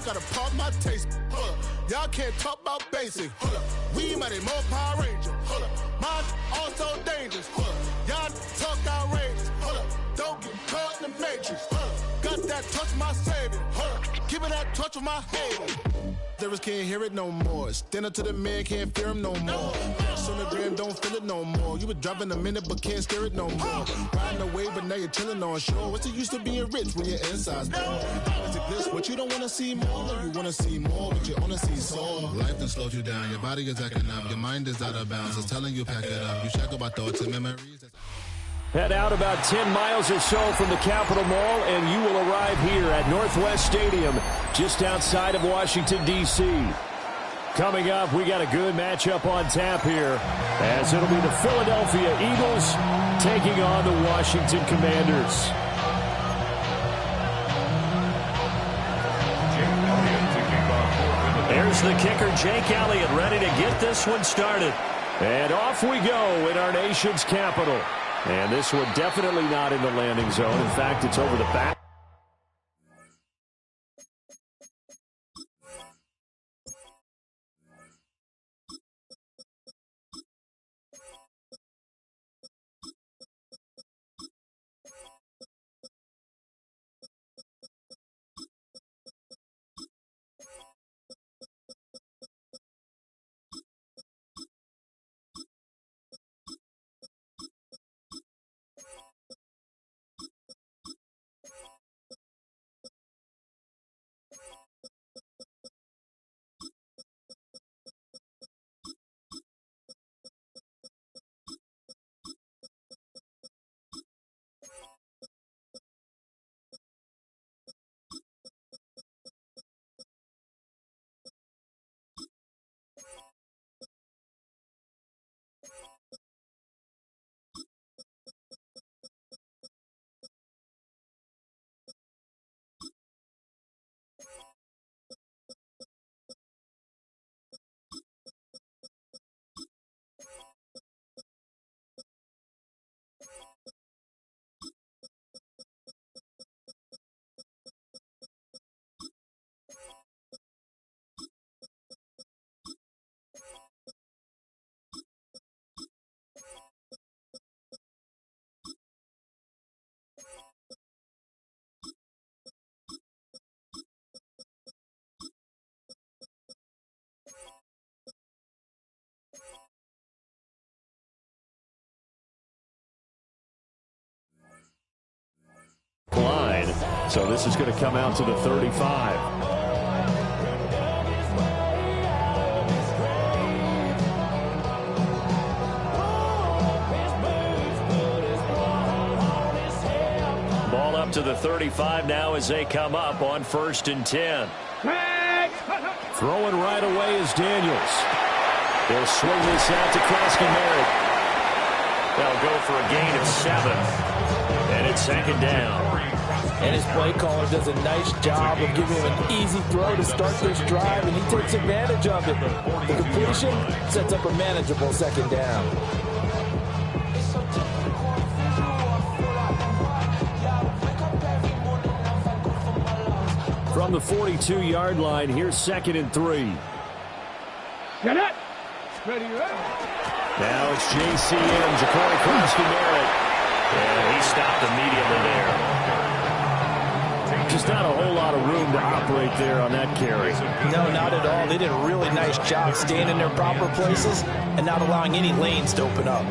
gotta pop my taste. Hold up. Y'all can't talk about basic. Hold up. We mighty more Power Ranger. Hold up. Mine also dangerous. Hold up. Y'all talk outrageous. Hold up. Don't get caught in the matrix. Hold up. Got that touch my savior. Hold up. Give me that touch of my hater. Lyrics can't hear it no more. Stand up to the man, can't fear him no more. Sonogram don't feel it no more. You were driving a minute but can't steer it no more. Riding away but now you're chilling on shore. What's the use of being rich when your inside's poor? Is it this what you don't want to see more? You want to see more but you only see sore. Life done slowed you down. Your body is acting up. Your mind is out of bounds. It's telling you pack it up. You shackle by thoughts and memories. Head out about 10 miles or so from the Capitol Mall, and you will arrive here at Northwest Stadium, just outside of Washington, D.C. Coming up, we got a good matchup on tap here, as it'll be the Philadelphia Eagles taking on the Washington Commanders. There's the kicker, Jake Elliott, ready to get this one started. And off we go in our nation's capital. And this one definitely not in the landing zone. In fact, it's over the back. Line. So this is going to come out to the 35. Ball up to the 35 now as they come up on 1st and 10. Throwing right away is Daniels. They'll swing this out to Krosky-Merritt. They'll go for a gain of 7. And it's 2nd down. And his play caller does a nice job of giving him an easy throw to start this drive, and he takes advantage of it. The completion sets up a manageable 2nd down. From the 42-yard line, here's 2nd and 3. Get it! Ready, ready. Now it's JCM, Jacory Krosky-Merritt. And he stopped immediately there. Just not a whole lot of room to operate there on that carry. No, not at all. They did a really nice job staying in their proper places and not allowing any lanes to open up.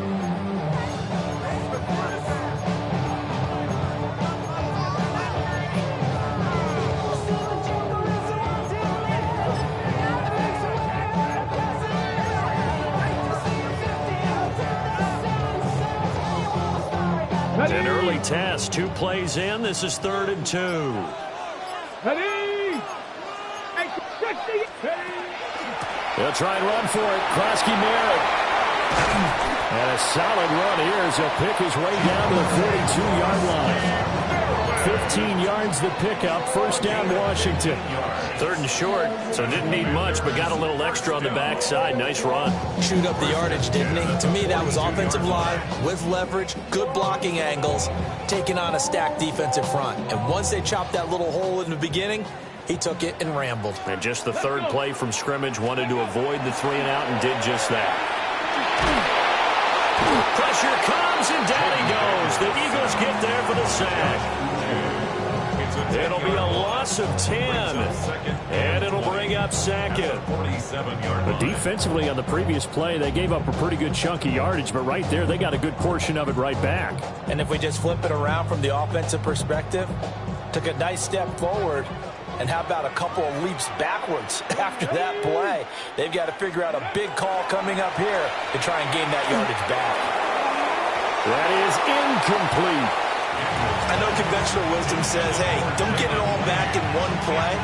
An early test, 2 plays in. This is 3rd and 2. Ready! They'll try and run for it. Krosky-Merritt. And a solid run here as he'll pick his way down to the 42-yard line. 15 yards the pickup. 1st down Washington. 3rd and short, so didn't need much, but got a little extra on the backside. Nice run. Chewed up the yardage, didn't he? To me, that was offensive line with leverage, good blocking angles, taking on a stacked defensive front. And once they chopped that little hole in the beginning, He took it and rambled. And just the third play from scrimmage, wanted to avoid the 3-and-out and did just that. Pressure comes, and down he goes. The Eagles get there for the sack. It'll be a loss of 10, and it'll bring up second. But defensively on the previous play, they gave up a pretty good chunk of yardage, but right there, they got a good portion of it right back. And if we just flip it around from the offensive perspective, took a nice step forward, and how about a couple of leaps backwards after that play? They've got to figure out a big call coming up here to try and gain that yardage back. That is incomplete. I know conventional wisdom says, hey, don't get it all back in one play.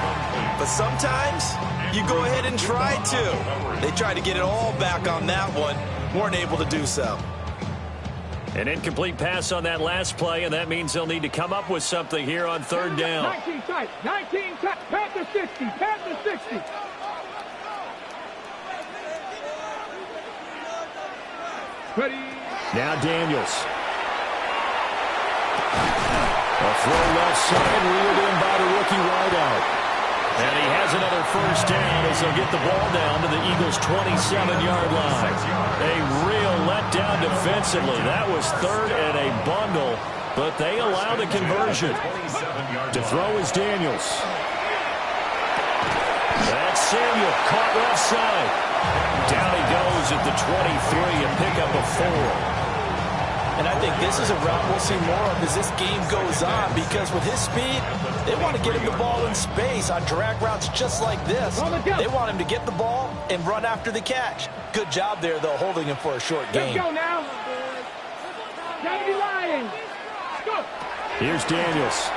But sometimes you go ahead and try to. They tried to get it all back on that one. Weren't able to do so. An incomplete pass on that last play, and that means they'll need to come up with something here on third down. 19 tight, 19 tight, pat the 60, pat the 60. Ready. Now Daniels. A throw left side, reeled in by the rookie wideout. And he has another first down as they'll get the ball down to the Eagles' 27-yard line. A real letdown defensively. That was third and a bundle, but they allow the conversion. To throw is Daniels. That's Samuel, caught left side. Down he goes at the 23, a pickup of 4. And I think this is a route we'll see more of as this game goes on, because with his speed, they want to get him the ball in space on drag routes just like this. They want him to get the ball and run after the catch. Good job there, though, holding him for a short gain. Let's go now. Gotta be lying. Go. Here's Daniels.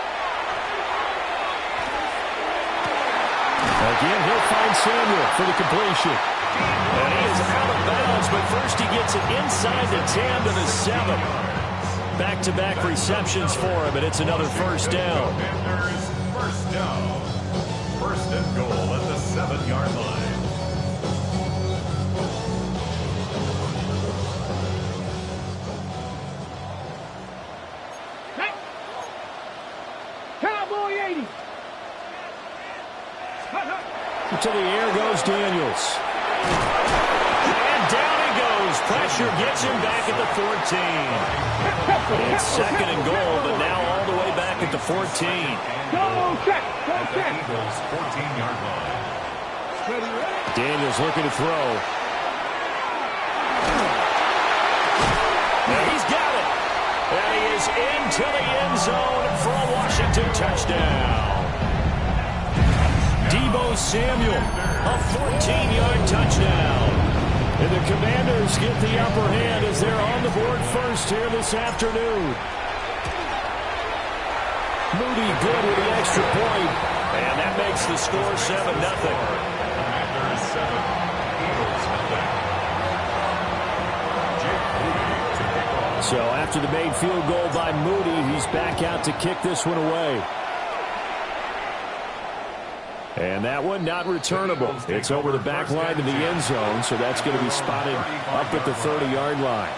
Again, he'll find Samuel for the completion. And he is out of bounds, but first he gets it inside the 10 to the 7. Back-to-back receptions for him, and it's another first down. First down. First and goal at the 7-yard line. Hey. Cowboy 80. To the air goes Daniels. And down he goes. Pressure gets him back at the 14. It's second and goal, but now all the way back at the 14. Go check. Go check. Eagles 14-yard line. Daniels looking to throw. And he's got it. And he is into the end zone for a Washington touchdown. Deebo Samuel, a 14-yard touchdown. And the Commanders get the upper hand as they're on the board first here this afternoon. Moody good with the extra point, and that makes the score 7-0. Commanders 7, Eagles 0. So after the made field goal by Moody, he's back out to kick this one away. And that one not returnable. It's over the back line of the end zone, so that's going to be spotted up at the 30-yard line.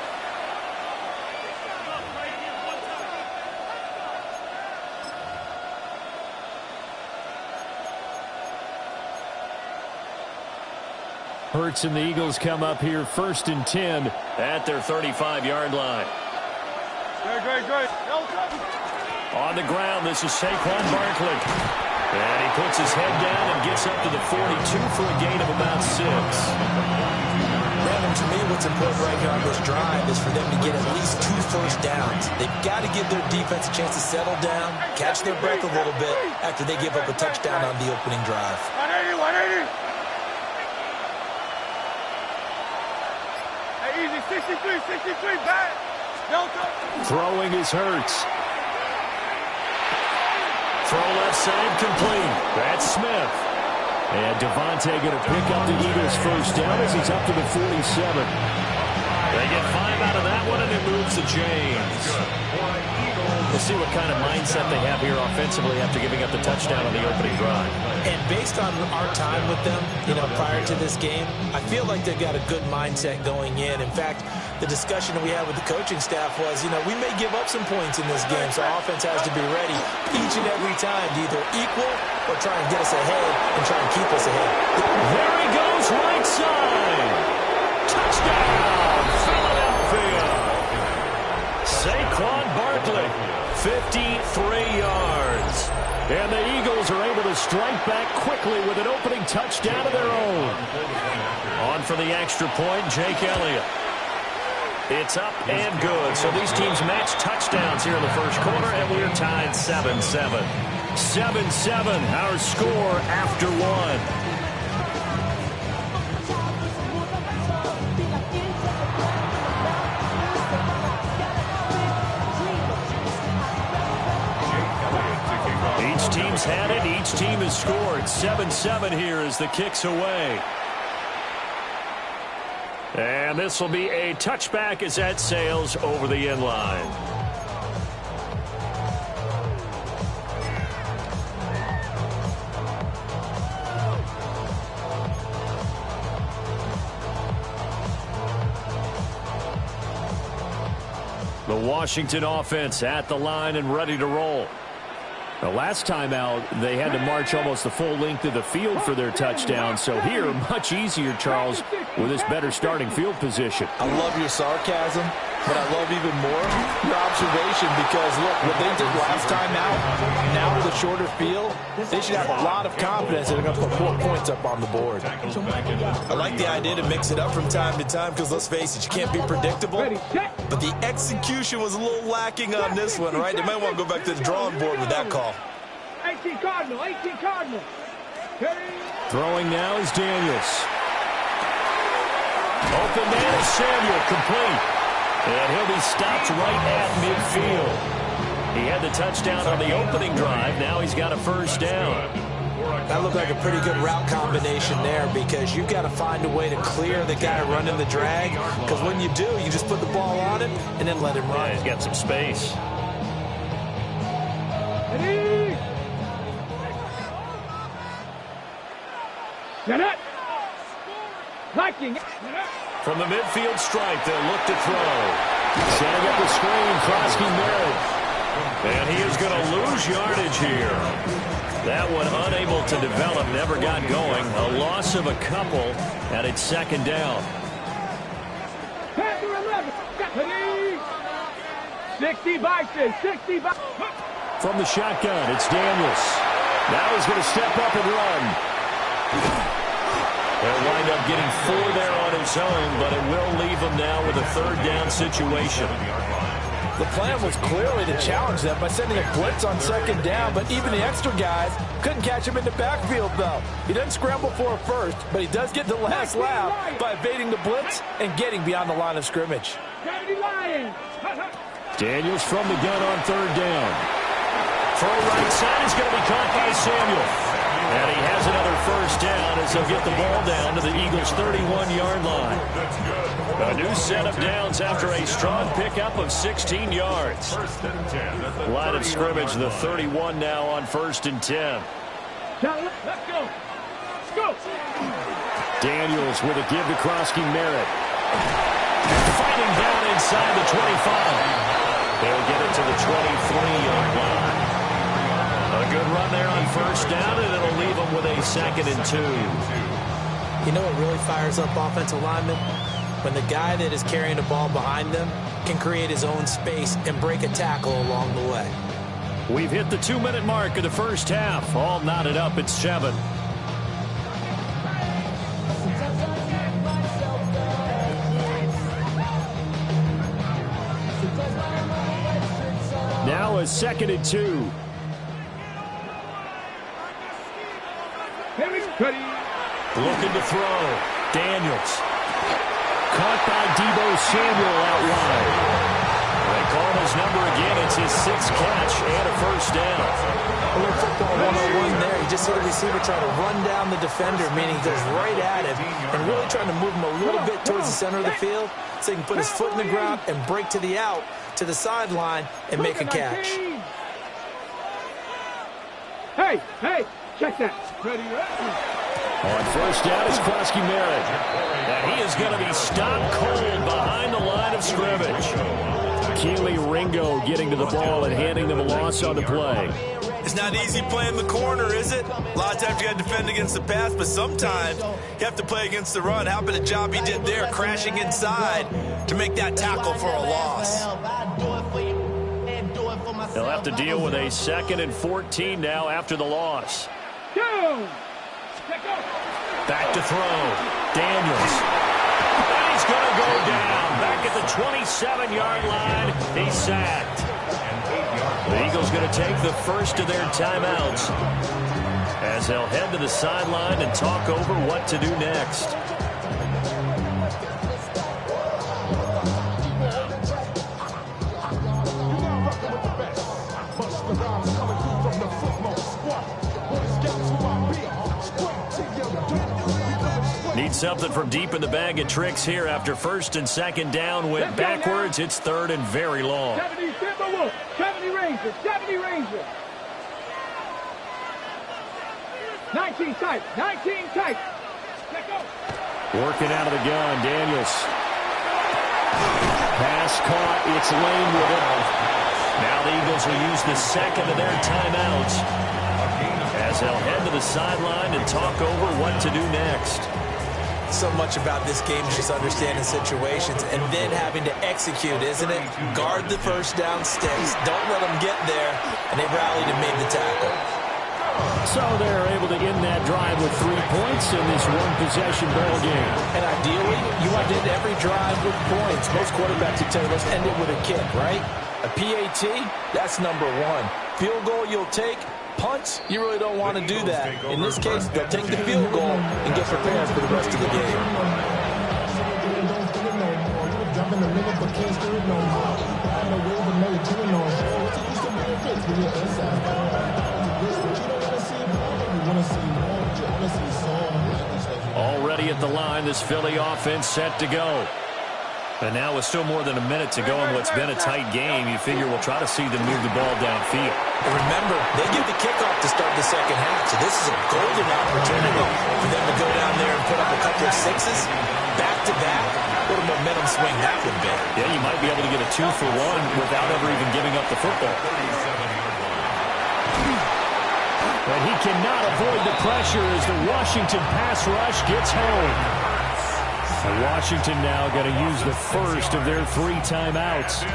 Hurts and the Eagles come up here first and 10 at their 35-yard line. Great. On the ground, this is Saquon Barkley. And he puts his head down and gets up to the 42 for a gain of about 6. Brandon, to me, what's important right here on this drive is for them to get at least 2 first downs. They've got to give their defense a chance to settle down, catch their breath a little bit after they give up a touchdown on the opening drive. 180. Hey, easy. 63, back. Delta. Throwing is Hurts. Throw left side complete. That's Smith. And Devontae going to pick up the Eagles' first down as he's up to the 47. They get 5 out of that one, and it moves to James. We'll see what kind of mindset they have here offensively after giving up the touchdown on the opening drive. And based on our time with them, prior to this game, I feel like they've got a good mindset going in. In fact, the discussion that we had with the coaching staff was, we may give up some points in this game, so our offense has to be ready each and every time to either equal or try and get us ahead and try and keep us ahead. There he goes, right side. Touchdown, Philadelphia. Saquon Barkley, 53 yards. And the Eagles are able to strike back quickly with an opening touchdown of their own. On for the extra point, Jake Elliott. It's up and good. So these teams match touchdowns here in the first quarter, and we're tied 7-7. 7-7, our score after one. Each team's had it. Each team has scored. 7-7 here as the kick's away. And this will be a touchback as that sails over the end line. The Washington offense at the line and ready to roll. The last time out, they had to march almost the full length of the field for their touchdown. So here, much easier, Charles, with this better starting field position. I love your sarcasm, but I love even more your observation because, look, what they did last time out, now with a shorter field, they should have a lot of confidence that they're going to put 4 points up on the board. I like the idea to mix it up from time to time because, let's face it, you can't be predictable. But the execution was a little lacking on this one, right? They might want to go back to the drawing board with that call. 18 Cardinal, 18 Cardinal. Throwing now is Daniels. Open man is Samuel, complete. And he'll be stopped right at midfield. He had the touchdown on the opening drive. Now he's got a first down. That looked like a pretty good route combination there because you've got to find a way to clear the guy running the drag. Because when you do, you just put the ball on him and then let him run. Yeah, he's got some space. From the midfield stripe, they'll look to throw. Setting up the screen, Krosky Merritt. And he is going to lose yardage here. That one unable to develop, never got going. A loss of a couple, and it's second down. 60 Bison, 60 Bison. From the shotgun, it's Daniels. Now he's going to step up and run. He'll wind up getting 4 there on his own, but it will leave him now with a third down situation. The plan was clearly to challenge them by sending a blitz on second down, but even the extra guys couldn't catch him in the backfield, though. He doesn't scramble for a first, but he does get the last laugh by evading the blitz and getting beyond the line of scrimmage. Daniels from the gun on third down. Throw right side is going to be caught by Samuel. And he has another first down as he'll get the ball down to the Eagles' 31-yard line. A new set of downs after a strong pickup of 16 yards. Line of scrimmage, the 31 now on 1st and 10. Let's go. Let's go. Daniels with a give to Krosky Merritt. Fighting down inside the 25. They'll get it to the 23-yard line. A good run there on first down, and it'll leave them with a 2nd and 2. You know what really fires up offensive linemen? When the guy that is carrying the ball behind them can create his own space and break a tackle along the way. We've hit the 2-minute mark of the first half. All knotted up at 7. Now a 2nd and 2. Looking to throw. Daniels. Caught by Deebo Samuel out wide. They call his number again. It's his 6th catch and a first down. A little football 101 there. You just see the receiver try to run down the defender, meaning he goes right at him and really trying to move him a little bit towards the center of the field so he can put his foot in the ground and break to the out, to the sideline, and make a catch. Hey, check that. On first down is Krosky Merritt. And he is going to be stopped cold behind the line of scrimmage. Keely Ringo getting to the ball and handing them a loss on the play. It's not easy playing the corner, is it? A lot of times you got to defend against the pass, but sometimes you have to play against the run. How about the job he did there, crashing inside to make that tackle for a loss? They'll have to deal with a 2nd and 14 now after the loss. Back to throw. Daniels. And he's going to go down. Back at the 27-yard line. He's sacked. The Eagles going to take the first of their timeouts as they'll head to the sideline and talk over what to do next. Need something from deep in the bag of tricks here after 1st and 2nd down. Went backwards. It's 3rd and very long. 70 Timberwolves, 70 Rangers, 70 Rangers. 19 tight, 19 tight. Let go. Working out of the gun, Daniels. Pass caught. It's Lane with it. Now the Eagles will use the 2nd of their timeouts as they'll head to the sideline and talk over what to do next. So much about this game is just understanding situations and then having to execute, isn't it? Guard the first down sticks. Don't let them get there. And they rallied and made the tackle. So they're able to end that drive with 3 points in this one-possession ball game. And ideally, you want to end every drive with points. Most quarterbacks would tell you, let's end it with a kick, right? A PAT, that's number 1. Field goal you'll take. Punts, you really don't want to do that. In this case, they'll take the field goal and get prepared for the rest of the game. Already at the line, this Philly offense set to go. And now with still more than a minute to go in what's been a tight game, you figure we'll try to see them move the ball downfield. And remember, they give the kickoff to start the second half, so this is a golden opportunity for them to go down there and put up a couple of sixes back-to-back. What a momentum swing that would be. Yeah, you might be able to get a 2-for-1 without ever even giving up the football. But he cannot avoid the pressure as the Washington pass rush gets home. And Washington now going to use the first of their 3 timeouts,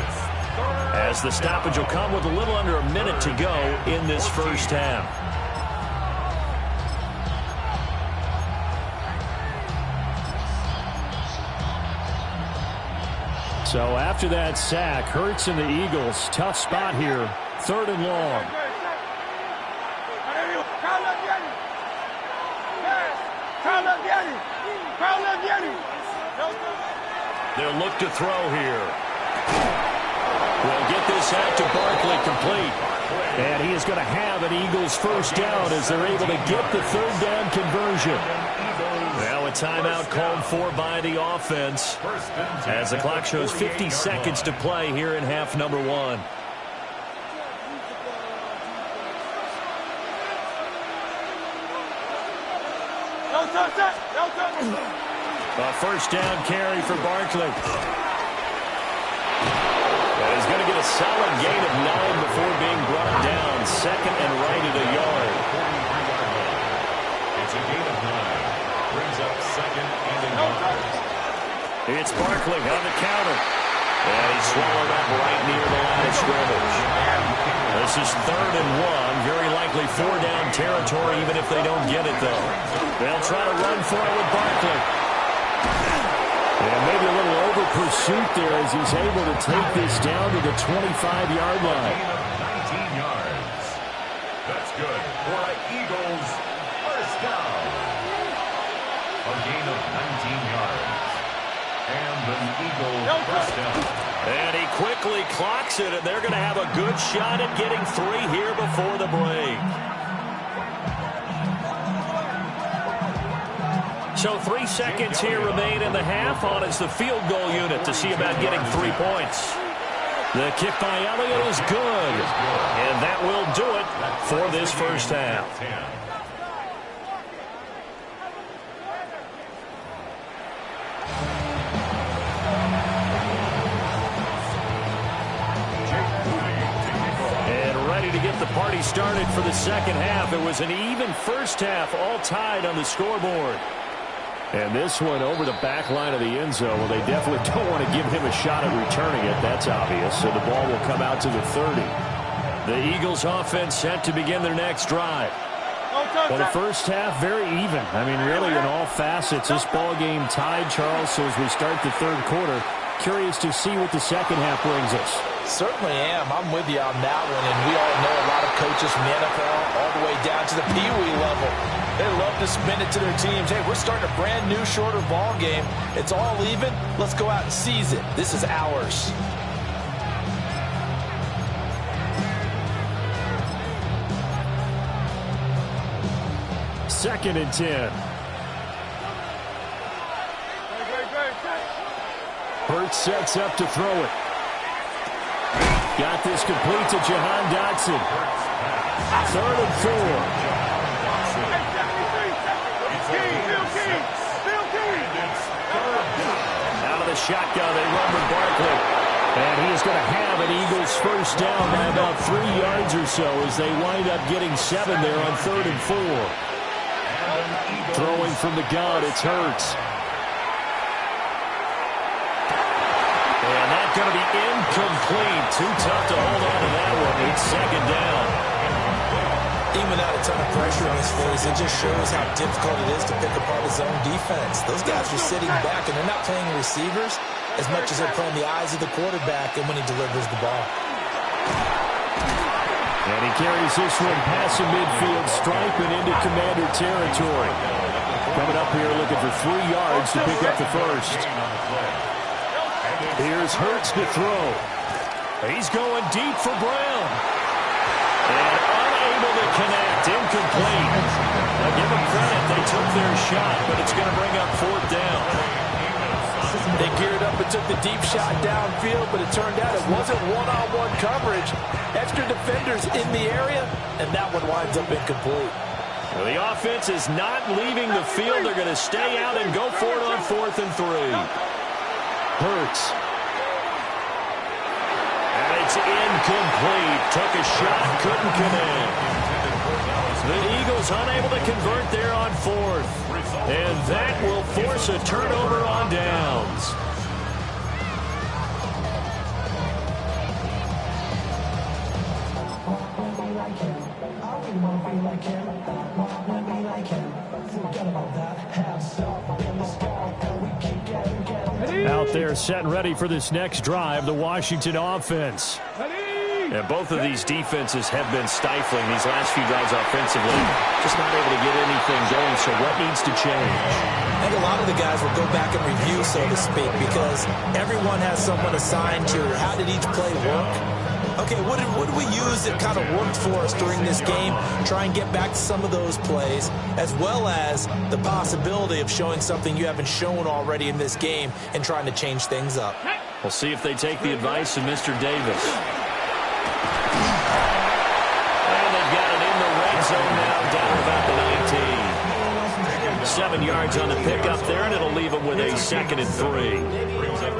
as the stoppage will come with a little under a minute to go in this first half. So after that sack, Hurts and the Eagles, tough spot here, 3rd and long. They'll look to throw here. We'll get this out to Barkley complete. And he is going to have an Eagles first down as they're able to get the 3rd down conversion. Now a timeout called for by the offense as the clock shows 50 seconds to play here in half number 1. A first down carry for Barkley. And he's going to get a solid gain of 9 before being brought down. 2nd and right at a yard. It's a gain of 9. Brings up 2nd and a yard. It's Barkley on the counter. And he's swallowed up right near the line of scrimmage. This is 3rd and 1. Very likely 4-down territory, even if they don't get it, though. They'll try to run for it with Barkley. And maybe a little over-pursuit there as he's able to take this down to the 25-yard line. 19 yards. That's good for an Eagles first down. A gain of 19 yards. And an Eagles first down. And he quickly clocks it, and they're going to have a good shot at getting 3 here before the break. So 3 seconds here remain in the half. On is the field goal unit to see about getting 3 points. The kick by Elliott is good. And that will do it for this first half. And ready to get the party he started for the second half. It was an even first half, all tied on the scoreboard. And this one over the back line of the end zone. Well, they definitely don't want to give him a shot at returning it. That's obvious. So the ball will come out to the 30. The Eagles offense set to begin their next drive. Well, the first half, very even. I mean, really, in all facets, this ball game tied, Charles. So as we start the third quarter, curious to see what the second half brings us. Certainly am. I'm with you on that one. And we all know a lot of coaches from the NFL all the way down to the Pee Wee level. They love to spin it to their teams. Hey, we're starting a brand new, shorter ball game. It's all even. Let's go out and seize it. This is ours. Second and 10. Hurts sets up to throw it. Got this complete to Jahan Dotson. 3rd and 4. Out of the shotgun, they run with Barkley. And he is going to have an Eagles first down by about 3 yards or so as they wind up getting 7 there on 3rd and 4. Throwing from the gun, it's Hurts. And that's going to be incomplete. Too tough to hold on to that one. It's 2nd down. Even without a ton of pressure on his face, it just shows how difficult it is to pick apart his own defense. Those guys are sitting back, and they're not playing receivers as much as they're playing the eyes of the quarterback and when he delivers the ball. And he carries this one past the midfield stripe and into Commander territory. Coming up here looking for 3 yards to pick up the first. Here's Hurts to throw. He's going deep for Brown. And unable to connect. Incomplete. Now give them credit. They took their shot, but it's going to bring up 4th down. They geared up and took the deep shot downfield, but it turned out it wasn't one-on-one coverage. Extra defenders in the area, and that one winds up incomplete. Well, the offense is not leaving the field. They're going to stay out and go for it on 4th and 3. Hurts. And it's incomplete. Took a shot, couldn't connect. The Eagles unable to convert there on 4th. And that will force a turnover on downs. Out there set and ready for this next drive, the Washington offense. And both of these defenses have been stifling these last few drives offensively. Just not able to get anything going, so what needs to change? I think a lot of the guys will go back and review, so to speak, because everyone has someone assigned to how did each play work. Okay, what did we use that kind of worked for us during this game? Try and get back to some of those plays, as well as the possibility of showing something you haven't shown already in this game and trying to change things up. We'll see if they take the advice of Mr. Davis. And they've got it in the red zone now, down about the 19. 7 yards on the pickup there, and it'll leave them with a 2nd and 3.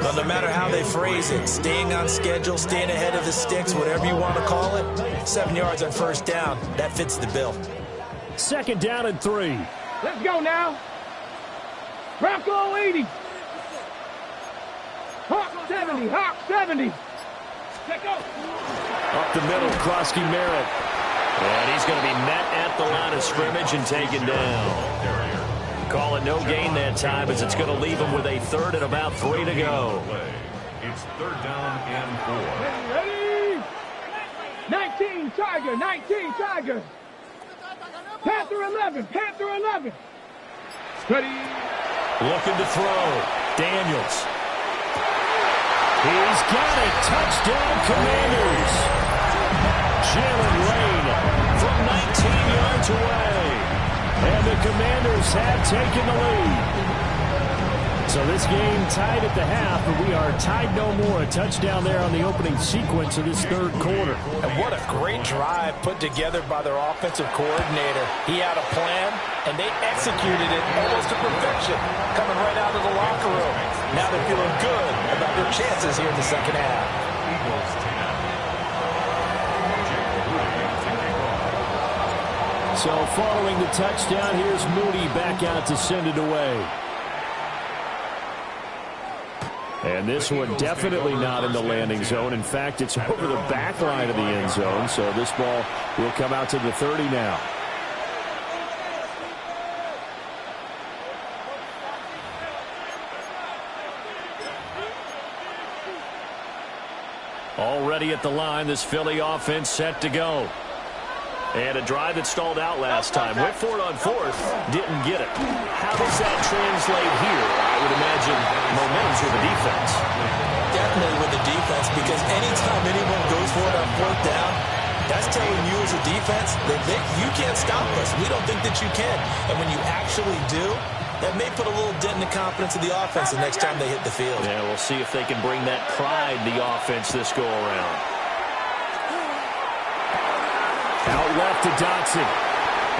But no matter how they phrase it, staying on schedule, staying ahead of the sticks, whatever you want to call it, 7 yards on first down, that fits the bill. 2nd down and 3. Let's go now. Bronco 80. Hawk 70. Hawk 70. Let's go. Up the middle, Krosky Merritt. And he's going to be met at the line of scrimmage and taken down. Call it no gain that time as it's going to leave him with a 3rd and about 3 to go. It's 3rd down and 4. Ready? 19 Tiger. 19 Tiger. Panther 11. Panther 11. Ready? Looking to throw. Daniels. He's got it. Touchdown, Commanders. Jalen Lane from 19 yards away. And the Commanders have taken the lead. So this game tied at the half, but we are tied no more. A touchdown there on the opening sequence of this third quarter. And what a great drive put together by their offensive coordinator. He had a plan, and they executed it almost to perfection, coming right out of the locker room. Now they're feeling good about their chances here in the second half. So following the touchdown, here's Moody back out to send it away. And this one definitely not in the landing zone. In fact, it's over the back line of the end zone. So this ball will come out to the 30 now. Already at the line, this Philly offense set to go. And a drive that stalled out last time. Went for it on fourth, didn't get it. How does that translate here? I would imagine momentum's with the defense. Definitely with the defense, because anytime anyone goes for it on fourth down, that's telling you as a defense that you can't stop us. We don't think that you can. And when you actually do, that may put a little dent in the confidence of the offense the next time they hit the field. Yeah, we'll see if they can bring that pride in the offense this go around. Out left to Dotson.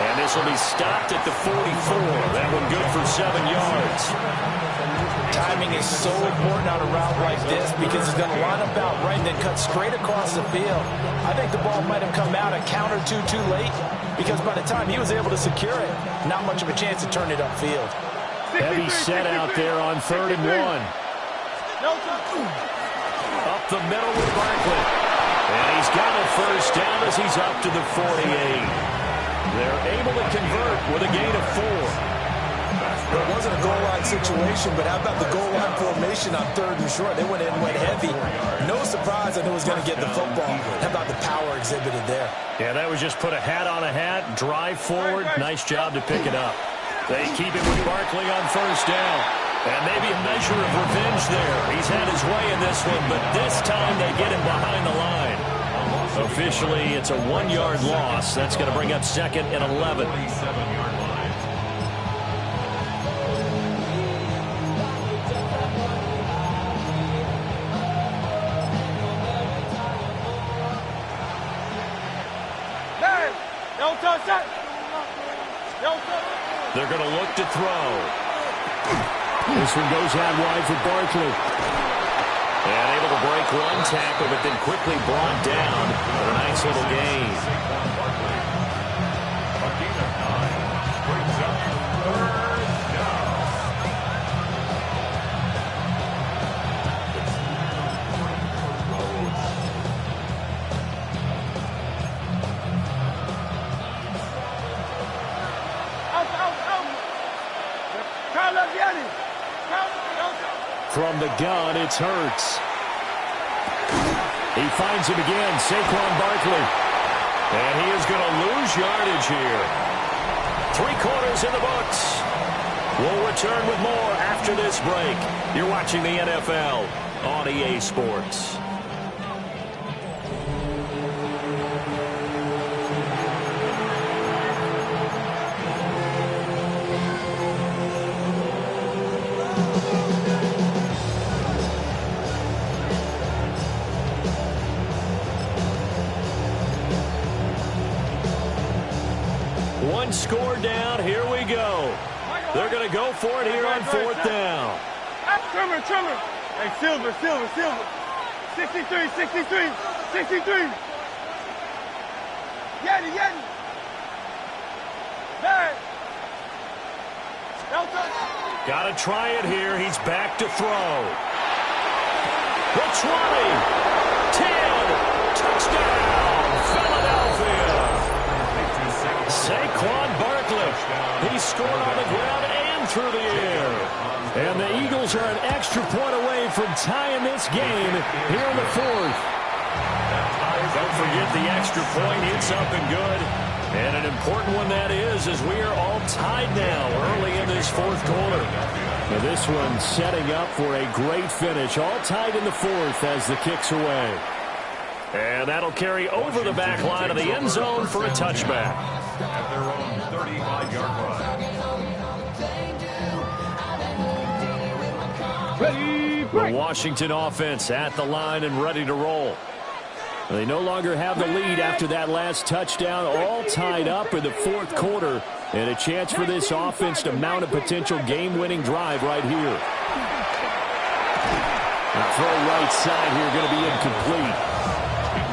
And this will be stopped at the 44. That one good for 7 yards. Timing is so important on a route like this because it's going to line up out right and then cut straight across the field. I think the ball might have come out a count or two too late because by the time he was able to secure it, not much of a chance to turn it upfield. Heavy set out there on 3rd and 1. Up the middle with Barkley. And he's got a first down as he's up to the 48. They're able to convert with a gain of 4. It wasn't a goal line situation, but how about the goal line formation on 3rd and short? They went in and went heavy. No surprise that it was going to get the football. How about the power exhibited there? Yeah, that was just put a hat on a hat, drive forward. Nice job to pick it up. They keep it with Barkley on first down. And maybe a measure of revenge there. He's had his way in this one, but this time they get him behind the line. Officially, it's a 1-yard loss. That's going to bring up 2nd and 11. They're going to look to throw. This one goes out wide for Barkley. And able to break one tackle, but then quickly brought down for a nice little gain. A gain of 9 brings up 3rd down. From the gun, it's Hurts. He finds him again, Saquon Barkley. And he is going to lose yardage here. 3 quarters in the books. We'll return with more after this break. You're watching the NFL on EA Sports. One score down. Here we go. They're going to go for it here on 4th down. Trimmer. Hey, Silver. 63. Yeti. Hey. Got to try it here. He's back to throw. The 20. 10. Touchdown. Philadelphia. Saquon Barkley. He scored on the ground and through the air. And the Eagles are an extra point away from tying this game here in the 4th. Don't forget the extra point. It's up and good. And an important one that is, as we are all tied now early in this 4th quarter. Now this one setting up for a great finish. All tied in the 4th as the kick's away. And that'll carry over the back line of the end zone for a touchback. At their own 35-yard line. The Washington offense at the line and ready to roll. They no longer have the lead after that last touchdown, all tied up in the 4th quarter, and a chance for this offense to mount a potential game-winning drive right here. The throw right side here going to be incomplete.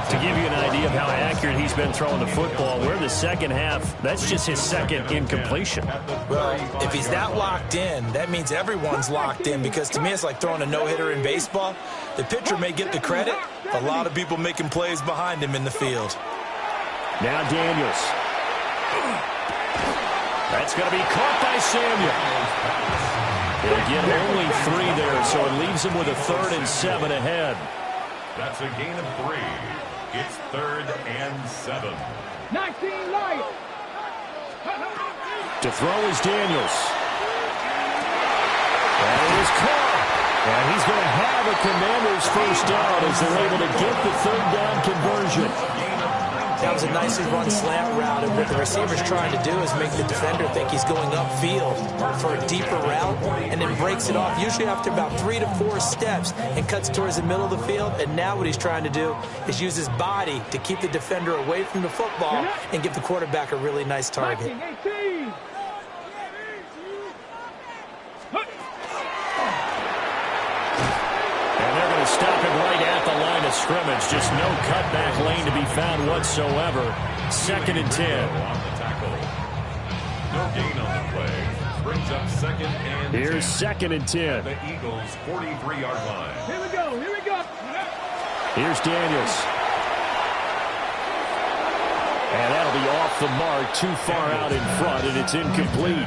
To give you an idea of how accurate he's been throwing the football, we're in the second half. That's just his second incompletion. Well, if he's that locked in, that means everyone's locked in, because to me it's like throwing a no-hitter in baseball. The pitcher may get the credit. A lot of people making plays behind him in the field. Now Daniels. That's going to be caught by Samuel. He'll get only 3 there, so it leaves him with a 3rd and 7 ahead. That's a gain of 3. It's 3rd and 7. 19 light. To throw is Daniels. That is caught. And he's going to have a Commanders first down as they're able to get the 3rd down conversion. That was a nicely run slant route, and what the receiver's trying to do is make the defender think he's going upfield for a deeper route, and then breaks it off, usually after about 3 to 4 steps, and cuts towards the middle of the field. And now what he's trying to do is use his body to keep the defender away from the football and give the quarterback a really nice target. 18. Stop it right at the line of scrimmage. Just no cutback lane to be found whatsoever. 2nd and 10. On the tackle. No gain on the play. Brings up 2nd and 10. Here's 2nd and 10. The Eagles' 43-yard line. Here we go. Here we go. Here's Daniels. And that'll be off the mark, too far out in front, and it's incomplete.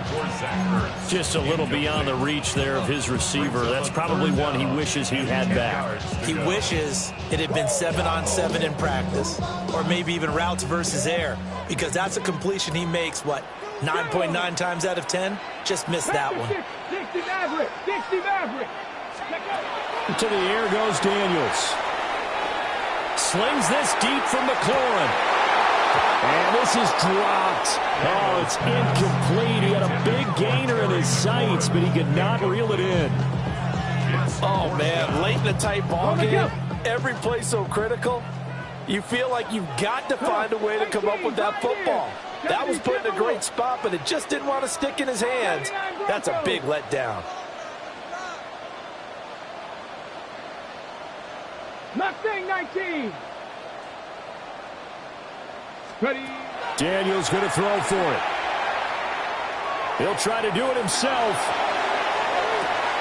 Just a little beyond the reach there of his receiver. That's probably one he wishes he had back. He wishes it had been 7-on-7 in practice, or maybe even routes versus air, because that's a completion he makes, 9.9 times out of 10? Just missed that one. 60 Maverick. 60 Maverick. To the air goes Daniels. Slings this deep from McLaurin. And this is dropped. Oh, it's incomplete. He had a big gainer in his sights, but he could not reel it in. Oh, man, late in a tight ball game, every play so critical. You feel like you've got to find a way to come up with that football. That was put in a great spot, but it just didn't want to stick in his hands. That's a big letdown. Mustang 19. Ready. Daniels going to throw for it. He'll try to do it himself.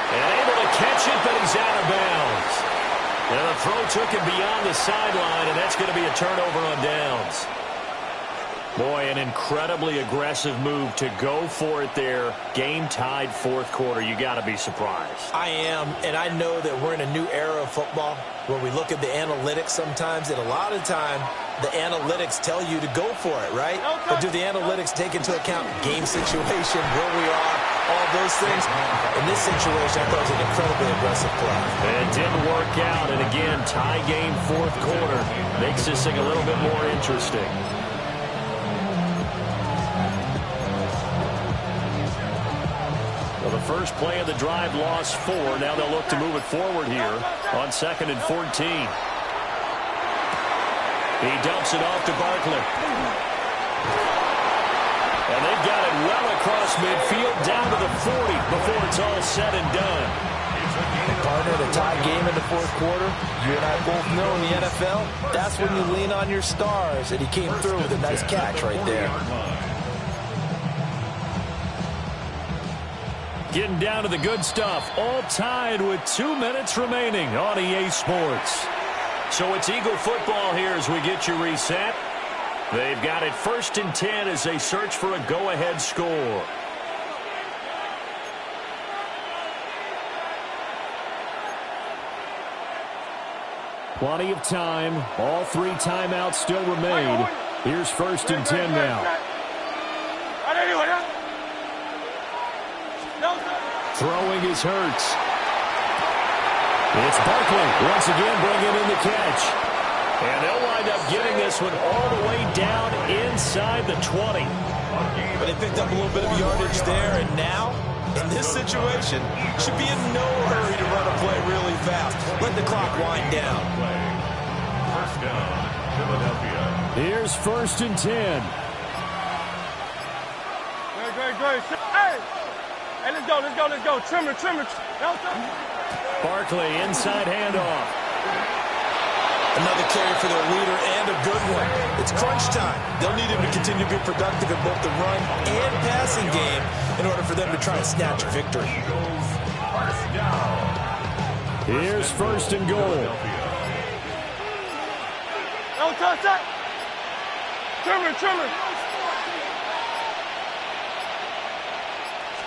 And able to catch it, but he's out of bounds. And the throw took him beyond the sideline, and that's going to be a turnover on downs. Boy, an incredibly aggressive move to go for it there. Game tied 4th quarter. You got to be surprised. I am, and I know that we're in a new era of football where we look at the analytics sometimes, and a lot of time the analytics tell you to go for it, right? But do the analytics take into account game situation, where we are, all those things? In this situation, I thought it was an incredibly aggressive play. It didn't work out, and again, tie game 4th quarter. Makes this thing a little bit more interesting. Well, the first play of the drive lost 4. Now they'll look to move it forward here on 2nd and 14. He dumps it off to Barkley. And they've got it well across midfield down to the 40 before it's all said and done. Partner, the tie game in the 4th quarter, you and I both know in the NFL, that's when you lean on your stars, and he came through with a nice catch right there. Getting down to the good stuff, all tied with 2 minutes remaining on EA Sports. So it's Eagle football here as we get you reset. They've got it 1st and 10 as they search for a go-ahead score. Plenty of time. All 3 timeouts still remain. Here's 1st and 10 now. Throwing is Hurts. It's Barkley once again bringing in the catch. And they'll wind up getting this one all the way down inside the 20. But they picked up a little bit of yardage there, and now, in this situation, should be in no hurry to run a play really fast. Let the clock wind down. First down, Philadelphia. Here's 1st and 10. Great. Hey, let's go. Trimmer. Barkley, inside handoff. Another carry for their leader and a good one. It's crunch time. They'll need him to continue to be productive in both the run and passing game in order for them to try and snatch a victory. Here's first and goal. No touch that. Trimmer.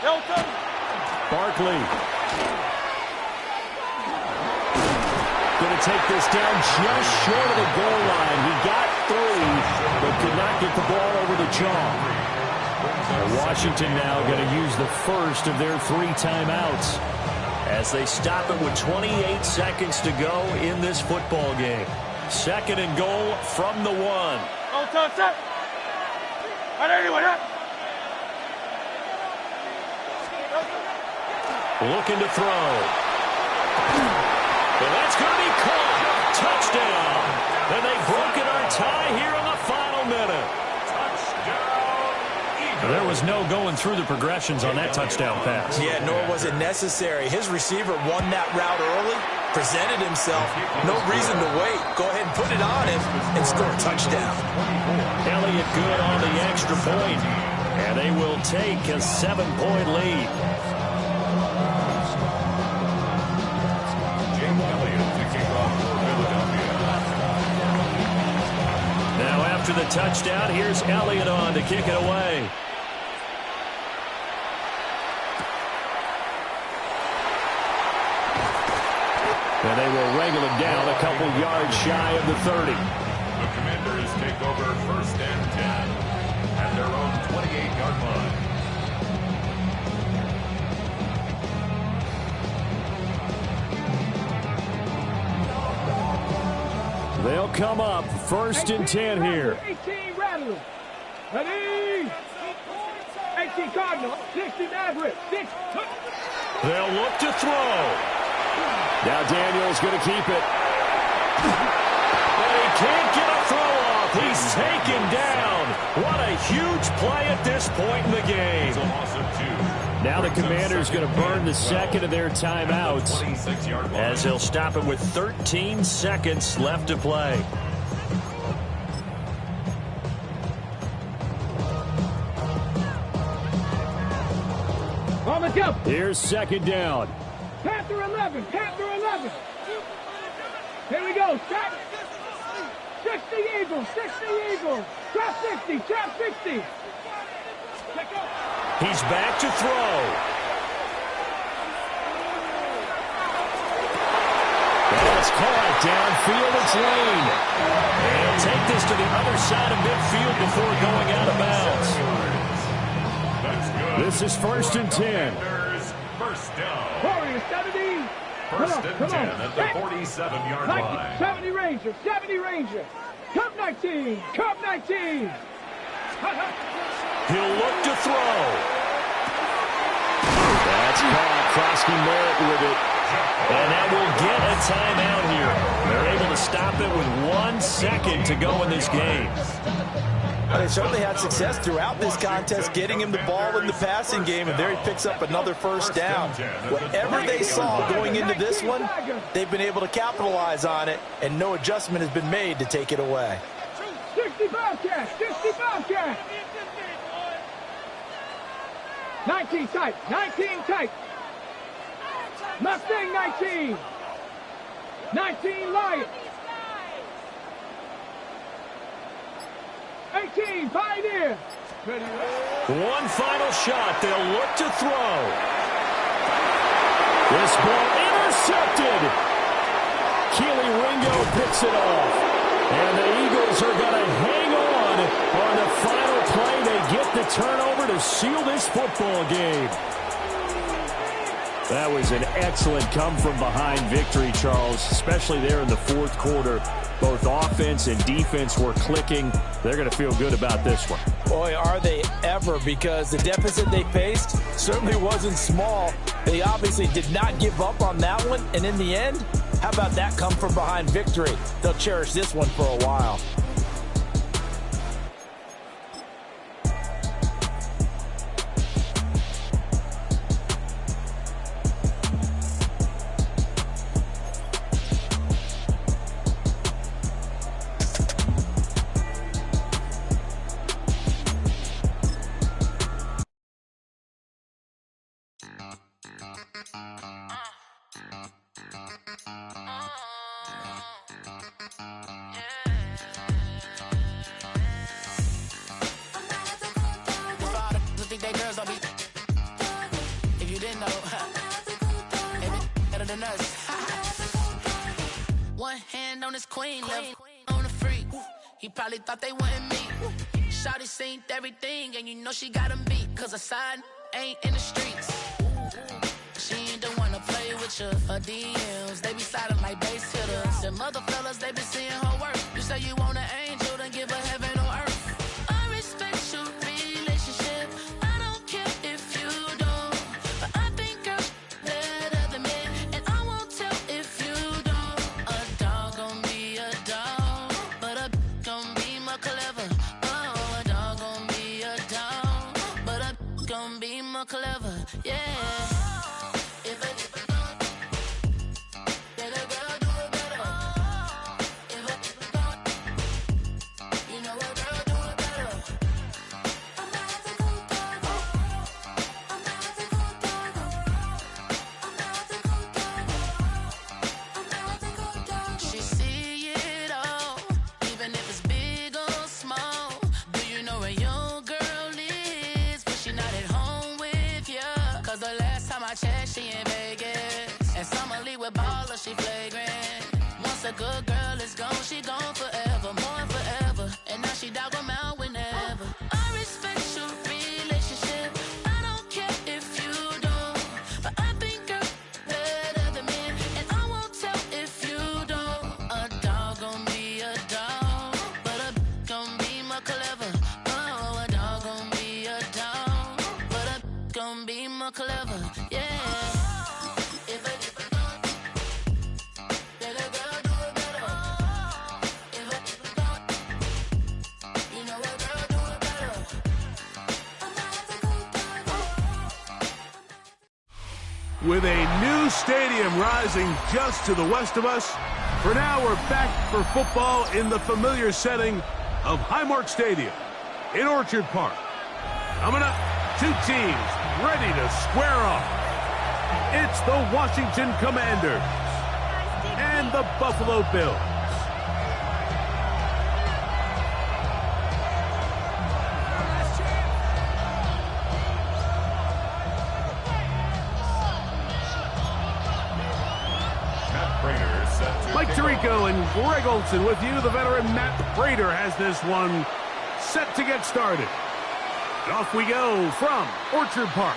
No touch. Barkley. Going to take this down just short of the goal line. He got through, but could not get the ball over the chalk. Washington now going to use the first of their 3 timeouts as they stop it with 28 seconds to go in this football game. Second and goal from the 1. No touch that. Looking to throw. Well, that's going to be caught. Touchdown. And they've broken our tie here in the final minute. There was no going through the progressions on that touchdown pass. Yeah, nor was it necessary. His receiver won that route early, presented himself. No reason to wait. Go ahead and put it on him and score a touchdown. Elliott good on the extra point. And they will take a 7-point lead. Now after the touchdown, here's Elliott on to kick it away. And they will wrangle him down a couple yards shy of the 30. The Commanders take over first and 10 at their own 28-yard line. They'll come up first and 10 here. 18 Rattler. Ready? 18 Cardinal. 60 Maverick. 6. They'll look to throw. Now Daniel's going to keep it. And he can't get a throw off. He's taken down. What a huge play at this point in the game. Now the Commanders going to burn the second of their timeouts as they'll stop it with 13 seconds left to play. Here's second down. Panther 11. Here we go. Strap. 60 Eagles. Trap 60. He's back to throw. That's caught downfield. It's Lane. And he'll take this to the other side of midfield before going out of bounds. This is first and 10. First down. Warriors 70. First and 10 at the 47-yard line. 70 Ranger. Cup 19. He'll look to throw. That's caught. Krosky Merritt with it. And that will get a timeout here. They're able to stop it with 1 second to go in this game. Well, they certainly had success throughout this contest, getting him the ball in the passing game, and there he picks up another first down. Whatever they saw going into this one, they've been able to capitalize on it, and no adjustment has been made to take it away. 65 cash. 19 tight. Mustang 19. 19 Lion. 18 Pioneer. One final shot. They'll look to throw. This ball intercepted. Keely Ringo picks it off. And the Eagles are going to hang on the final play. They get the turnover to seal this football game. That was an excellent come-from-behind victory, Charles, especially there in the fourth quarter. Both offense and defense were clicking. They're going to feel good about this one. Boy, are they ever, because the deficit they faced certainly wasn't small. They obviously did not give up on that one, and in the end, how about that come-from-behind victory? They'll cherish this one for a while. Think they girls don't be. If you didn't know, better than us. One hand on his queen, left on the freak. He probably thought they wanted me. Shawty seen everything, and you know she got him beat. Cause her side ain't in the streets. She ain't the one to play with you. Her DMs, they be sliding like base hitters. Them other fellas, they be seeing her work. You say you want an angel, then give her heaven on earth. I respect your relationship. I don't care if you don't. But I think girls better than men. And I won't tell if you don't. A dog gon' be a dog. But a gon' be more clever. Oh, a dog gon' be a dog. But a gon' be more clever. Yeah. She in Vegas, and Summer Lee with baller, she flagrant. Once a good girl is gone, she gone forever, more forever. And now she dog 'em out whenever. I respect your relationship. I don't care if you don't, but I think girls better than men, and I won't tell if you don't. A dog gon' be a dog, but a gon' be more clever. Oh, a dog gon' be a dog, but a gon' be more clever. Yeah. With a new stadium rising just to the west of us, for now we're back for football in the familiar setting of Highmark Stadium in Orchard Park. Coming up, two teams ready to square off. It's the Washington Commanders and the Buffalo Bills. Mike Tirico and Greg Olson with you. The veteran Matt Prater has this one set to get started. And off we go from Orchard Park.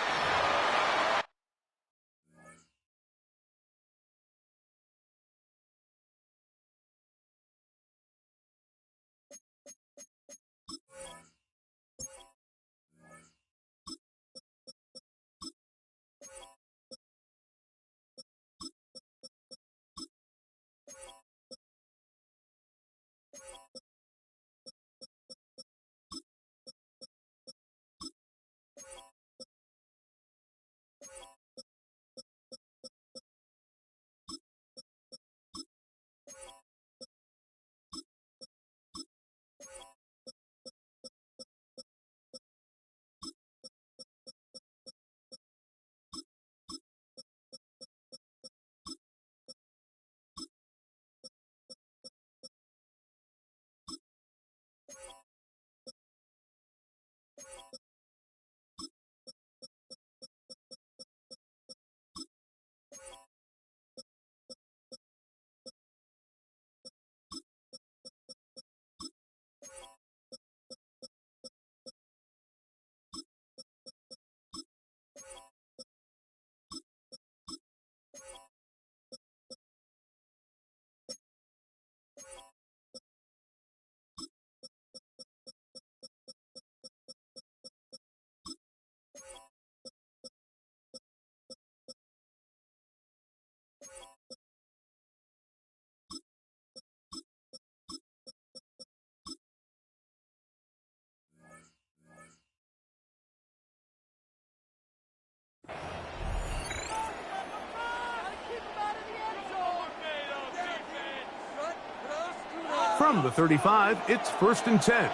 From the 35, it's 1st and 10.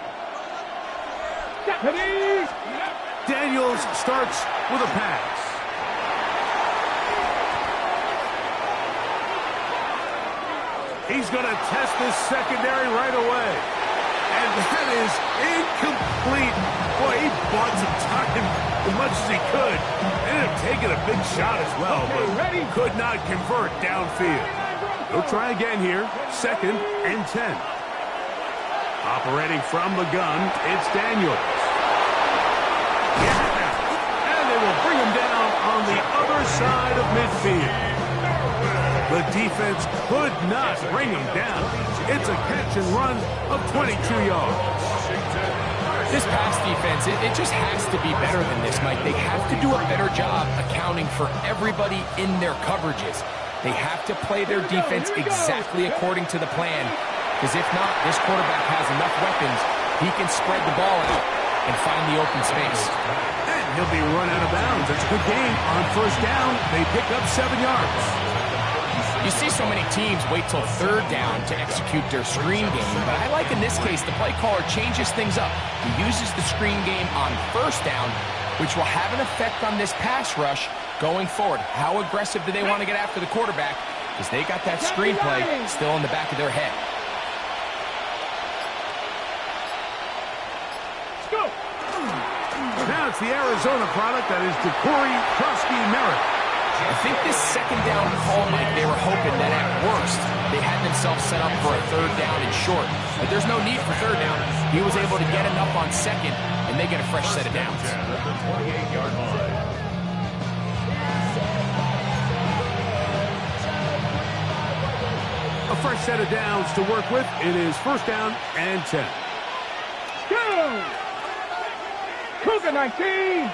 Daniels starts with a pass. He's going to test this secondary right away. And that is incomplete. Boy, he bought some time as much as he could. Ended up taking a big shot as well, but could not convert downfield. He'll try again here. 2nd and 10. Operating from the gun, it's Daniels. Yeah! And they will bring him down on the other side of midfield. The defense could not bring him down. It's a catch and run of 22 yards. This pass defense, it just has to be better than this, Mike. They have to do a better job accounting for everybody in their coverages. They have to play their defense exactly according to the plan, because if not, this quarterback has enough weapons. He can spread the ball out and find the open space. And he'll be run out of bounds. It's a good game. On 1st down, they pick up 7 yards. You see so many teams wait till 3rd down to execute their screen game, but I like in this case the play caller changes things up. He uses the screen game on 1st down, which will have an effect on this pass rush going forward. How aggressive do they want to get after the quarterback? Because they got that screenplay still in the back of their head. Now it's the Arizona product that is Corey Krosky-Merritt. I think this 2nd down call, Mike, they were hoping that at worst they had themselves set up for a 3rd down and short. But there's no need for 3rd down. He was able to get enough on 2nd, and they get a fresh set of downs. A fresh set of downs to work with. It is 1st down and 10. Go! Cougar 19!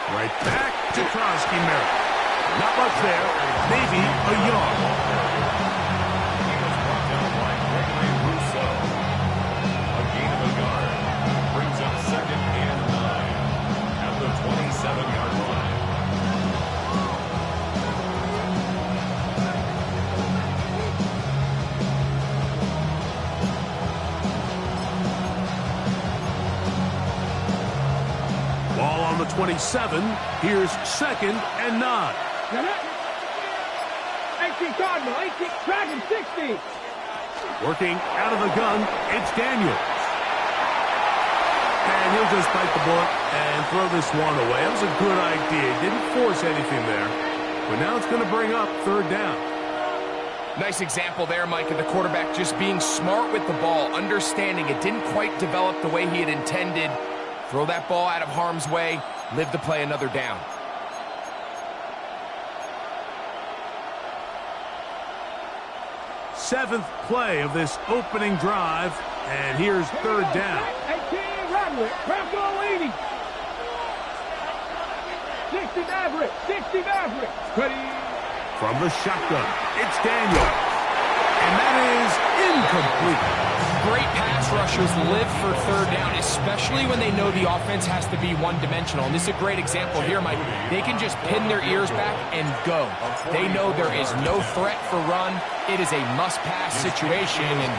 Right back to Krosky-Merritt. Not much there. Maybe a yard. A gain of a yard. Brings up 2nd and 9 at the 27-yard line. Ball on the 27. Here's 2nd and 9. 18 Cardinal, 18 Dragon 60. Working out of the gun, it's Daniels. And he'll just bite the bullet and throw this one away. That was a good idea. Didn't force anything there. But now it's going to bring up 3rd down. Nice example there, Mike, of the quarterback just being smart with the ball, understanding it didn't quite develop the way he had intended. Throw that ball out of harm's way, live to play another down. Seventh play of this opening drive, and here's 3rd down. 18 Roderick, Bronco 80. 60 Maverick, 60 Maverick. Ready. From the shotgun, it's Daniels. And that is incomplete. Great pass rushers live for 3rd down, especially when they know the offense has to be one-dimensional. And this is a great example here, Mike. They can just pin their ears back and go. They know there is no threat for run. It is a must-pass situation. And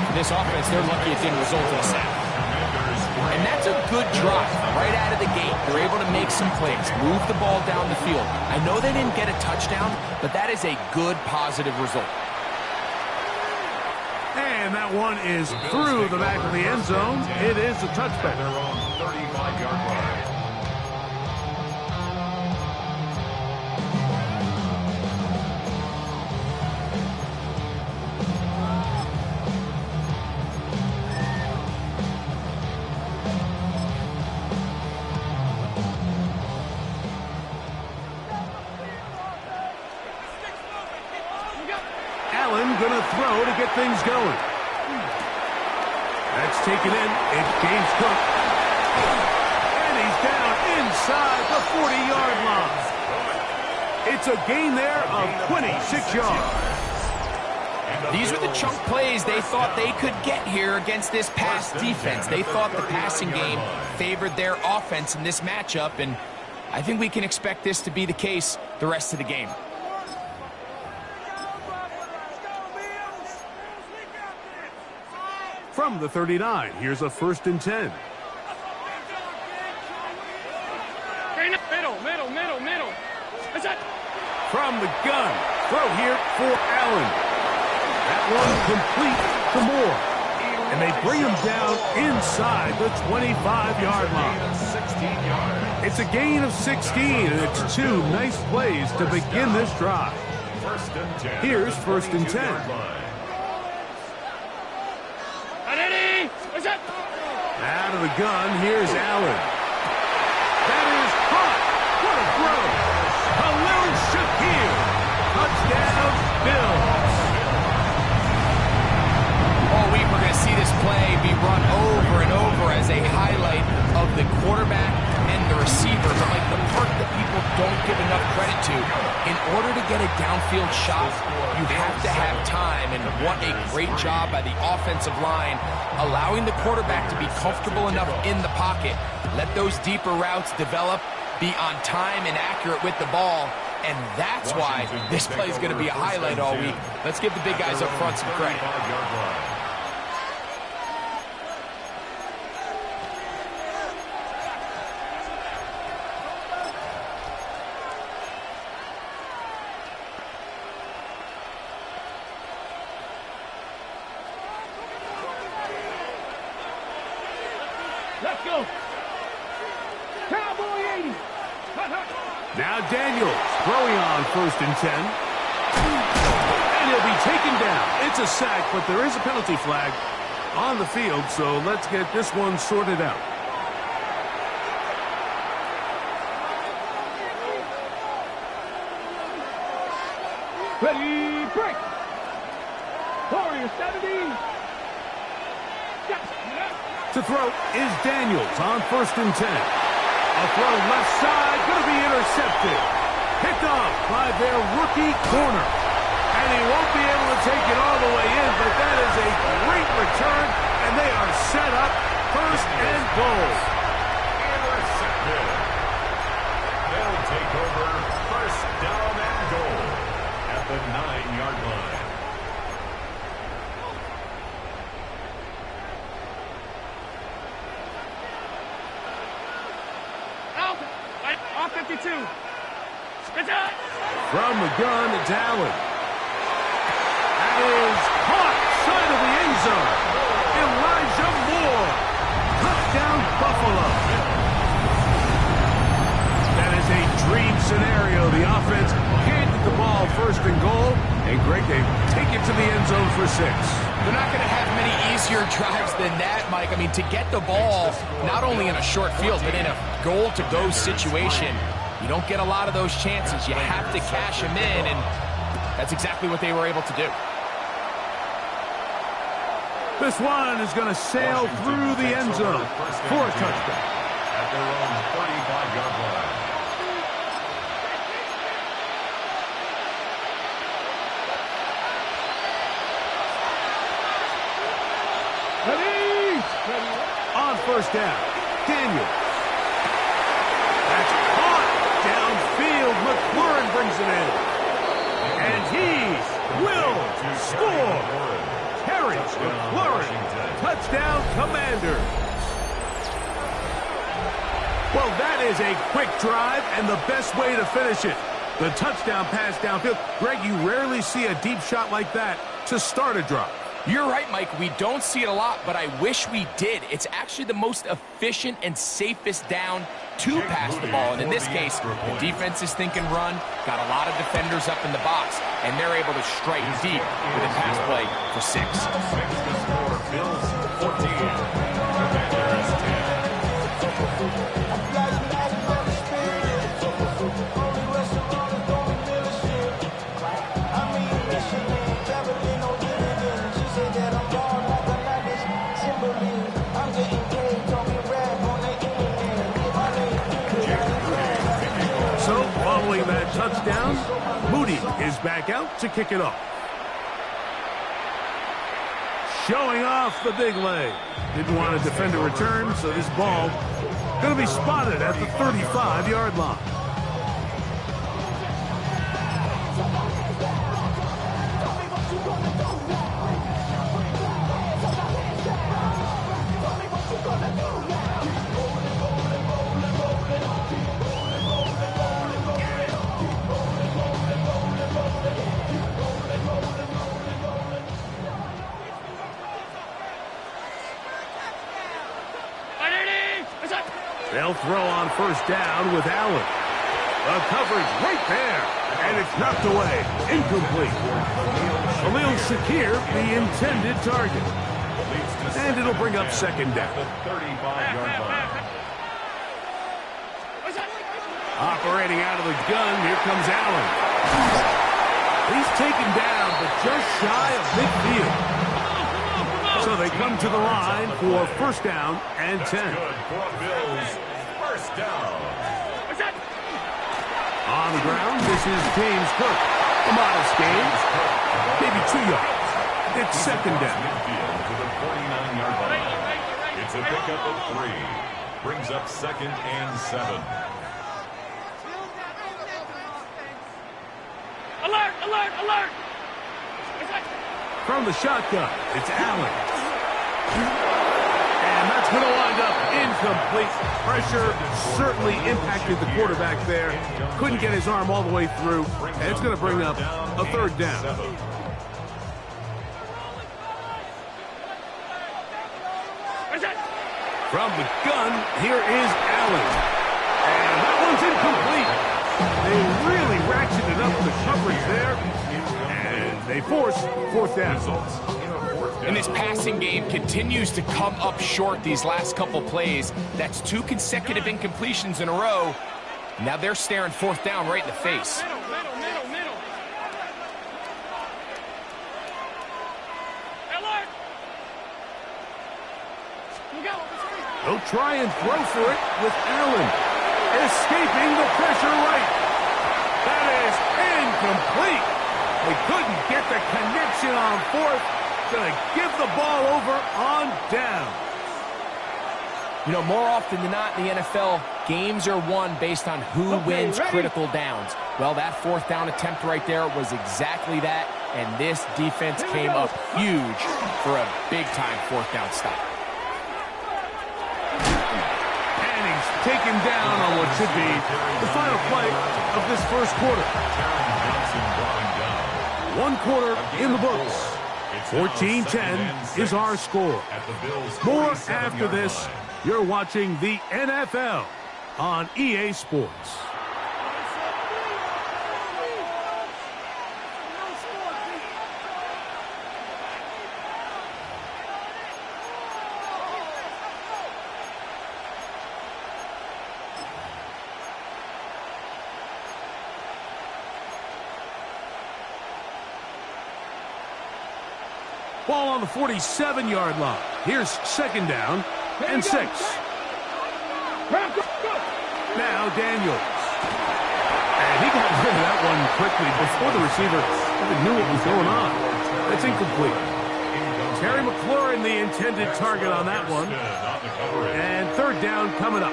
for this offense, they're lucky it didn't result in a sack. And that's a good drive right out of the gate. They're able to make some plays, move the ball down the field. I know they didn't get a touchdown, but that is a good, positive result. And that one is through the back of the end zone. It is a touchback. Their own 35-yard line. Allen gonna throw to get things going. That's taken in. It's James Cook. And he's down inside the 40-yard line. It's a gain there of 26 yards. These are the chunk plays they thought they could get here against this pass defense. They thought the passing game favored their offense in this matchup, and I think we can expect this to be the case the rest of the game. From the 39, here's a 1st and 10. Middle. Is that? From the gun. Throw here for Allen. That one complete to Moore. And they bring him down inside the 25-yard line. It's a gain of 16, and it's two nice plays to begin this drive. Here's 1st and 10. Out of the gun, here's Allen. That is caught. What a throw. Khalil Shakir. Touchdown, Bills. All week we're going to see this play be run over and over as a highlight of the quarterback and the receiver. But like the part that people don't give enough credit to, in order to get a downfield shot, you have to have time. And what a great job by the offensive line, allowing the quarterback to be comfortable enough in the pocket. Let those deeper routes develop, be on time and accurate with the ball. And that's why this play is going to be a highlight all week. Let's give the big guys up front some credit. Let's go. Cowboy 80. Now Daniels throwing on 1st and 10. And he'll be taken down. It's a sack, but there is a penalty flag on the field, so let's get this one sorted out. Ready, break. Warrior 70. To throw is Daniels on 1st and 10. A throw left side, going to be intercepted. Picked off by their rookie corner. And he won't be able to take it all the way in, but that is a great return, and they are set up 1st and goal. Intercepted. They'll take over 1st down and goal at the 9-yard line. Off 52. From the gun, it's Allen. That is caught side of the end zone. Elijah Moore. Touchdown, Buffalo. That is a dream scenario. The offense handed the ball 1st and goal. And Greg, they take it to the end zone for 6. They're not going to have many easier drives than that, Mike. I mean, to get the ball, not only in a short field, but in a goal-to-go situation, you don't get a lot of those chances. You have to cash them in, and that's exactly what they were able to do. This one is going to sail through the end zone for a touchdown. At their own 35-yard line. On 1st down, Daniels. That's caught downfield. McLaurin brings it in. And he will score. Terry McLaurin, touchdown, Commander. Well, that is a quick drive and the best way to finish it. The touchdown pass downfield. Greg, you rarely see a deep shot like that to start a drive. You're right, Mike. We don't see it a lot, but I wish we did. It's actually the most efficient and safest down to pass the ball. And in this case, the defense is thinking run, got a lot of defenders up in the box, and they're able to strike deep with a pass play for 6. 6 to score. Bills 14. Commanders 10. Following that touchdown, Moody is back out to kick it off. Showing off the big leg. Didn't want to defend a return, so this ball going to be spotted at the 35-yard line. They'll throw on first down with Allen. The coverage right there, and it's knocked away. Incomplete. Khalil Shakir, the intended target. And it'll bring up second down. Operating out of the gun, here comes Allen. He's taken down, but just shy of midfield. So they come to the line for first down and 10. First down. On the ground, this is James Cook. A modest gain, maybe 2 yards. It's second down. To the 49-yard line. It's a pickup of 3. Brings up second and 7. Alert, alert, alert! From the shotgun, it's Allen. And that's going to wind up incomplete. Pressure certainly impacted the quarterback there. Couldn't get his arm all the way through. And it's going to bring up a third down. From the gun, here is Allen. And that one's incomplete. They really ratcheted up the coverage there. And they force fourth down. And this passing game continues to come up short these last couple plays. That's 2 consecutive incompletions in a row. Now they're staring fourth down right in the face. They'll try and throw for it with Allen. Escaping the pressure right. That is incomplete. They couldn't get the connection on fourth. Going to give the ball over on down. You know, more often than not in the NFL, games are won based on who wins critical downs. Well, that fourth down attempt right there was exactly that, and this defense came up huge for a big-time fourth down stop. And he's taken down on what should be the final play of this first quarter. 1 quarter in the books. 14-10 is our score. More after this. You're watching the NFL on EA Sports. Ball on the 47-yard line. Here's second down and 6. Now Daniels. And he got rid of that one quickly before the receiver even knew what was going on. That's incomplete. Terry McLaurin, the intended target on that one. And third down coming up.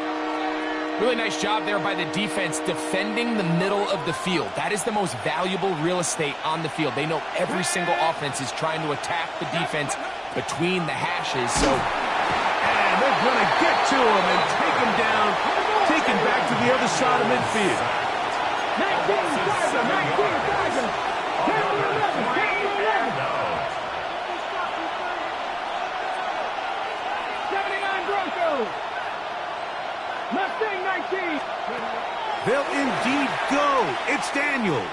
Really nice job there by the defense defending the middle of the field. That is the most valuable real estate on the field. They know every single offense is trying to attack the defense between the hashes. So, and they're going to get to him and take him down, take him back to the other side of midfield. 79 Broncos. Mustang 19. They'll indeed go. It's Daniels.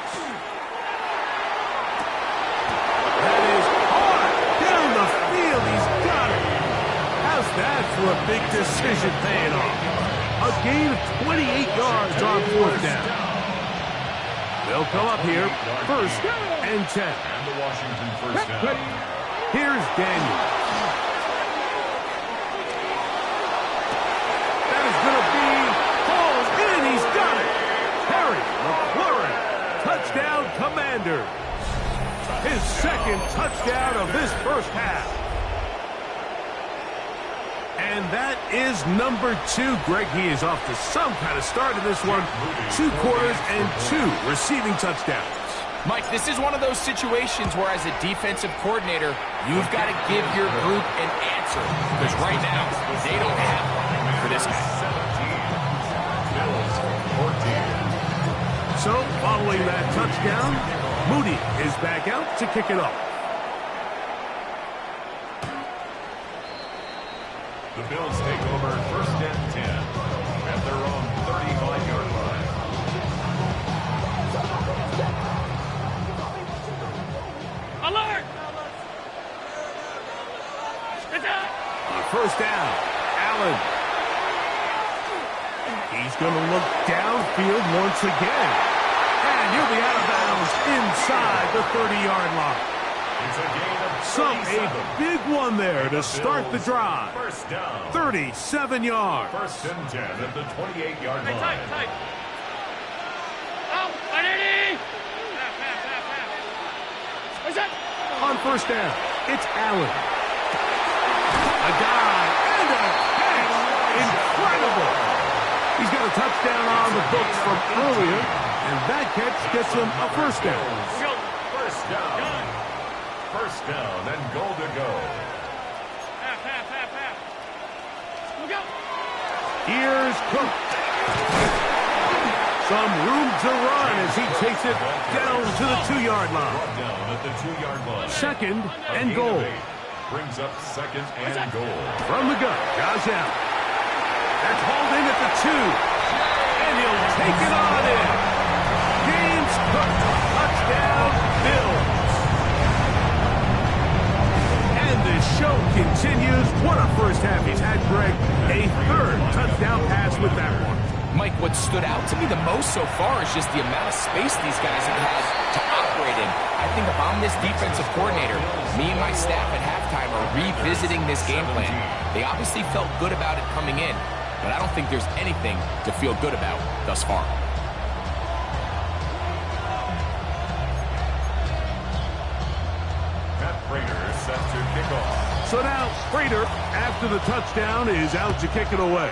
That is hard. Down the field. He's got it. How's that for a big decision paying off? A gain of 28 yards on fourth down. They'll come up here. First and 10. And the Washington first down. Here's Daniels. That is going to be hauled in. He's got it. Terry McLaurin. Touchdown, Commanders. His second touchdown of this first half. And that is number 2. Greg, he is off to some kind of start in this one. 2 quarters and 2 receiving touchdowns. Mike, this is one of those situations where as a defensive coordinator, you've got to give your group an answer. Because right now, they don't have one for this guy. So, following that touchdown, Moody is back out to kick it off. The Bills take over first and 10. their own 35-yard line. Alert! On first down, Allen. He's going to look downfield once again. And he'll be out of bounds inside the 30-yard line. It's a gain of A big one there to start the drive. First down. 37 yards. First and 10 at the 28-yard line. Tight. Out, 180! What's that? On first down, it's Allen. A dive and a catch. Incredible. He's got a touchdown on the books from earlier, and that catch gets him a first down. First down. First down and goal to go. Half. Look out. Here's Cook. Some room to run as he takes it down to the 2-yard line. Down at the 2-yard line. Second and goal. Brings up second and goal. From the gun, Josh Allen. That's hauled in at the 2. And he'll take it on in. James Cook, touchdown, Bills. And the show continues. What a first half he's had, Greg. A third touchdown pass with that one. Mike, what stood out to me the most so far is just the amount of space these guys have had to operate in. I think if I'm this defensive coordinator, me and my staff at halftime are revisiting this game plan. They obviously felt good about it coming in, but I don't think there's anything to feel good about thus far. Matt Prater set to kick off. So now, Prater, after the touchdown, is out to kick it away.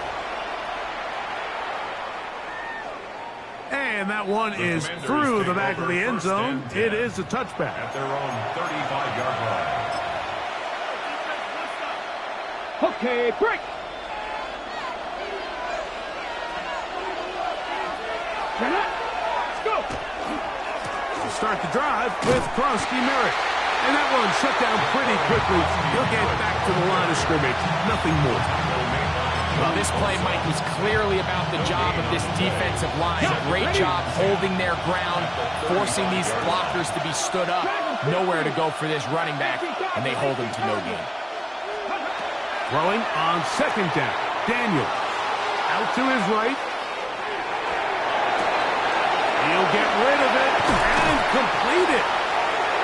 And that one is through the back of the end zone. It is a touchback. At their own 35-yard line. Okay, break. Let's go. Start the drive with Krosky Merritt. And that one shut down pretty quickly. He'll get back to the line of scrimmage. Nothing more. Well, this play, Mike, was clearly about the job of this defensive line. Great job holding their ground, forcing these blockers to be stood up. Nowhere to go for this running back, and they hold him to no gain. Throwing on second down. Daniel out to his right. He'll get rid of it and complete it.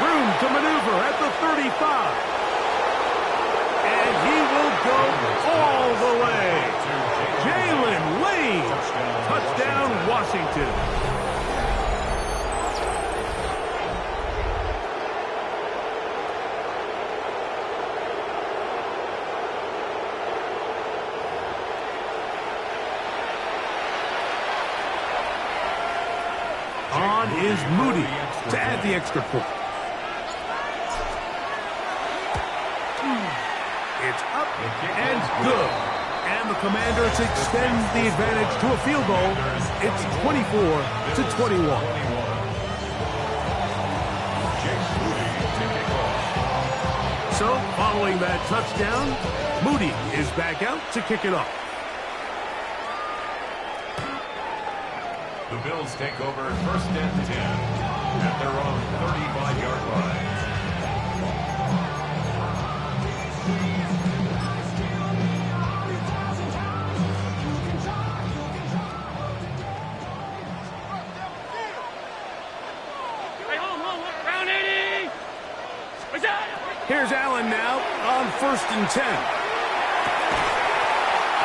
Room to maneuver at the 35. And he will go all the way. Jalen Lane. Touchdown, Washington. On is Moody to add the extra point. It's up and good. And the Commanders extend the advantage to a field goal. It's 24-21. So, following that touchdown, Moody is back out to kick it off. The Bills take over first and 10 at their own 35-yard line. Here's Allen now on first and 10.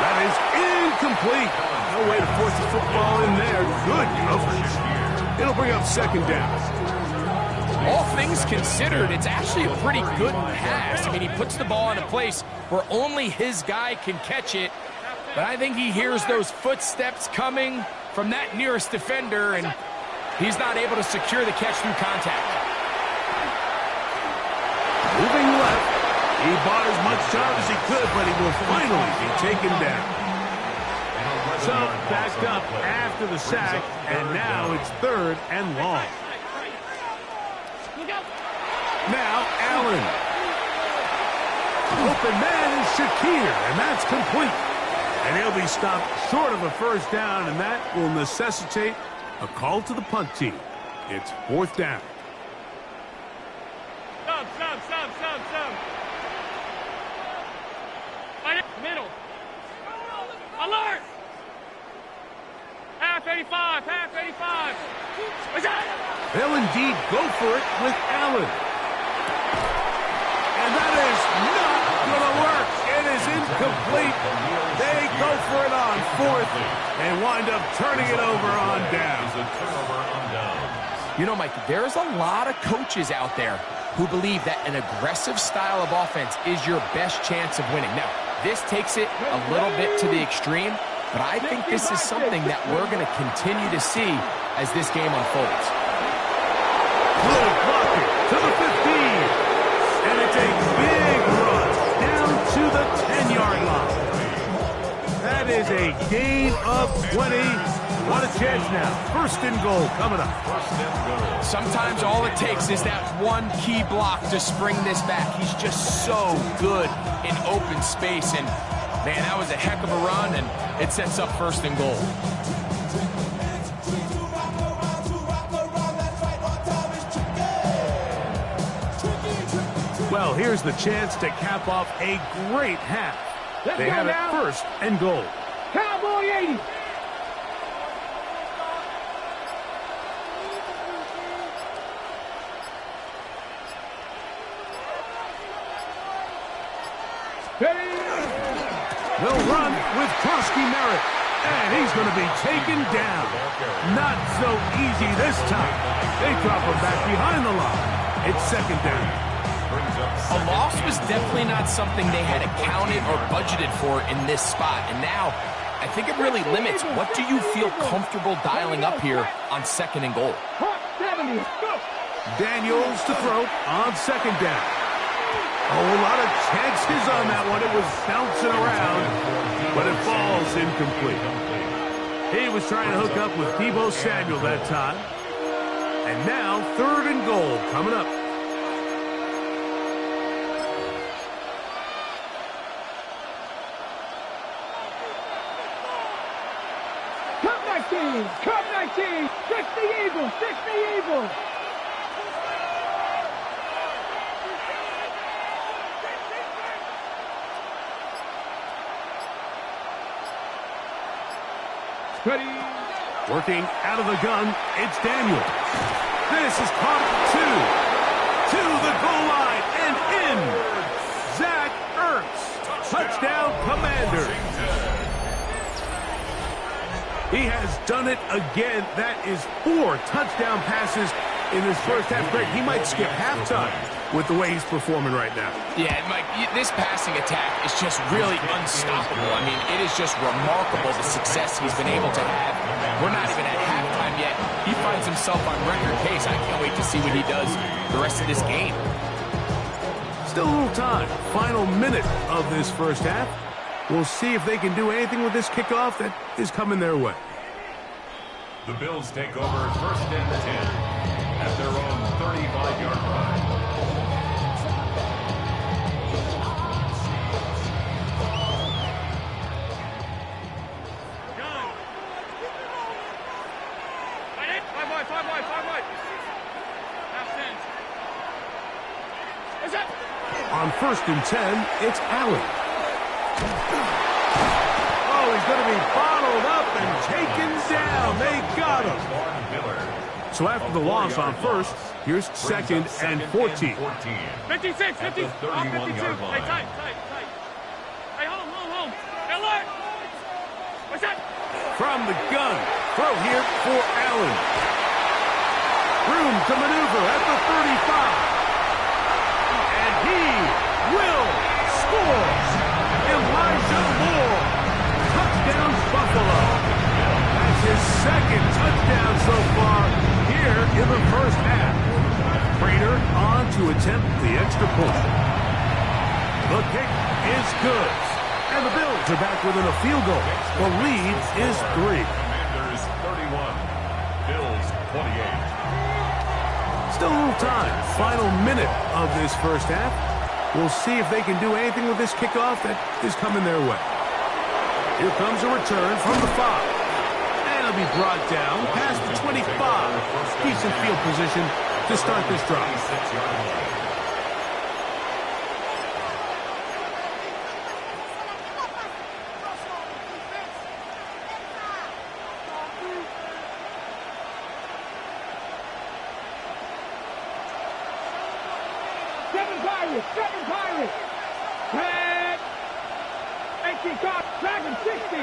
That is incomplete. No way to force the football in there. Good coverage. It'll bring up second down. All things considered, it's actually a pretty good pass. I mean, he puts the ball in a place where only his guy can catch it. But I think he hears those footsteps coming from that nearest defender, and he's not able to secure the catch through contact. Moving left. He bought as much time as he could, but he will finally be taken down. So, backed up after the sack, and now it's third and long. Now, Allen. Open man is Shakir, and that's complete. And he'll be stopped short of a first down, and that will necessitate a call to the punt team. It's 4th down. Sub. Middle. Alert! Half 85. They'll indeed go for it with Allen. And that is not going to work. It is incomplete. They go for it on 4th and wind up turning it over on down. You know, Mike, there's a lot of coaches out there who believe that an aggressive style of offense is your best chance of winning. Now, this takes it a little bit to the extreme, but I think this is something that we're going to continue to see as this game unfolds. Good blocking to the 15. And it's a big run down to the 10-yard line. That is a gain of 20. What a chance now. 1st and goal coming up. Sometimes all it takes is that one key block to spring this back. He's just so good in open space. And, man, that was a heck of a run, and it sets up 1st and goal. Well, here's the chance to cap off a great half. They have it 1st and goal. Cowboy 80. They'll run with Krosky Merritt, and he's going to be taken down. Not so easy this time. They drop him back behind the line. It's 2nd down. A loss was definitely not something they had accounted or budgeted for in this spot. And now, I think it really limits what do you feel comfortable dialing up here on 2nd and goal. Daniels to throw on 2nd down. A whole lot of chances on that one. It was bouncing around, but it falls incomplete. He was trying to hook up with Deebo Samuel that time. And now 3rd and goal coming up. Cup 19. 60 Eagles. Ready. Working out of the gun, it's Daniel. This is caught 2. To the goal line and in. Zach Ertz. Touchdown, Commanders. He has done it again. That is 4 touchdown passes in this first half. Greg, he might skip halftime with the way he's performing right now. Yeah, Mike, this passing attack is just really unstoppable. I mean, it is just remarkable the success he's been able to have. We're not even at halftime yet. He finds himself on record pace. I can't wait to see what he does the rest of this game. Still a little time. Final minute of this first half. We'll see if they can do anything with this kickoff that is coming their way. The Bills take over 1st and 10 at their own 35-yard line. On 1st and 10, it's Allen. Oh, he's going to be bottled up and taken down. They got him. So after the loss on 1st, here's 2nd and 14. 56, 50, 52. Hey, tight. Hey, home. Alert! What's that? From the gun, throw here for Allen. Room to maneuver at the 35. And he will score. Elijah Moore. Touchdown, Buffalo. That's his 2nd touchdown so far here in the first half. Prater on to attempt the extra point. The kick is good. And the Bills are back within a field goal. The lead is 3. Commanders 31, Bills 28. Still a little time. Final minute of this first half. We'll see if they can do anything with this kickoff that is coming their way. Here comes a return from the 5. And it'll be brought down past the 25. Decent field position to start this drive. Seven Pirates. Red. 18 caught. Dragon 60.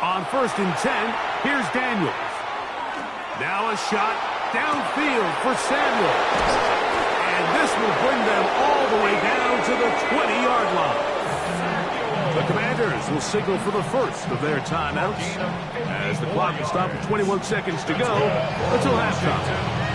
On 1st and 10, here's Daniels. Now a shot downfield for Samuel. And this will bring them all the way down to the 20-yard line. The Commanders will signal for the first of their timeouts as the clock will stop with 21 seconds to go until halftime.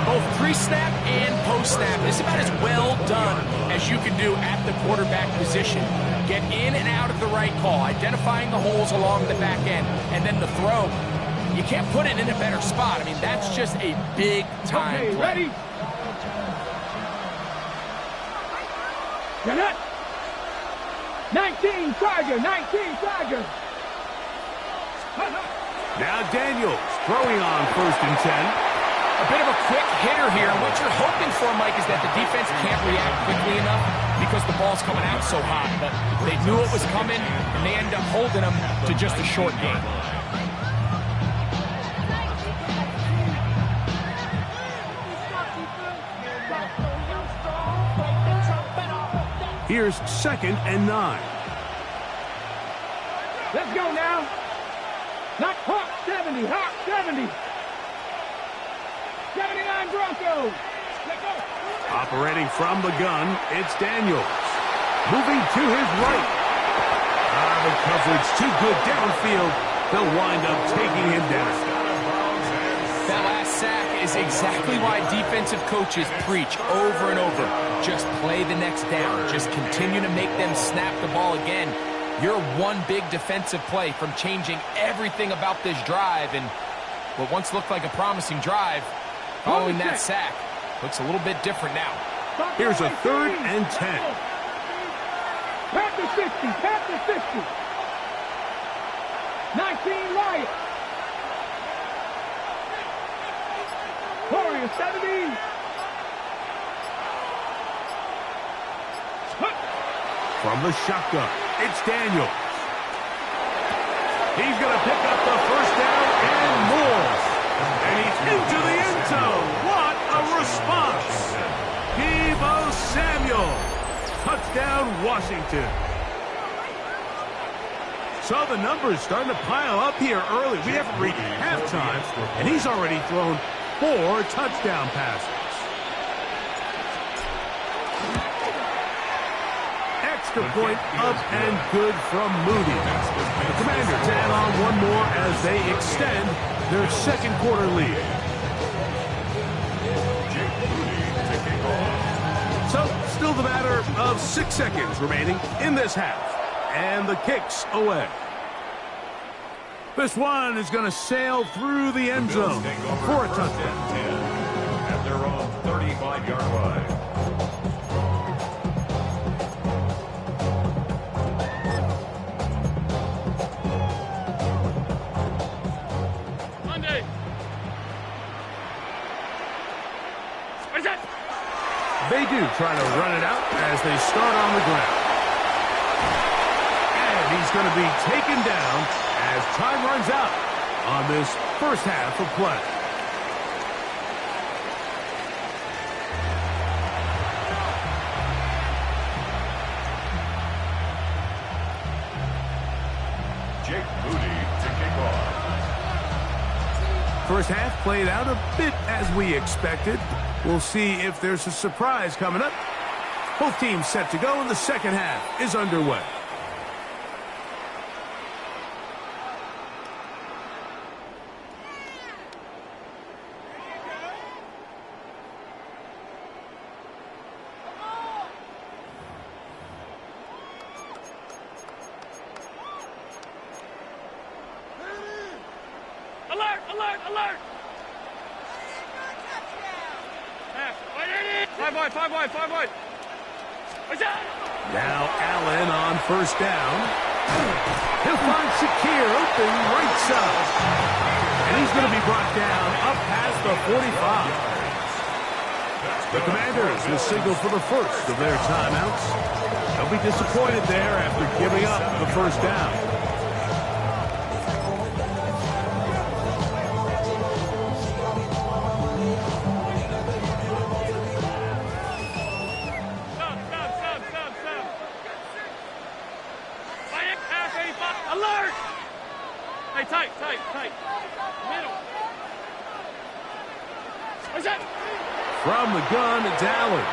Both pre-snap and post-snap is about as well done as you can do at the quarterback position. Get in and out of the right call, identifying the holes along the back end, and then the throw. You can't put it in a better spot. I mean, that's just a big-time play. Ready? You're not. 19 Tiger, 19 Tiger. Now Daniels throwing on 1st and 10. A bit of a quick hitter here. What you're hoping for, Mike, is that the defense can't react quickly enough because the ball's coming out so hot. But they knew it was coming, and they end up holding them to just a short game. Here's 2nd and 9. Let's go now. Not Hawk 70, Hawk 70. 79 Broncos. Operating from the gun, it's Daniels. Moving to his right. The coverage too good downfield. They'll wind up taking him down. That last sack is exactly why defensive coaches preach over and over. Just play the next down. Just continue to make them snap the ball again. You're one big defensive play from changing everything about this drive. And what once looked like a promising drive, following that sack, looks a little bit different now. Here's a 3rd and 10. Pat the 50, pat the 50. 19 Riot. Warrior 70. From the shotgun, it's Daniels. He's going to pick up the 1st down and more. And he's into the end zone. What a response. Deebo Samuel. Touchdown, Washington. So the numbers starting to pile up here early. We haven't reached halftime, and he's already thrown 4 touchdown passes. Extra point up and good from Moody. The Commanders add on one more as they extend their 2nd quarter lead. So, still the matter of 6 seconds remaining in this half. And the kick's away. This one is going to sail through the end zone for a touchdown. At their own 35-yard line. They do try to run it out as they start on the ground. And he's going to be taken down as time runs out on this first half of play. Jake Moody to kick off. First half played out a bit as we expected. We'll see if there's a surprise coming up. Both teams set to go, and the second half is underway. Alert, alert, alert. 5 wide, 5 wide, 5 wide. Now Allen on first down. He'll find Shakir open right side. And he's going to be brought down up past the 45. The Commanders will signal for the first of their timeouts. They'll be disappointed there after giving up the first down. Alert! Hey, tight. Middle. What's that? From the gun, it's Allen.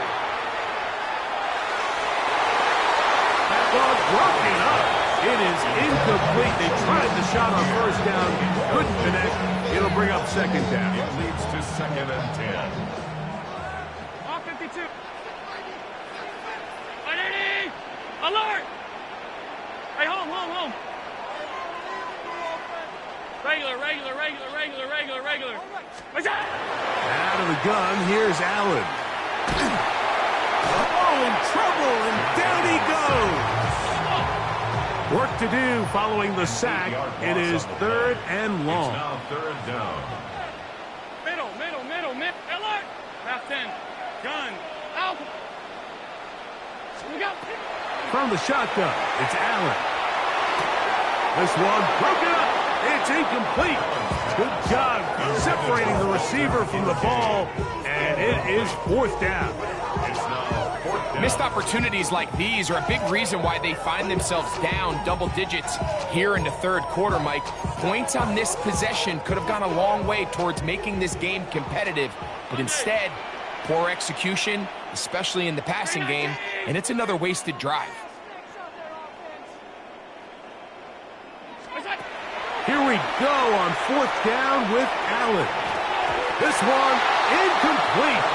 That ball broken up. It is incomplete. They tried the shot on first down, couldn't connect. It'll bring up second down. It leads to 2nd and 10. Off 52. 180! Alert! Hey, home. Regular. What's that? Out of the gun, here's Allen. Oh, in trouble, and down he goes. Work to do following the sack. It is 3rd and long. It's now 3rd down. Middle. Alert! Half 10. Gun. Out. Look out. From the shotgun, it's Allen. This one broken up. It's incomplete. Good job separating the receiver from the ball, and it is 4th down. It's now 4th down. Missed opportunities like these are a big reason why they find themselves down double digits here in the third quarter, Mike. Points on this possession could have gone a long way towards making this game competitive, but instead, poor execution, especially in the passing game, and it's another wasted drive. Here we go on 4th down with Allen. This one incomplete.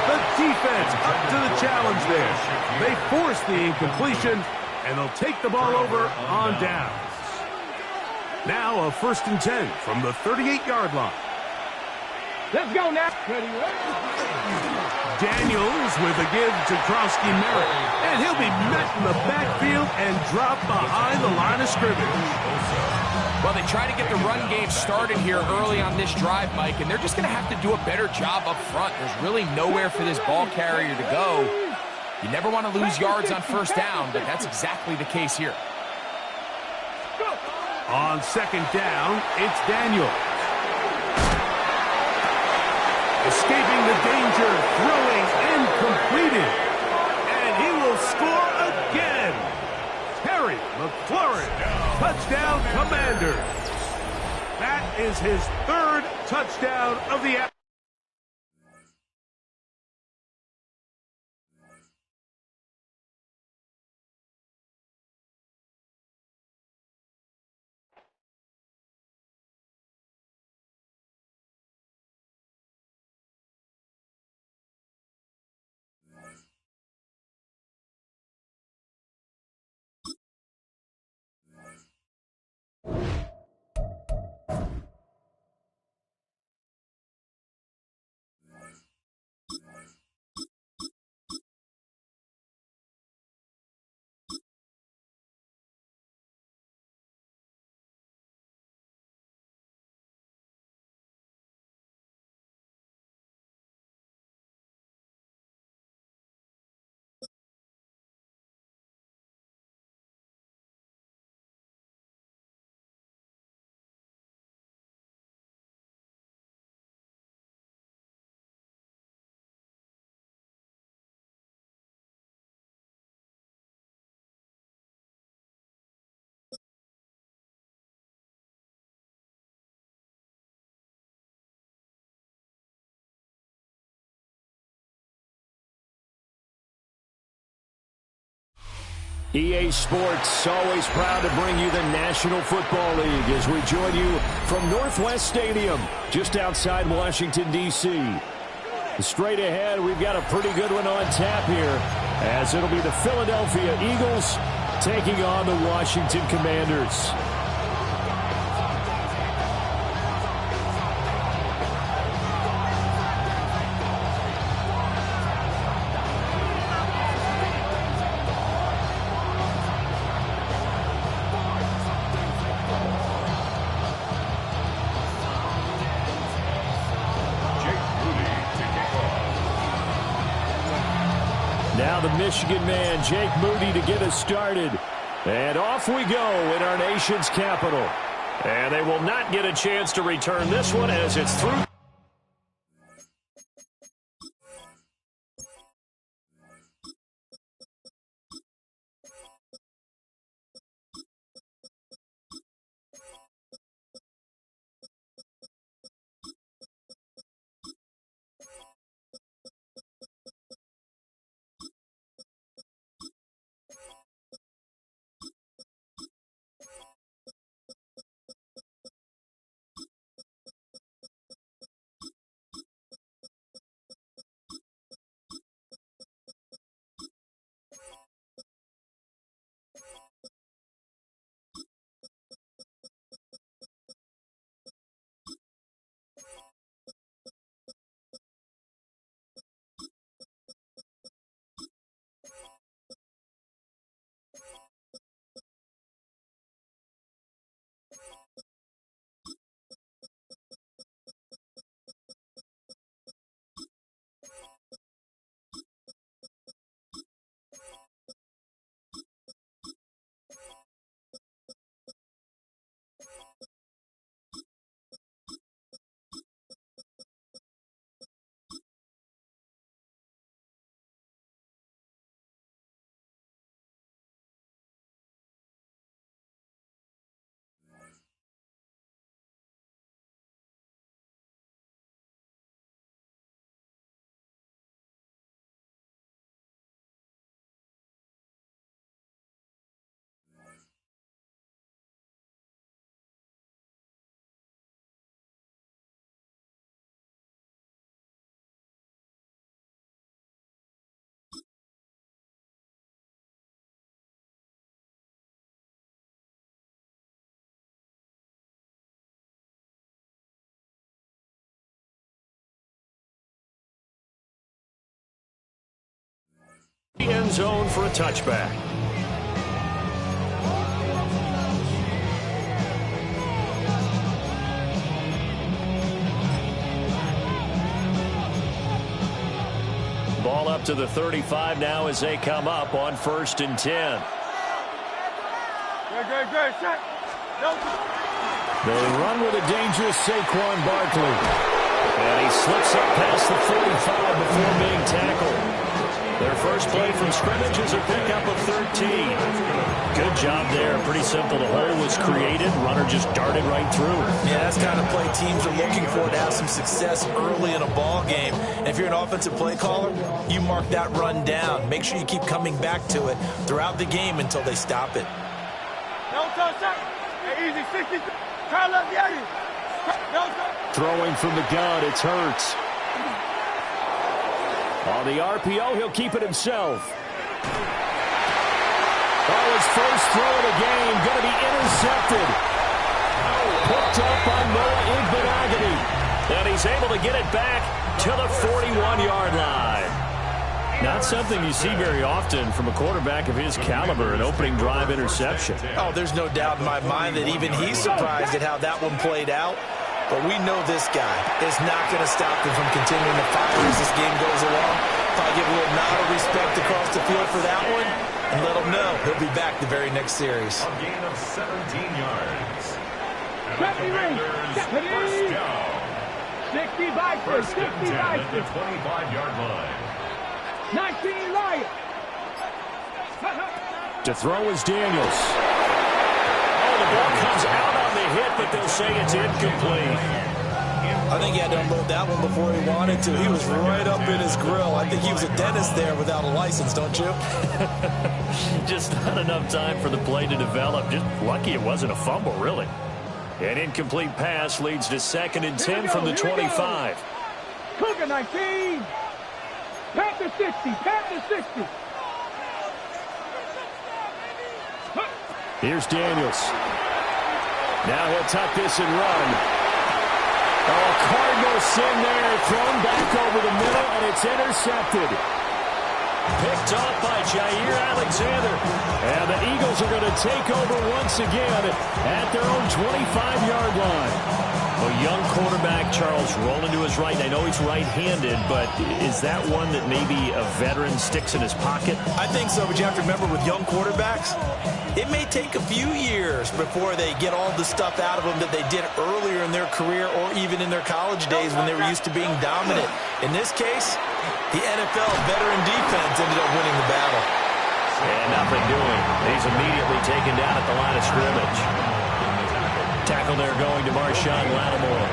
The defense up to the challenge there. They force the incompletion, and they'll take the ball over on downs. Now a 1st and 10 from the 38-yard line. Let's go now. Ready. Daniels with a give to Krosky Merritt, and he'll be met in the backfield and dropped behind the line of scrimmage. Well, they try to get the run game started here early on this drive, Mike, and they're just going to have to do a better job up front. There's really nowhere for this ball carrier to go. You never want to lose yards on first down, but that's exactly the case here. On 2nd down, it's Daniel. Escaping the danger, throwing and completed. And he will score again. Terry McLaurin, touchdown Commanders. That is his 3rd touchdown of the afternoon. EA Sports, always proud to bring you the National Football League as we join you from Northwest Stadium, just outside Washington, D.C. Straight ahead, we've got a pretty good one on tap here, as it'll be the Philadelphia Eagles taking on the Washington Commanders. the Michigan man, Jake Moody, to get us started. And off we go in our nation's capital. And they will not get a chance to return this one as it's through. End zone for a touchback. Ball up to the 35 now as they come up on 1st and 10. They run with a dangerous Saquon Barkley. And he slips up past the 45 before being tackled. Their first play from scrimmage is a pickup of 13. Good job there. Pretty simple. The hole was created. Runner just darted right through. Yeah, that's the kind of play teams are looking for to have some success early in a ball game. And if you're an offensive play caller, you mark that run down. Make sure you keep coming back to it throughout the game until they stop it. Throwing from the gun, it's Hurts. On the RPO, he'll keep it himself. Oh, his first throw of the game, going to be intercepted. Picked up by Noah Igbenogany. And he's able to get it back to the 41-yard line. Not something you see very often from a quarterback of his caliber, an opening drive interception. Oh, there's no doubt in my mind that even he's surprised at how that one played out. But we know this guy is not going to stop him from continuing to fire as this game goes along. Probably give a little nod of respect across the field for that one and let him know he'll be back the very next series. A gain of 17 yards. And the Commanders, first down. 60 Vikings, First 60 and 10 at the Vikings. 25-yard line. 19 Lions. To throw is Daniels. Oh, the ball comes out on the hit, but they'll say it's incomplete. I think he had to unload that one before he wanted to. He was right up in his grill. I think he was a dentist there without a license, don't you? Just not enough time for the play to develop. Just lucky it wasn't a fumble, really. An incomplete pass leads to 2nd and 10 from the 25. Cougar 19. Panther 60. Panther 60. Here's Daniels. Now he'll tuck this and run. Oh, Cardinal sin there, thrown back over the middle, and it's intercepted. Picked off by Jair Alexander. And the Eagles are going to take over once again at their own 25-yard line. A young quarterback, Charles, rolling to his right. I know he's right-handed, but is that one that maybe a veteran sticks in his pocket? I think so, but you have to remember with young quarterbacks, it may take a few years before they get all the stuff out of them that they did earlier in their career or even in their college days when they were used to being dominant. In this case, the NFL veteran defense ended up winning the battle. And nothing doing. He's immediately taken down at the line of scrimmage. Tackle there going to Marshawn Lattimore.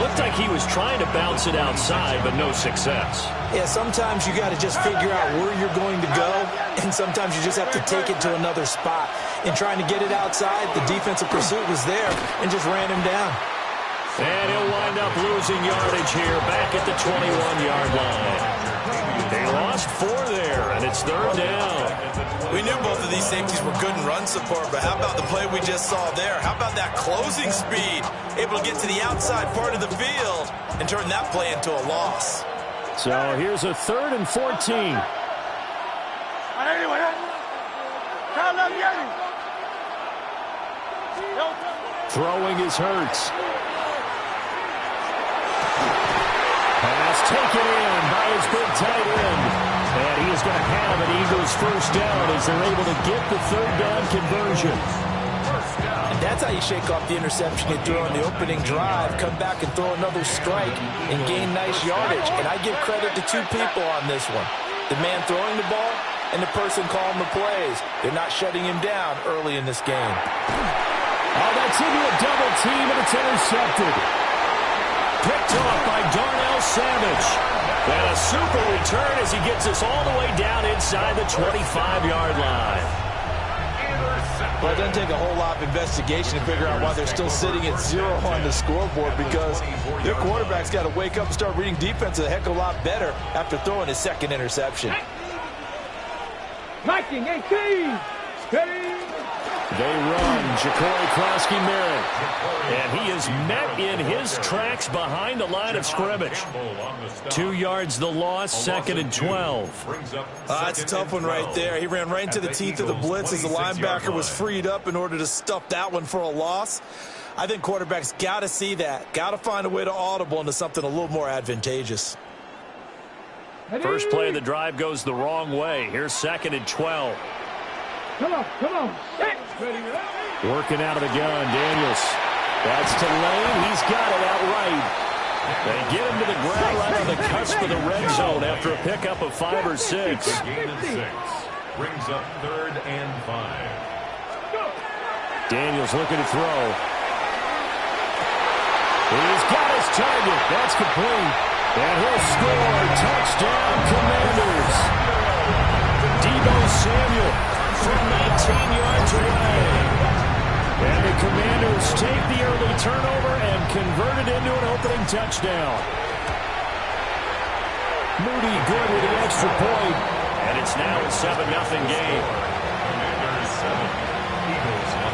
Looked like he was trying to bounce it outside, but no success. Yeah, sometimes you got to just figure out where you're going to go, and sometimes you just have to take it to another spot. In trying to get it outside, the defensive pursuit was there and just ran him down. And he'll wind up losing yardage here back at the 21-yard line. They lost 4 there, and it's 3rd down. We knew both of these safeties were good in run support, but how about the play we just saw there? How about that closing speed? Able to get to the outside part of the field and turn that play into a loss. So here's a 3rd and 14. Throwing is Hurts. Pass taken in by his big tight end. And he is going to have an Eagles first down as they're able to get the 3rd down conversion. And that's how you shake off the interception you threw on the opening drive, come back and throw another strike and gain nice yardage. And I give credit to 2 people on this one. The man throwing the ball and the person calling the plays. They're not shutting him down early in this game. Oh, that's into a double team, and it's intercepted. Picked off by Darnell Savage. And a super return as he gets us all the way down inside the 25-yard line. Well, it doesn't take a whole lot of investigation to figure out why they're still sitting at 0 on the scoreboard, because their quarterback's got to wake up and start reading defense a heck of a lot better after throwing his 2nd interception. Liking 18. Steady. They run Ja'Cory Krosky-Merritt, and he is met in his tracks behind the line of scrimmage. 2 yards the loss, 2nd and 12. That's a tough one right there. He ran right into the teeth of the blitz as the linebacker was freed up in order to stuff that one for a loss. I think quarterbacks got to see that, got to find a way to audible into something a little more advantageous. First play of the drive goes the wrong way. Here's 2nd and 12. Come on, come on. Working out of the gun, Daniels. That's to Lane. He's got it outright. They get him to the ground right on the cusp of the red zone after a pickup of 5 or 6. Gain of 6. Brings up 3rd and 5. Daniels looking to throw. He's got his target. That's complete. And he'll score. Touchdown, Commanders. Deebo Samuel from 19 yards away. And the Commanders take the early turnover and convert it into an opening touchdown. Moody good with the extra point. And it's now a 7-0 game. Commanders 7, Eagles 0.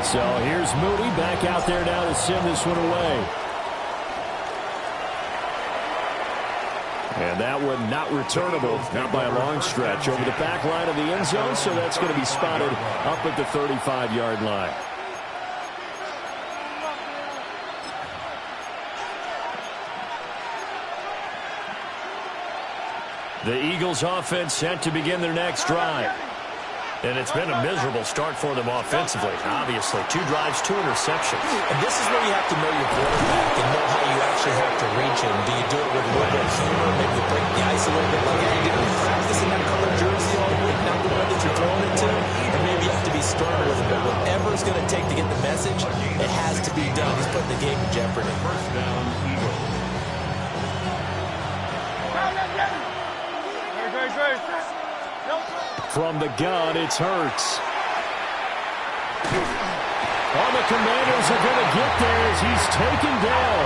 So here's Moody back out there now to send this one away. And that one not returnable, not by a long stretch, over the back line of the end zone, so that's going to be spotted up at the 35-yard line. The Eagles offense set to begin their next drive. And it's been a miserable start for them offensively, obviously. 2 drives, 2 interceptions. And this is where you have to know your quarterback and know how you actually have to reach him. Do you do it with a little bit of humor, maybe break the ice a little bit, like, hey, didn't we practice in that color jersey all week, not the one that you're throwing it to? And maybe you have to be stern with him. But whatever it's going to take to get the message, it has to be done. He's putting the game in jeopardy. First down, Eagles. From the gun, it's Hurts. All the Commanders are going to get there as he's taken down.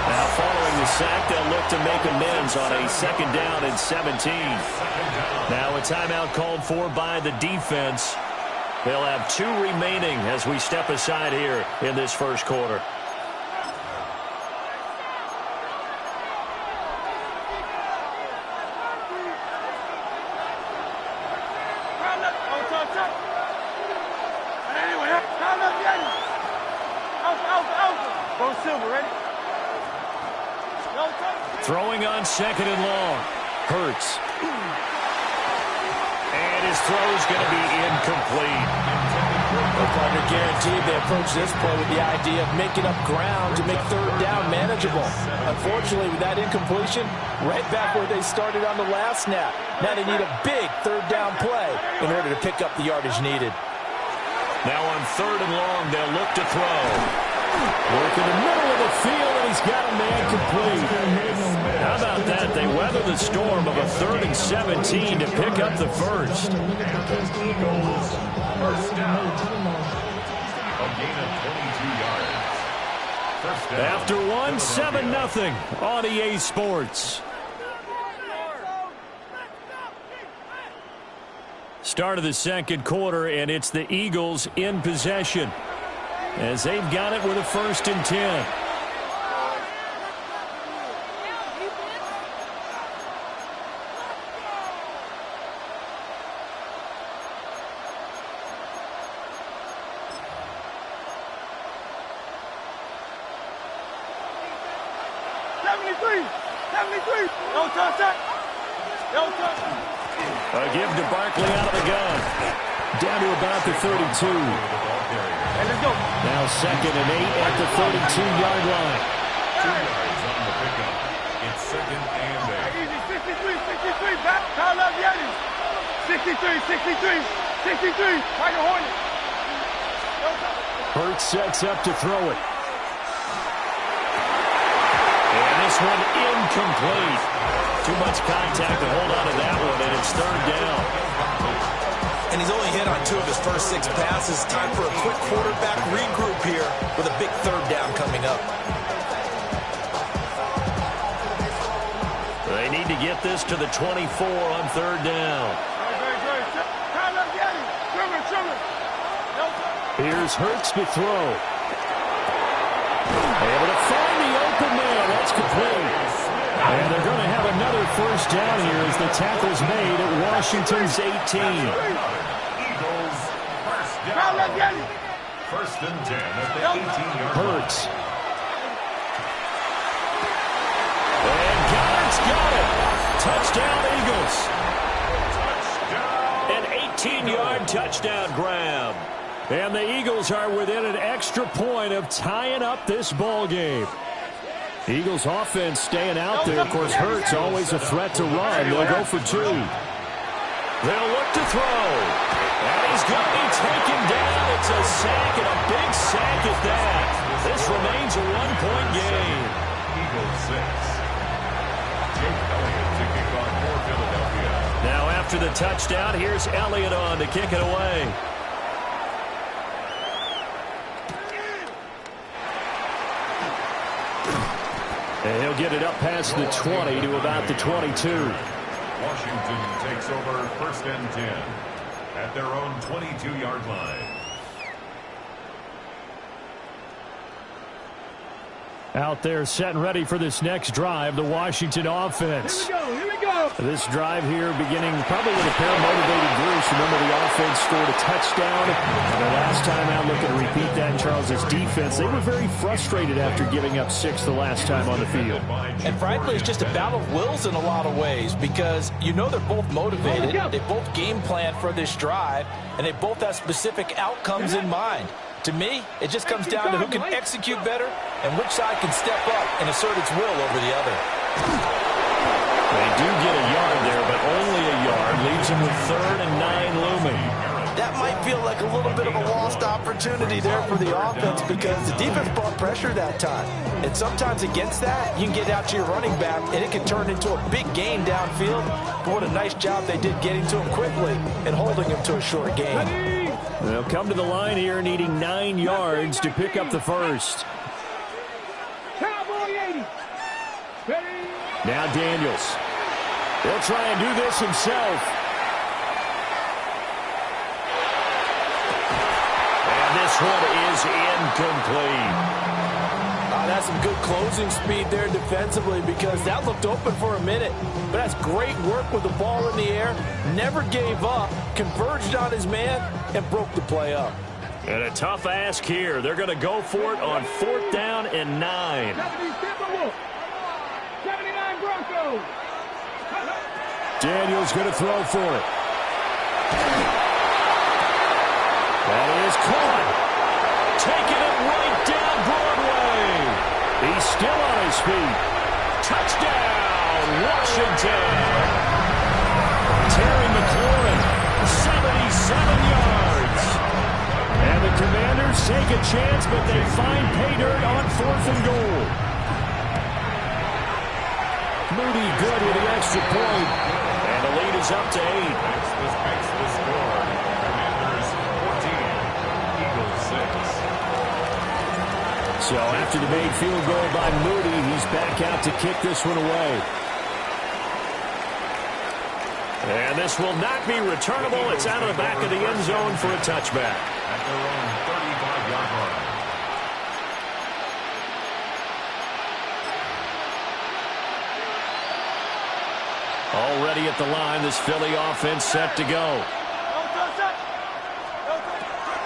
Now following the sack, they'll look to make amends on a 2nd down and 17. Now a timeout called for by the defense. They'll have 2 remaining as we step aside here in this first quarter. Throwing on 2nd and long. Hurts. And his throw's going to be incomplete. The partner guaranteed they approach this play with the idea of making up ground to make 3rd down manageable. Unfortunately, with that incompletion, right back where they started on the last snap. Now they need a big 3rd down play in order to pick up the yardage needed. Now on 3rd and long, they'll look to throw. Work in the middle of the field, and he's got a man complete. How about that? They weather the storm of a 3rd and 17 to pick up the first. Eagles, first down. A gain of 22 yards. First down. After one, 7-0 on EA Sports. Start of the 2nd quarter, and it's the Eagles in possession as they've got it with a 1st and 10. A give to Barkley out of the gun. Down to about the 32. Now 2nd and 8 at the 32-yard line. 2 yards on the pickup. It's 2nd and 8. 63, back. Kyle Laviani. 63. Fight the Hornet. Hurts sets up to throw it. And this one incomplete. Too much contact to hold on to that one, and it's 3rd down. And he's only hit on 2 of his first 6 passes. Time for a quick quarterback regroup here with a big 3rd down coming up. They need to get this to the 24 on 3rd down. Here's Hurts to throw. Able to find the open man. That's complete. And they're going to have another 1st down here as the tackle's made at Washington's 18. Eagles, first down. 1st and 10 at the 18-yard line. Hurts. And Goddard's got it. Touchdown, Eagles. An 18-yard touchdown grab. And the Eagles are within an extra point of tying up this ball game. Eagles offense staying out there. Of course, Hurts always a threat to run. They'll go for 2. They'll look to throw. And he's going to be taken down. It's a sack, and a big sack at that. This remains a 1-point game. Eagles 6. Jake Elliott to kick off for Philadelphia. Now after the touchdown, here's Elliott on to kick it away. And he'll get it up past the 20 to about the 22. Washington takes over 1st and 10 at their own 22-yard line. Out there set and ready for this next drive, the Washington offense. Here we go. This drive here beginning probably with a pair of motivated groups. Remember, the offense scored a touchdown. And the last time out, looking to repeat that in Charles's defense. They were very frustrated after giving up 6 the last time on the field. And frankly, it's just a battle of wills in a lot of ways because you know they're both motivated. They both game plan for this drive, and they both have specific outcomes in mind. To me, it just comes down to who can execute better and which side can step up and assert its will over the other. They do get a yard there, but only a yard. Leaves them with 3rd and 9 looming. That might feel like a little bit of a lost opportunity there for the offense because the defense brought pressure that time. And sometimes against that, you can get out to your running back, and it can turn into a big gain downfield. But what a nice job they did getting to him quickly and holding him to a short gain. They'll come to the line here needing 9 yards to pick up the first. Cowboy 80. Ready. Now Daniels. He'll try and do this himself. And this one is incomplete. That's some good closing speed there defensively because that looked open for a minute. But that's great work with the ball in the air. Never gave up, converged on his man, and broke the play up. And a tough ask here. They're going to go for it on 4th down and 9. Daniels going to throw for it. That is caught. Taking it right down Broadway. He's still on his feet. Touchdown, Washington. Terry McLaurin, 77 yards. And the Commanders take a chance, but they find pay dirt on 4th and goal. Moody good with the extra point. And the lead is up to 8. That's the score. Commanders 14, Eagles 6. So after the made field goal by Moody, he's back out to kick this one away. And this will not be returnable. It's out of the back of the end zone for a touchback. At their own 35-yard line. Already at the line, this Philly offense set to go.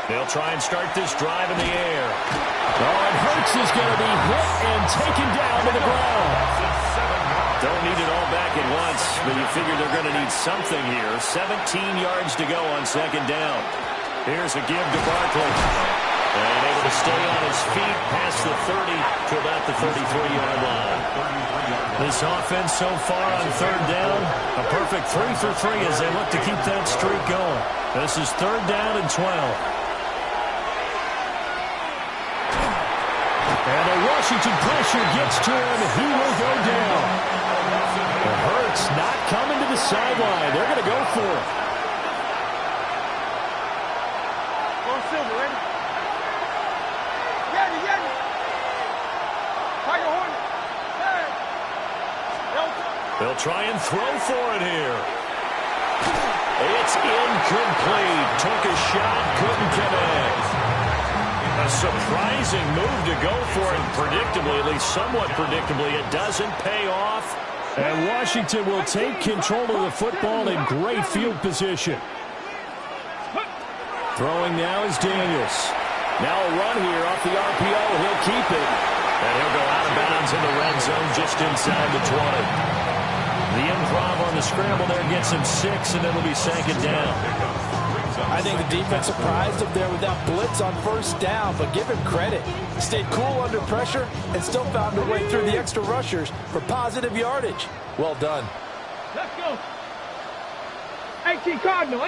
They'll try and start this drive in the air. Oh, and Hurts is going to be hit and taken down to the ground. Don't need it all back at once, but you figure they're going to need something here. 17 yards to go on 2nd down. Here's a give to Barkley. And able to stay on his feet past the 30 to about the 33-yard line. This offense so far on 3rd down, a perfect 3 for 3 as they look to keep that streak going. This is 3rd down and 12. And the Washington pressure gets to him. He will go down. The Hurts not coming to the sideline. They're going to go for it. Go Silver, ready? Yanni. Tiger Hornet. They'll try and throw for it here. It's incomplete. Took a shot, couldn't connect. A surprising move to go for it. Predictably, at least somewhat predictably, it doesn't pay off. And Washington will take control of the football in great field position. Throwing now is Daniels. Now a run here off the RPO. He'll keep it. And he'll go out of bounds in the red zone just inside the 20. The improv on the scramble there gets him 6, and it'll be 2nd down. I think the defense surprised him there with that blitz on 1st down, but give him credit. Stayed cool under pressure and still found a way through the extra rushers for positive yardage. Well done. Let's go. 18 Cardinal.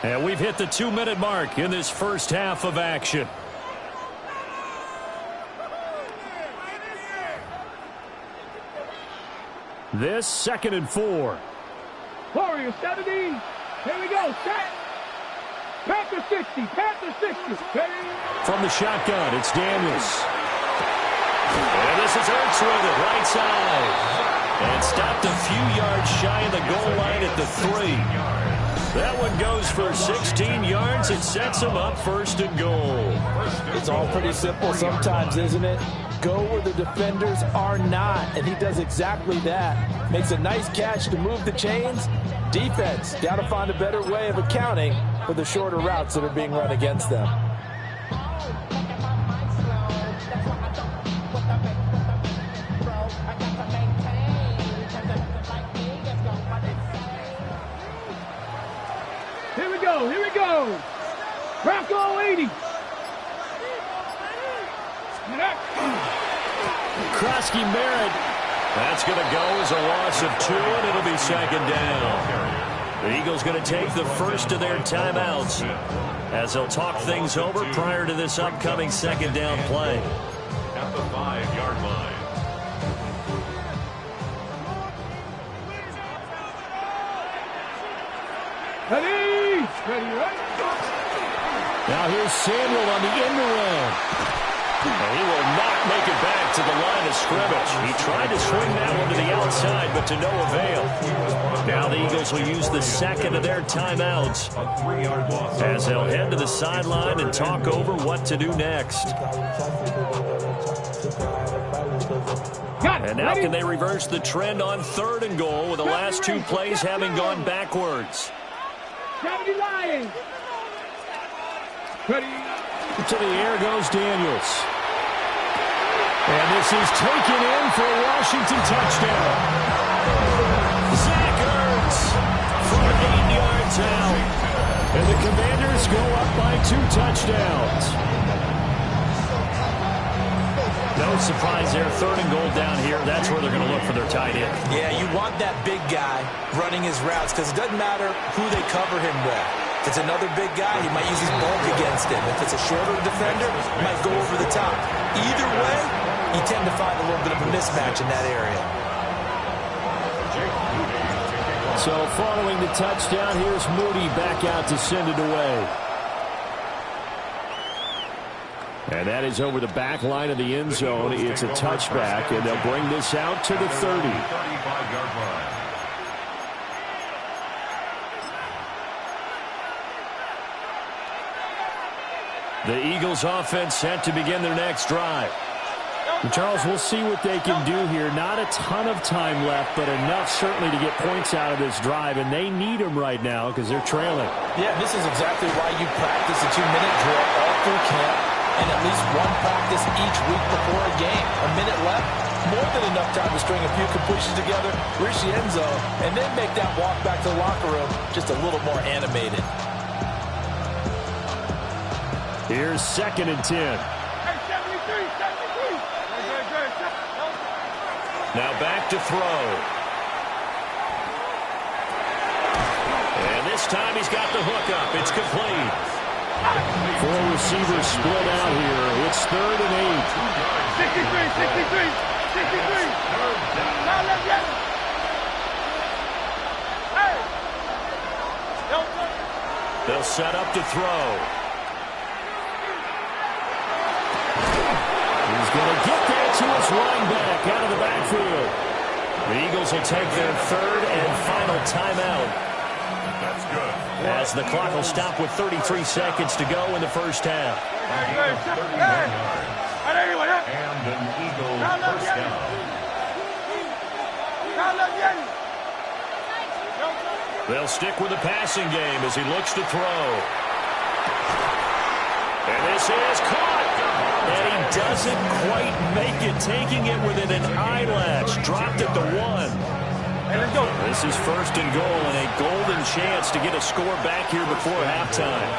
And we've hit the 2-minute mark in this first half of action. This 2nd and 4. Warriors 70. Here we go. Set. Panther 60. From the shotgun, it's Daniels. And this is Hurts with it, right side. And stopped a few yards shy of the goal line at the 3. That one goes for 16 yards. It sets him up 1st and goal. It's all pretty simple sometimes, isn't it? Go where the defenders are not, and he does exactly that. Makes a nice catch to move the chains. Defense, got to find a better way of accounting for the shorter routes that are being run against them. Here we go. Bronco 80. Krosky Merritt. That's going to go as a loss of 2, and it'll be 2nd down. The Eagles going to take the first of their timeouts as they'll talk things over prior to this upcoming 2nd down play. At the 5-yard line. Ready, right? Now here's Samuel on the end around. And he will not make it back to the line of scrimmage. He tried to swing that one to the outside, but to no avail. Now the Eagles will use the 2nd of their timeouts as they'll head to the sideline and talk over what to do next. And now can they reverse the trend on 3rd and goal with the last 2 plays having gone backwards? 70 Lions. Ready. To the air goes Daniels. And this is taken in for a Washington touchdown. Zach Ertz for 8 yards out. And the Commanders go up by 2 touchdowns. No surprise there. 3rd and goal down here. That's where they're going to look for their tight end. Yeah, you want that big guy running his routes because it doesn't matter who they cover him with. If it's another big guy, he might use his bulk against him. If it's a shorter defender, he might go over the top. Either way, you tend to find a little bit of a mismatch in that area. So following the touchdown, here's Moody back out to send it away. And that is over the back line of the end zone. It's a touchback, and they'll bring this out to the 30. 35-yard line. The Eagles offense set to begin their next drive. And Charles, we'll see what they can do here. Not a ton of time left, but enough certainly to get points out of this drive, and they need them right now because they're trailing. Yeah, this is exactly why you practice a 2-minute drill all through camp and at least one practice each week before a game. A minute left, more than enough time to string a few completions together, reach the end zone, and then make that walk back to the locker room just a little more animated. Here's 2nd and 10. Now back to throw. And this time he's got the hook up. It's complete. 4 receivers split out here. It's 3rd and 8. They'll set up to throw. He's going to get there to his running back out of the backfield. The Eagles will take their 3rd and final timeout. That's good. As the clock will stop with 33 seconds to go in the first half. And an Eagle first down. They'll stick with the passing game as he looks to throw. And this is caught. And he doesn't quite make it, taking it within an eyelash. Dropped at the 1. This is 1st and goal and a golden chance to get a score back here before halftime.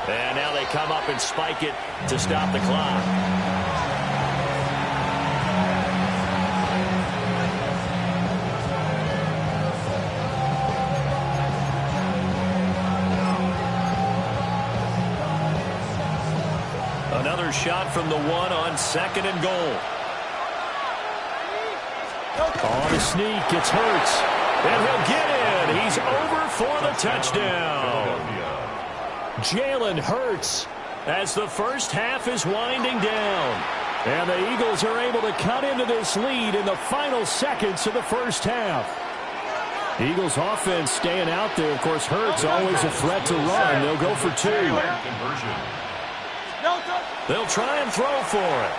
And now they come up and spike it to stop the clock. Another shot from the 1 on 2nd and goal. On the sneak, it's Hurts. And he'll get in. He's over for the touchdown. Jalen Hurts as the first half is winding down. And the Eagles are able to cut into this lead in the final seconds of the first half. Eagles offense staying out there. Of course, Hurts always a threat to run. They'll go for 2. They'll try and throw for it.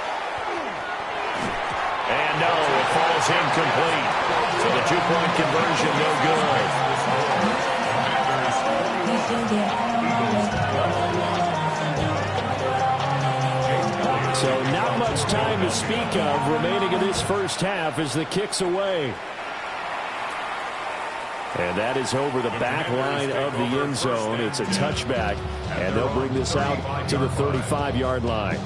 And no, it falls incomplete. So the 2-point conversion, no good. So not much time to speak of remaining in this first half as the kick's away. And that is over the back line of the end zone. It's a touchback, and they'll bring this out to the 35-yard line.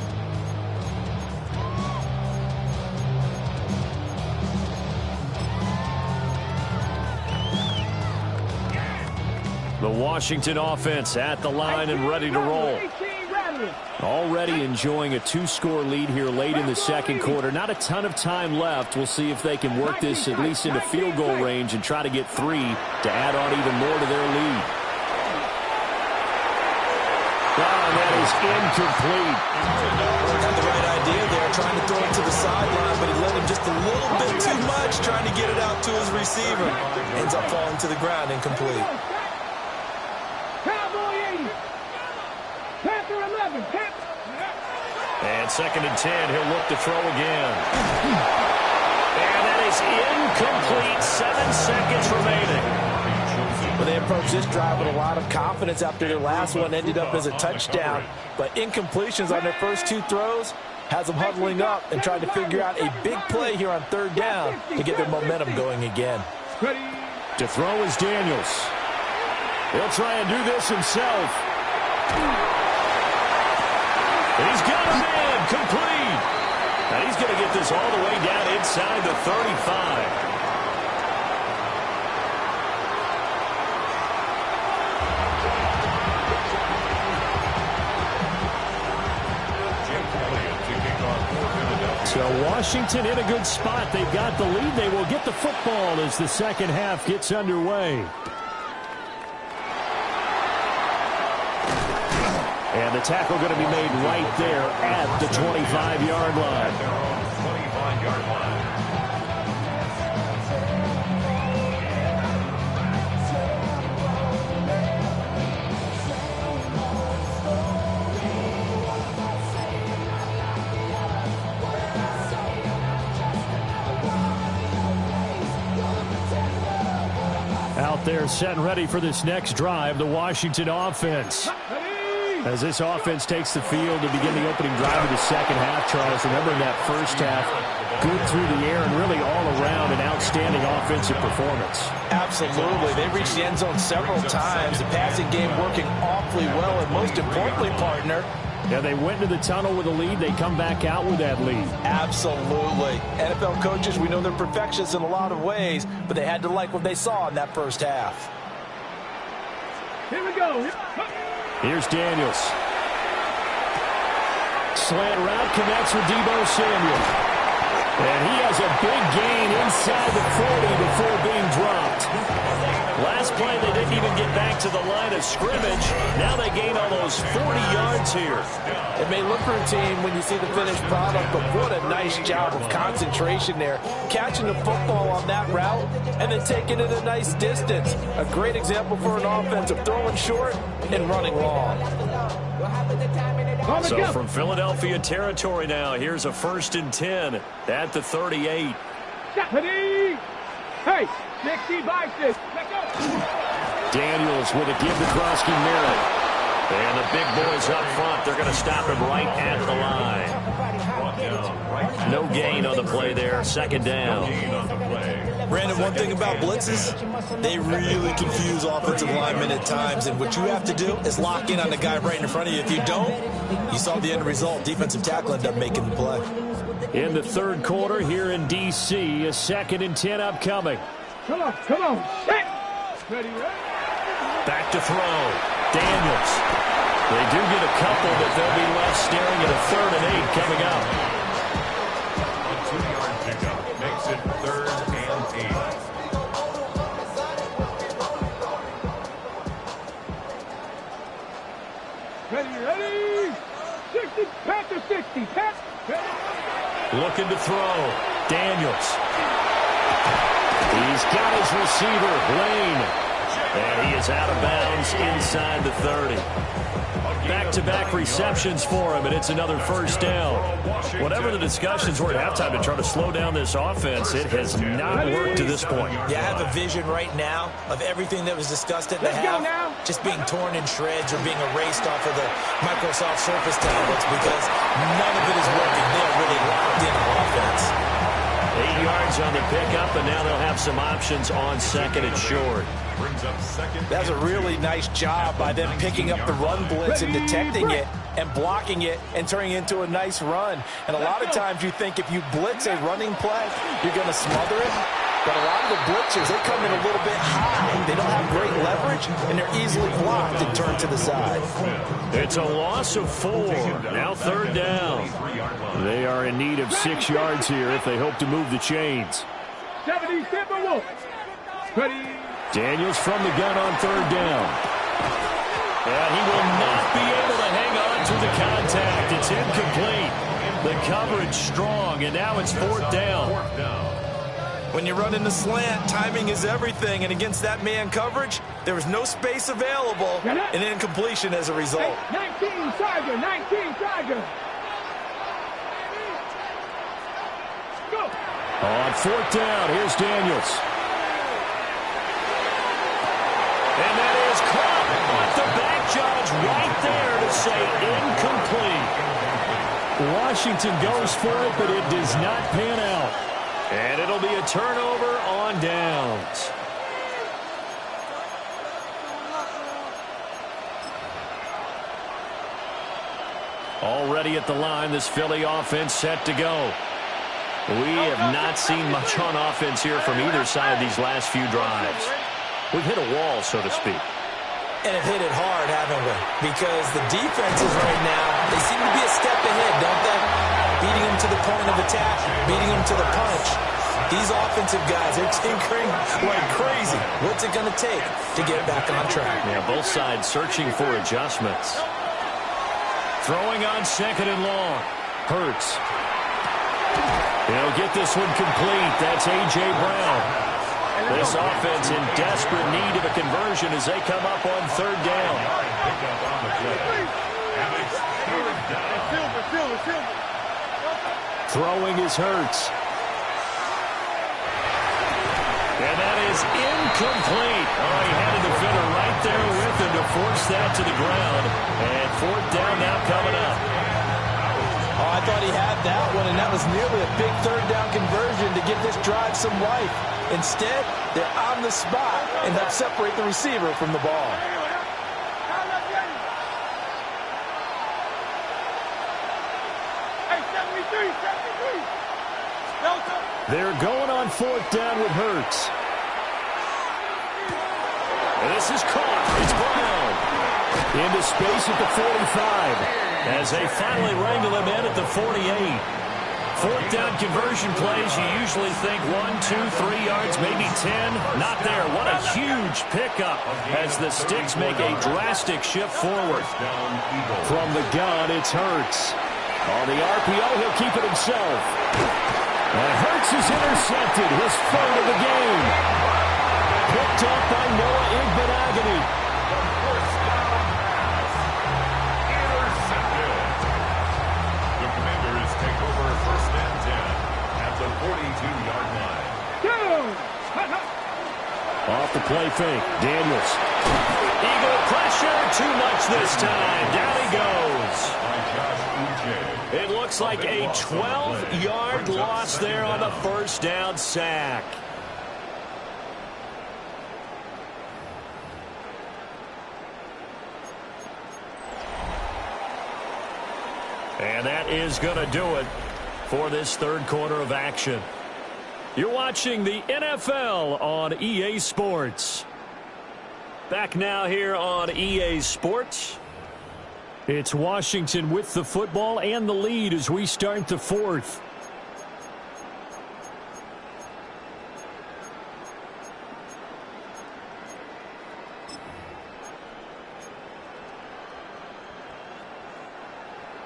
The Washington offense at the line and ready to roll. Already enjoying a 2-score lead here late in the second quarter. Not a ton of time left. We'll see if they can work this at least into field goal range and try to get 3 to add on even more to their lead. Oh, that is incomplete. Had the right idea there, trying to throw it to the sideline, but he let him just a little bit too much, trying to get it out to his receiver. Ends up falling to the ground, incomplete. And 2nd and 10, he'll look to throw again. And that is incomplete. 7 seconds remaining. Well, they approach this drive with a lot of confidence after their last one ended up as a touchdown. But incompletions on their first 2 throws has them huddling up and trying to figure out a big play here on 3rd down to get their momentum going again. To throw is Daniels. He'll try and do this himself. And he's got him in, complete. And he's going to get this all the way down inside the 35. So Washington in a good spot. They've got the lead. They will get the football as the second half gets underway. And the tackle going to be made right there at the 25-yard line. 25-yard line. Out there set and ready for this next drive, the Washington offense. As this offense takes the field to begin the opening drive of the second half, Charles, remember in that first half, good through the air and really all around an outstanding offensive performance. Absolutely. They reached the end zone several times. The passing game working awfully well, and most importantly, partner, yeah, they went into the tunnel with a lead. They come back out with that lead. Absolutely. NFL coaches, we know they're perfectionists in a lot of ways, but they had to like what they saw in that first half. Here we go. Here's Daniels. Slant route connects with Deebo Samuel. And he has a big gain inside the 40 before being dropped. Last play, they didn't even get back to the line of scrimmage. Now they gain almost 40 yards here. It may look routine when you see the finished product, but what a nice job of concentration there. Catching the football on that route and then taking it a nice distance. A great example for an offense of throwing short and running long. So from Philadelphia territory now, here's a 1st and 10 at the 38. Hey, 60 by 6. Let's go. Daniels with a give to Krosky-Merritt. And the big boys up front, they're going to stop him right at the line. No gain on the play there. 2nd down. Brandon, one thing about blitzes, they really confuse offensive linemen at times, and what you have to do is lock in on the guy right in front of you. If you don't, you saw the end result. Defensive tackle ended up making the play. In the 3rd quarter here in D.C., a 2nd and 10 upcoming. Come on. Hey. Ready. Back to throw. Daniels. They do get a couple, but they'll be left staring at a 3rd and 8 coming up. A 2-yard pickup makes it 3rd and 8. Ready. 60. Pass to 60. Pass. Looking to throw. Daniels. He's got his receiver, Lane. And he is out of bounds inside the 30. Back-to-back receptions for him, and it's another 1st down. Whatever the discussions were at halftime to try to slow down this offense, it has not worked to this point. Yeah, I have a vision right now of everything that was discussed at the half just being torn in shreds or being erased off of the Microsoft Surface tablets because none of it is working. They're really locked in on offense. 8 yards on the pickup, and now they'll have some options on 2nd and short. That's a really nice job by them picking up the run blitz and detecting it and blocking it and turning it into a nice run. And a lot of times you think if you blitz a running play, you're going to smother it. But a lot of the blitzers, they come in a little bit high. They don't have great leverage, and they're easily blocked and turned to the side. It's a loss of 4. Now 3rd down. They are in need of 6 yards here if they hope to move the chains. 77 Wolf. Ready. Daniels from the gun on 3rd down. And he will not be able to hang on to the contact. It's incomplete. The coverage strong, and now it's 4th down. When you run in the slant, timing is everything. And against that man coverage, there was no space available, and incompletion as a result. 19 Tiger. Go. On 4th down, here's Daniels. And Washington goes for it, but it does not pan out. And it'll be a turnover on downs. Already at the line, this Philly offense set to go. We have not seen much on offense here from either side these last few drives. We've hit a wall, so to speak. And have hit it hard, haven't we? Because the defenses right now, they seem to be a step ahead, don't they? Beating them to the point of attack, beating them to the punch. These offensive guys are tinkering like crazy. What's it going to take to get back on track? Yeah, both sides searching for adjustments. Throwing on second and long. Hurts. He'll get this one complete. That's A.J. Brown. This offense in desperate need of a conversion as they come up on third down. Throwing is Hurts. And that is incomplete. Oh, he had a defender right there with him to force that to the ground. And fourth down now coming up. Oh, I thought he had that one, and that was nearly a big third down conversion to give this drive some life. Instead, they're on the spot and help separate the receiver from the ball. They're going on fourth down with Hurts. And this is caught. It's Brown. Into space at the 45 as they finally wrangle him in at the 48. Fourth down conversion plays, you usually think 1, 2, 3 yards, maybe 10. Not there. What a huge pickup as the Sticks make a drastic shift forward. From the gun, it's Hurts. On the RPO, he'll keep it himself. And Hurts is intercepted, his third of the game. Picked up by Noah Igbenogany. The Commanders take over first and 10 at the 42-yard line. Off the play fake, Daniels. Eagle pressure, too much this time. Down he goes. It looks like a 12-yard loss there on the first down sack. And that is going to do it for this third quarter of action. You're watching the NFL on EA Sports. Back now here on EA Sports. It's Washington with the football and the lead as we start the fourth.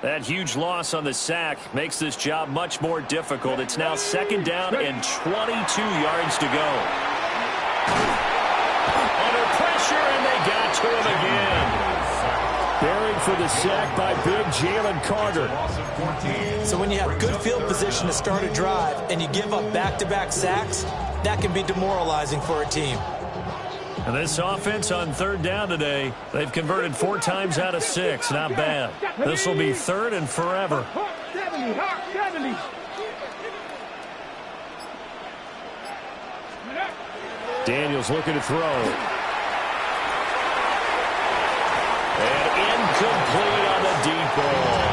That huge loss on the sack makes this job much more difficult. It's now second down and 22 yards to go. Under pressure, and they got to him again. Bearing for the sack by big Jalen Carter. So when you have good field position to start a drive and you give up back-to-back sacks, that can be demoralizing for a team. And this offense on third down today, they've converted 4 times out of 6. Not bad. This will be third and forever. Daniels looking to throw. And incomplete on the deep ball.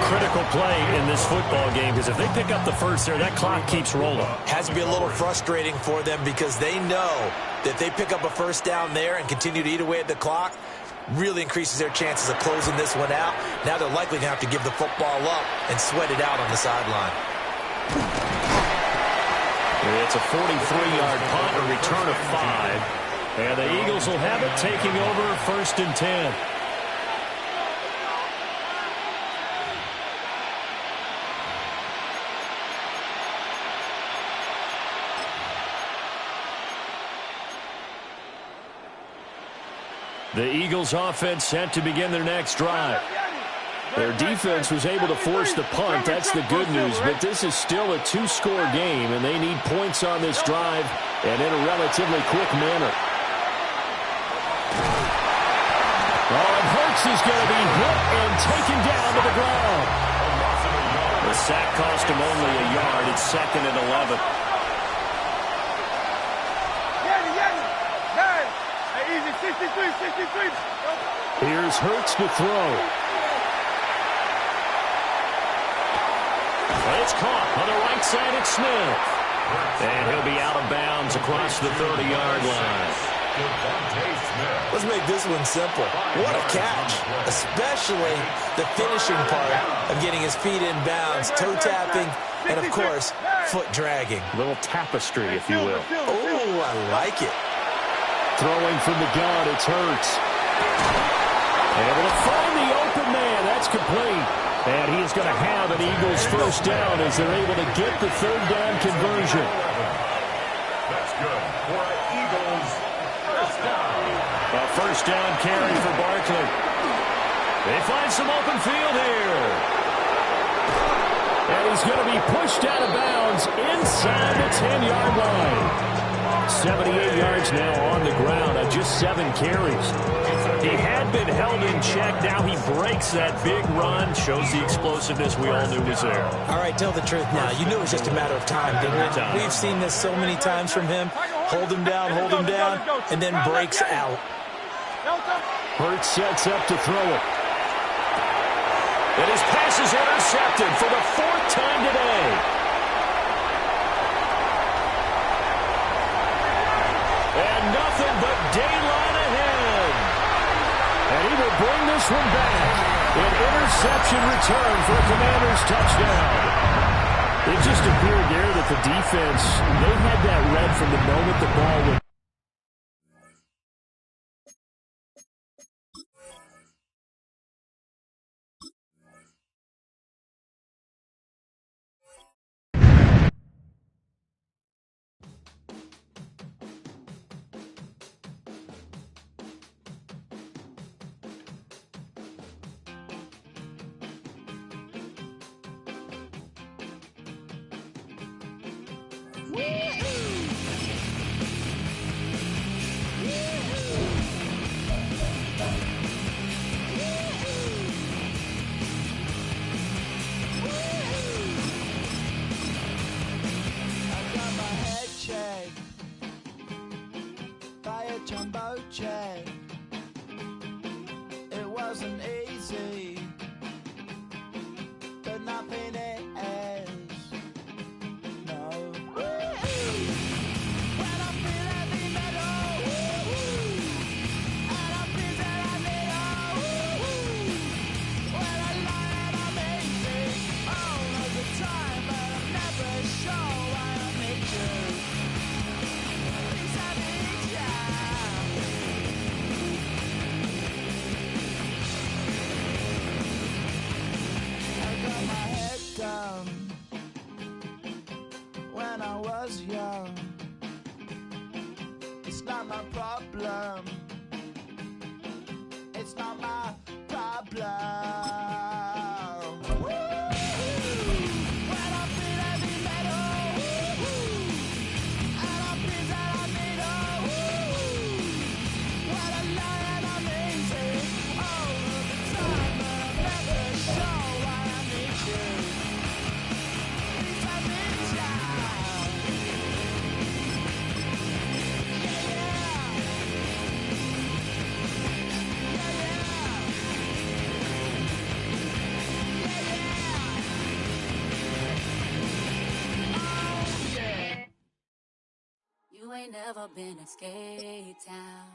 Critical play in this football game because if they pick up the first there, that clock keeps rolling. Has to be a little frustrating for them because they know that if they pick up a first down there and continue to eat away at the clock, really increases their chances of closing this one out. Now they're likely going to have to give the football up and sweat it out on the sideline. It's a 43-yard punt, a return of 5. And the Eagles will have it taking over first and 10. The Eagles offense set to begin their next drive. Their defense was able to force the punt. That's the good news, but this is still a 2-score game, and they need points on this drive and in a relatively quick manner. Oh, and Hurts is going to be hit and taken down to the ground. The sack cost him only a yard. It's 2nd and 11. Easy, 63. Here's Hurts to throw. It's caught on the right side. It's Smith. And he'll be out of bounds across the 30-yard line. Let's make this one simple. What a catch, especially the finishing part of getting his feet in bounds, toe tapping, and, of course, foot dragging. A little tapestry, if you will. Oh, I like it. Throwing from the gun, it's Hurts. Able to find the open man. That's complete. And he is going to have an Eagles first down as they're able to get the third down conversion. That's good for an Eagles first down. A first down carry for Barkley. They find some open field here. And he's going to be pushed out of bounds inside the 10-yard line. 78 yards now on the ground on just 7 carries. He had been held in check. Now he breaks that big run. Shows the explosiveness we all knew was there. All right, tell the truth now. You knew it was just a matter of time, didn't it? We've seen this so many times from him. Hold him down, and then breaks out. Hurts sets up to throw it. And his pass is intercepted for the 4th time today. And nothing but daylight ahead. And he will bring this one back. An interception return for a Commanders touchdown. It just appeared there that the defense, they had that read from the moment the ball went. Jumbo jet. It wasn't easy, but nothing is. No. When I feel heavy metal, and I feel that I need when I lie and I'm easy all of the time, but I'm never sure why I need you. Please I need you. When I was young, it's not my problem. It's not my problem. When I feel heavy metal, and I feel that I need when I lie and I'm easy all of the time, but I'm never sure why I need you. You ain't never been in Skate Town.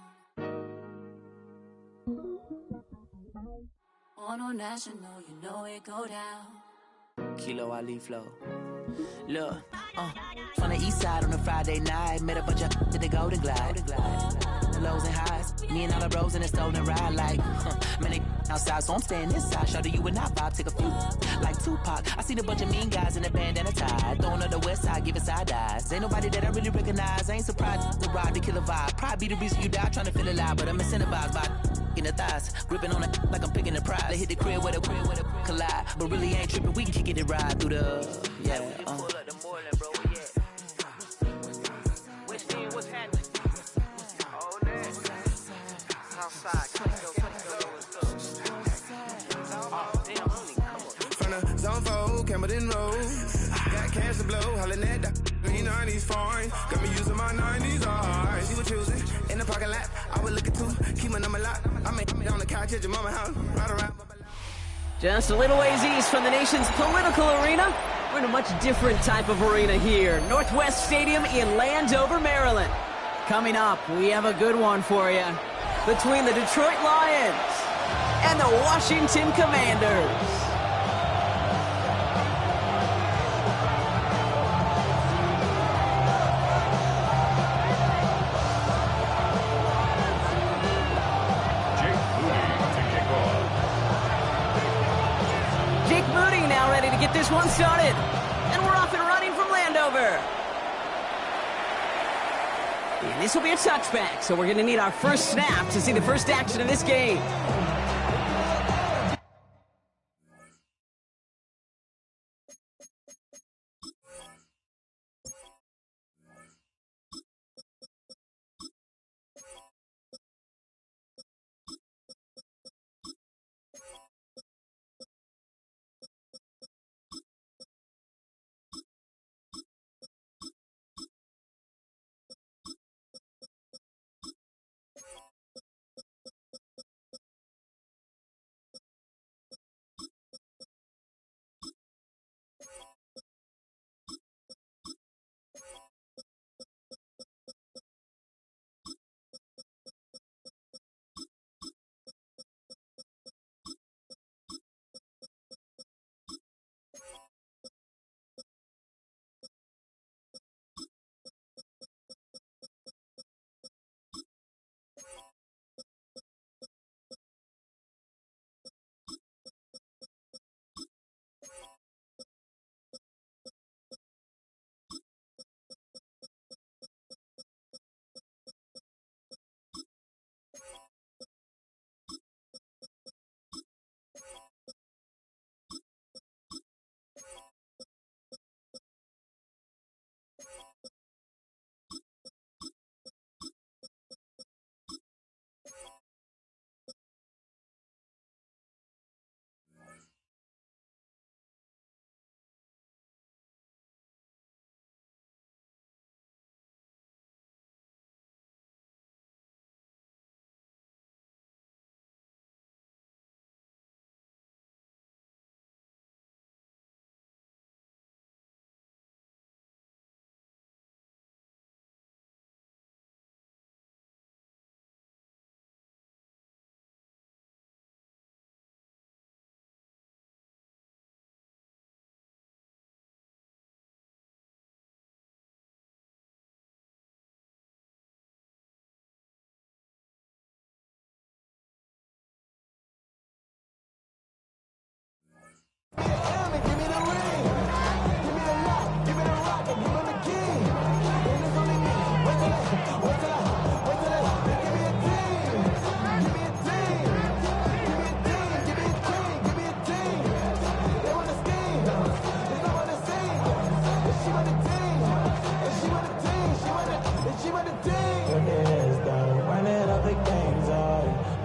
On a national, you know it go down. Kilo Ali flow. Look, from the east side on a Friday night, met a bunch of to the Golden Glide. The lows and highs, me and all the bros in a stolen ride like, man, they outside, so I'm staying inside. Shout to you and I vibe, take a few like Tupac. I seen a bunch of mean guys in a bandana tie, throwing up the west side, giving side eyes. Ain't nobody that I really recognize. I ain't surprised to ride the killer vibe. Probably be the reason you die trying to feel alive, but I'm incentivized by in the thighs, gripping on it like I'm picking the prize. They hit the crib where the collide, but really ain't tripping. We can kick it and ride through the pull up the Moreland, bro. What's happening? Oh, outside, from the zone 4 Campbell didn't roll. Got cash to blow, hollering at that. Green 90s foreign. Got me using my 90s eyes. She was choosing in the parking lot. I was looking too. Keep my number locked. I make on the couch at your mama house. Ride around. Just a little ways east from the nation's political arena, we're in a much different type of arena here. Northwest Stadium in Landover, Maryland. Coming up, we have a good one for you. Between the Detroit Lions and the Washington Commanders. Ready to get this one started. And we're off and running from Landover. And this will be a touchback, so we're going to need our first snap to see the first action of this game.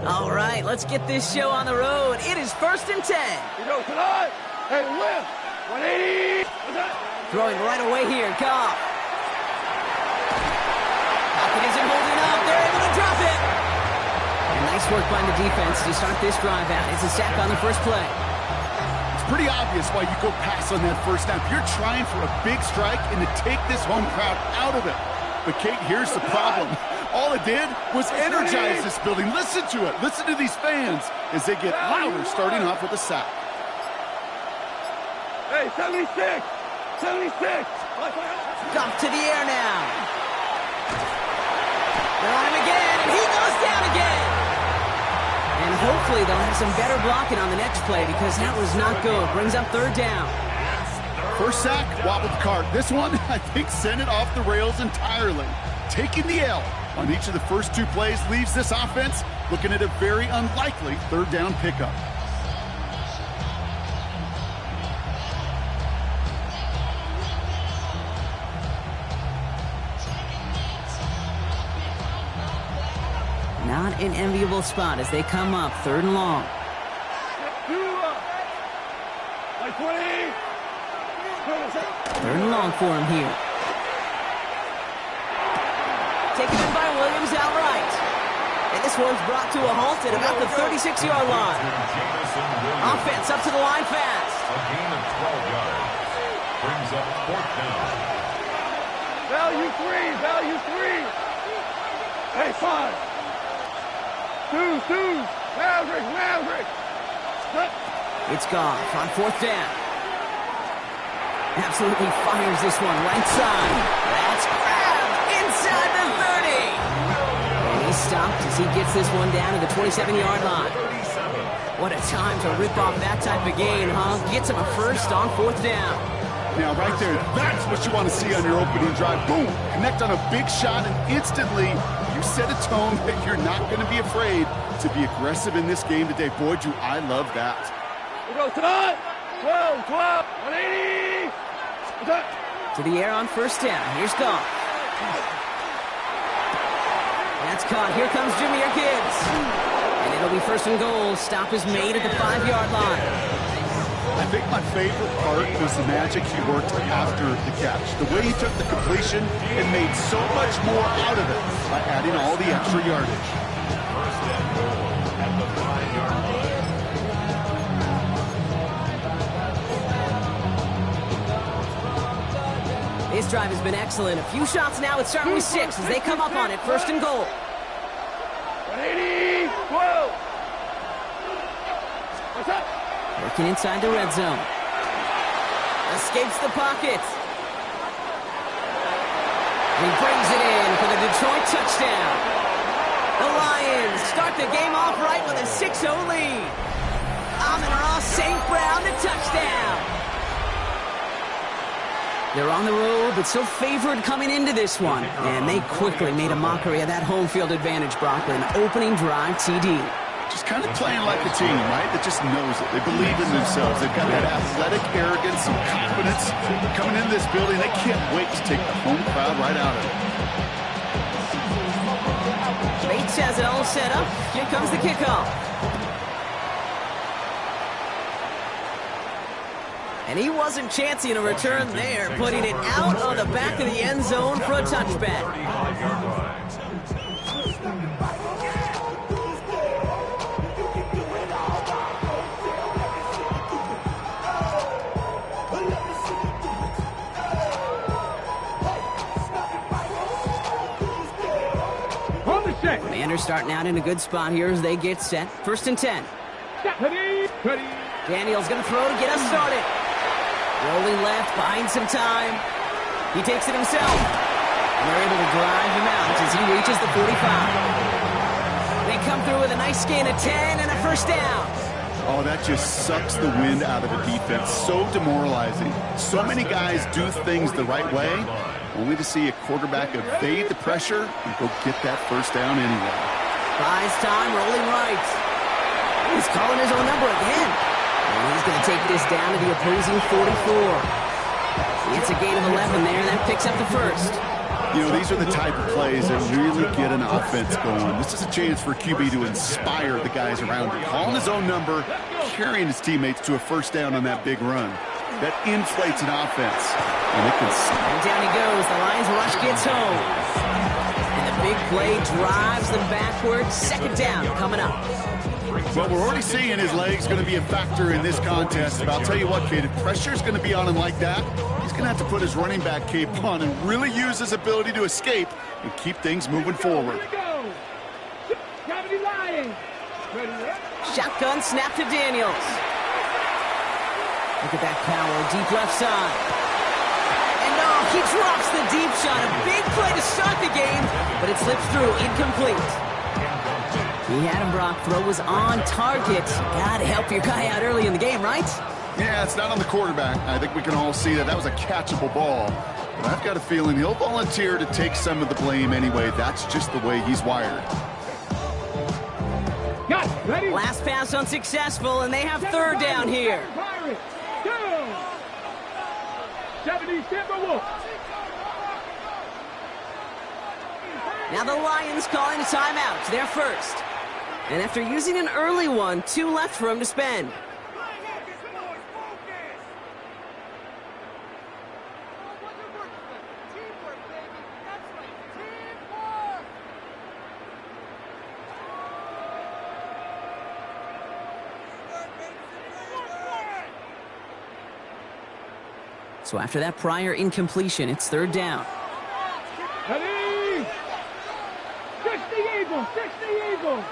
All right, let's get this show on the road. It is 1st and 10. You know, tonight, hey, lift, 180. Throwing right away here, Goff. Pocket isn't holding up. They're able to drop it. And nice work by the defense to start this drive out. It's a sack on the first play. It's pretty obvious why you go pass on that first snap. You're trying for a big strike and to take this home crowd out of it. But, Kate, here's the problem. All it did was energize this building. Listen to it. Listen to these fans as they get louder starting off with a sack. Hey, 76! 76! Goff to the air now. They're on him again, and he goes down again. And hopefully they'll have some better blocking on the next play because that was not good. Brings up 3rd down. First sack, wobbled the cart. This one, I think, sent it off the rails entirely. Taking the L on each of the first 2 plays leaves this offense looking at a very unlikely 3rd down pickup. Not an enviable spot as they come up 3rd and long. Like 20. Third and long for him here. Taken in by Williams outright. And this one's brought to a halt at about the 36-yard line. Offense up to the line fast. A gain of 12 yards. Brings up fourth down. Value three. Hey, 5. Two. Maverick. It's Goff on fourth down. Absolutely fires this one right side. That's grabbed inside the 30. And he's stopped as he gets this one down to the 27-yard line. What a time to rip off that type of gain, huh? Gets him a first on fourth down. Now, right there, that's what you want to see on your opening drive. Boom! Connect on a big shot, and instantly you set a tone that you're not going to be afraid to be aggressive in this game today. Boy, do I love that. We go, Todd! 12, 180! To the air on first down. Here's Goff. That's caught. Here comes Jameer Gibbs. And it'll be first and goal. Stop is made at the 5-yard line. I think my favorite part was the magic he worked after the catch. The way he took the completion and made so much more out of it by adding all the extra yardage. First and goal at the 5-yard line. This drive has been excellent. A few shots now. It's starting with 6 as they come up on it. First and goal. 180, 12. What's up? Working inside the red zone. Escapes the pocket. He brings it in for the Detroit touchdown. The Lions start the game off right with a 6-0 lead. Amon-Ra St. Brown, the touchdown. They're on the road, but still favored coming into this one. And they quickly made a mockery of that home field advantage, Brock, with an opening drive TD. Just kind of playing like a team, right? That just knows it. They believe in themselves. They've got that athletic arrogance, some confidence. Coming into this building, they can't wait to take the home crowd right out of it. Bates has it all set up. Here comes the kickoff. And he wasn't chancing a return there, putting it out of the back of the end zone for a touchback. Commanders starting out in a good spot here as they get set. First and 10. Daniel's going to throw to get us started. Rolling left, buying some time. He takes it himself. And they're able to drive him out as he reaches the 45. They come through with a nice gain of 10 and a first down. Oh, that just sucks the wind out of a defense. So demoralizing. So many guys do things the right way, only to see a quarterback evade the pressure and go get that first down anyway. Buys time, rolling right. He's calling his own number again. And he's going to take this down to the opposing 44. It's a gain of 11 there, and that picks up the first. You know, these are the type of plays that really get an offense going. This is a chance for QB to inspire the guys around him. Calling his own number, carrying his teammates to a first down on that big run. That inflates an offense. And it can... And down he goes. The Lions rush gets home. And the big play drives them backwards. Second down coming up. Well, we're already seeing his legs going to be a factor in this contest. But I'll tell you what, kid, if pressure's going to be on him like that, he's going to have to put his running back cape on and really use his ability to escape and keep things moving forward. Shotgun snap to Daniels. Look at that power, deep left side. And no, he drops the deep shot. A big play to start the game, but it slips through, incomplete. He had him, Brock. Throw was on target. Gotta help your guy out early in the game, right? Yeah, it's not on the quarterback. I think we can all see that was a catchable ball. But I've got a feeling he'll volunteer to take some of the blame anyway. That's just the way he's wired. Last pass unsuccessful, and they have third down here. 70 Timberwolves. Now the Lions calling a timeout. They're first. And after using an early one, 2 left for him to spend. So after that prior incompletion, it's third down. Ready? 60 Eagles, 60 Eagles.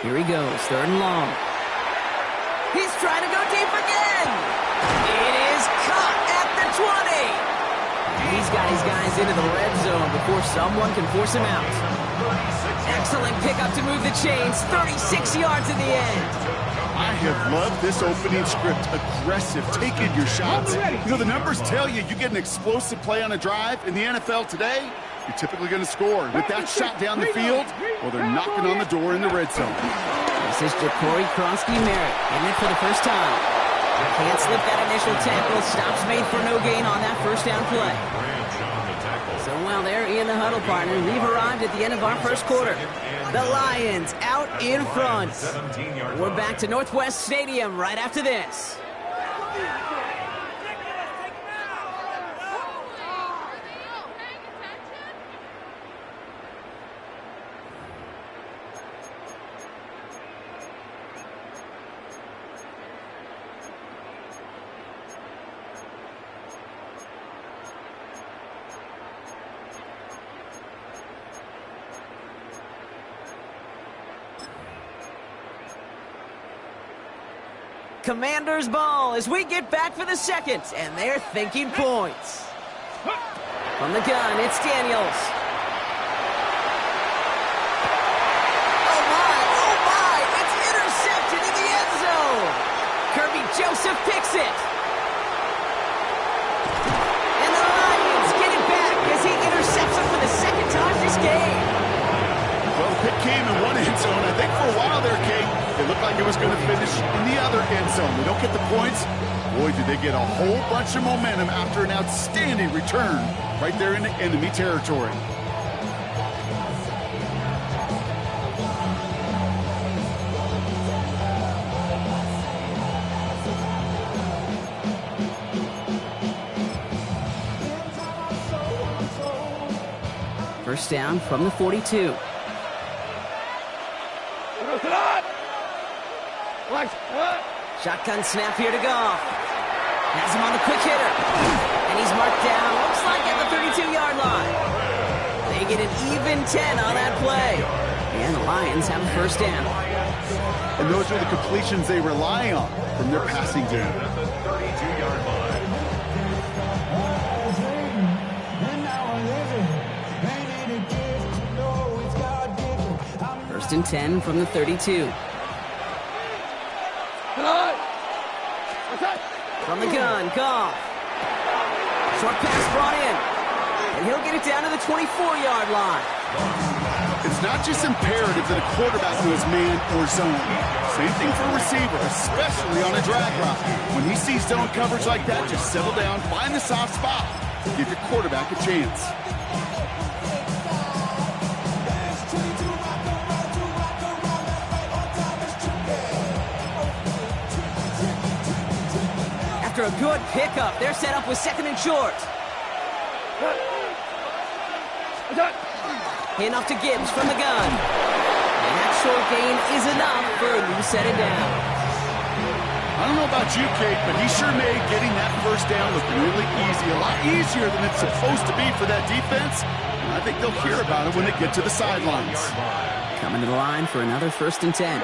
Here he goes, third and long. He's trying to go deep again. It is caught at the 20. He's got his guys into the red zone before someone can force him out. Excellent pickup to move the chains. 36 yards in the end. I have loved this opening script. Aggressive, taking your shots. You know, the numbers tell you get an explosive play on a drive. In the NFL today, you're typically going to score. With that shot down the field, well, they're knocking on the door in the red zone. This is Ja'Cory Kronsky-Merritt getting it for the first time. Can't slip that initial tackle. Stops made for no gain on that first down play. So while they're in the huddle, partner, we've arrived at the end of our first quarter. The Lions out in front. We're back to Northwest Stadium right after this. Commanders ball as we get back for the second, and they're thinking points. From the gun, it's Daniels. Oh my, it's intercepted in the end zone. Kirby Joseph picks it. And the Lions get it back as he intercepts it for the second time this game. Well, the pick came in one end zone. I think for a while there, Kate, it looked like it was going to finish in the other end zone. They don't get the points. Boy, did they get a whole bunch of momentum after an outstanding return right there in the enemy territory. First down from the 42. Shotgun snap here to Goff. Has him on the quick hitter. And he's marked down, looks like at the 32-yard line. They get an even 10 on that play. And the Lions have a first down. And those are the completions they rely on from their passing game. 32-yard line. First and 10 from the 32. From the gun, Goff. Short pass brought in. And he'll get it down to the 24-yard line. It's not just imperative that a quarterback knows man or zone. Same thing for a receiver, especially on a drag route. When he sees zone coverage like that, just settle down, find the soft spot. Give your quarterback a chance. After a good pickup, they're set up with second and short. Hand off to Gibbs from the gun. And that short gain is enough for a new set of downs. I don't know about you, Kate, but he sure made getting that first down look really easy. A lot easier than it's supposed to be for that defense. And I think they'll hear about it when they get to the sidelines. Coming to the line for another first and 10.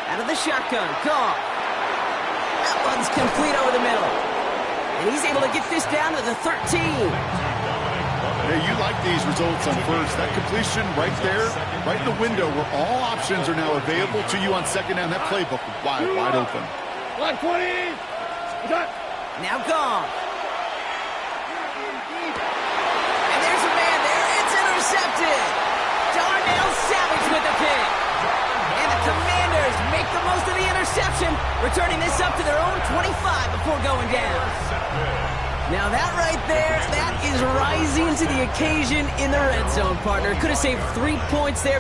Out of the shotgun, Goff. That one's complete over the middle. And he's able to get this down to the 13. Hey, you like these results on first. That completion right there, right in the window where all options are now available to you on second down. That playbook wide open. 120. Now Goff. And there's a man there. It's intercepted. Darnell Savage with the pick. And the Commanders make the most of the interception, returning this up to their own 25 before going down. Now that right there, that is rising to the occasion in the red zone, partner. Could have saved 3 points there,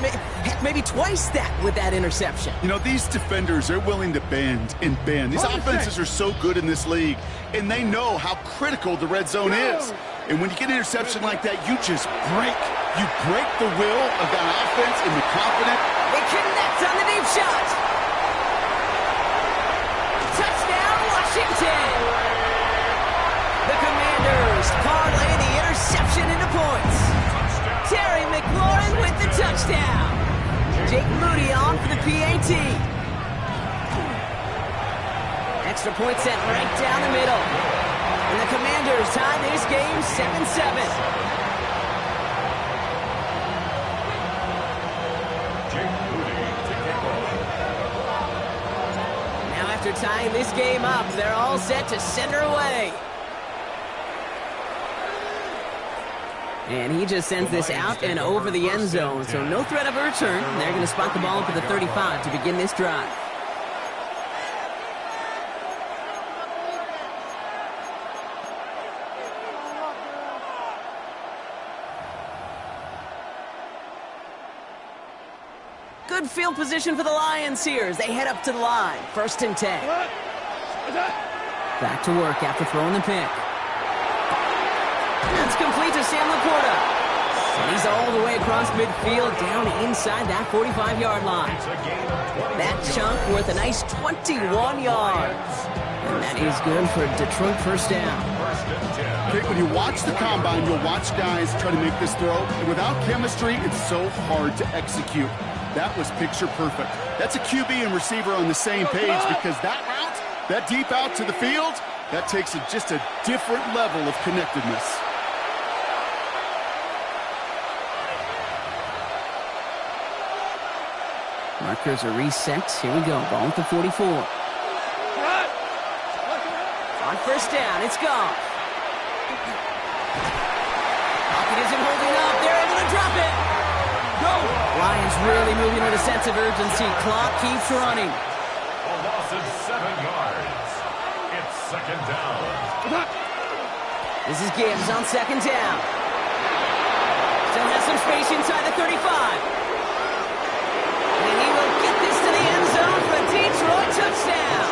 maybe twice that with that interception. You know, these defenders are willing to bend and bend. These offenses are so good in this league, and they know how critical the red zone is. And when you get an interception like that, you just break. You break the will of that offense and the confident. They connect on the deep shot. 10. The Commanders parlay the interception into points. Terry McLaurin with the touchdown. Jake Moody on for the PAT. Extra point sent right down the middle. And the Commanders tie this game 7-7. Now after tying this game up, they're all set to send her away. And he just sends this out and over the end zone, so no threat of a return. They're going to spot the ball up at the 35 to begin this drive. Good field position for the Lions here as they head up to the line. 1st and 10. Back to work after throwing the pick. That's complete to Sam Laporta. And he's all the way across midfield, down inside that 45-yard line. That chunk worth a nice 21 yards. And that is good for Detroit 1st down. Okay, when you watch the combine, you'll watch guys try to make this throw. And without chemistry, it's so hard to execute. That was picture perfect. That's a QB and receiver on the same page because that route, that deep out to the field, that takes just a different level of connectedness. Markers are reset. Here we go. Ball at the 44. On 1st down, it's gone. Pocket isn't holding up. They're able to drop it. Go! Lions really moving with a sense of urgency. Clock keeps running. A loss of 7 yards. It's 2nd down. This is Gibbs on 2nd down. Still has some space inside the 35. And he will get this to the end zone for a Detroit touchdown.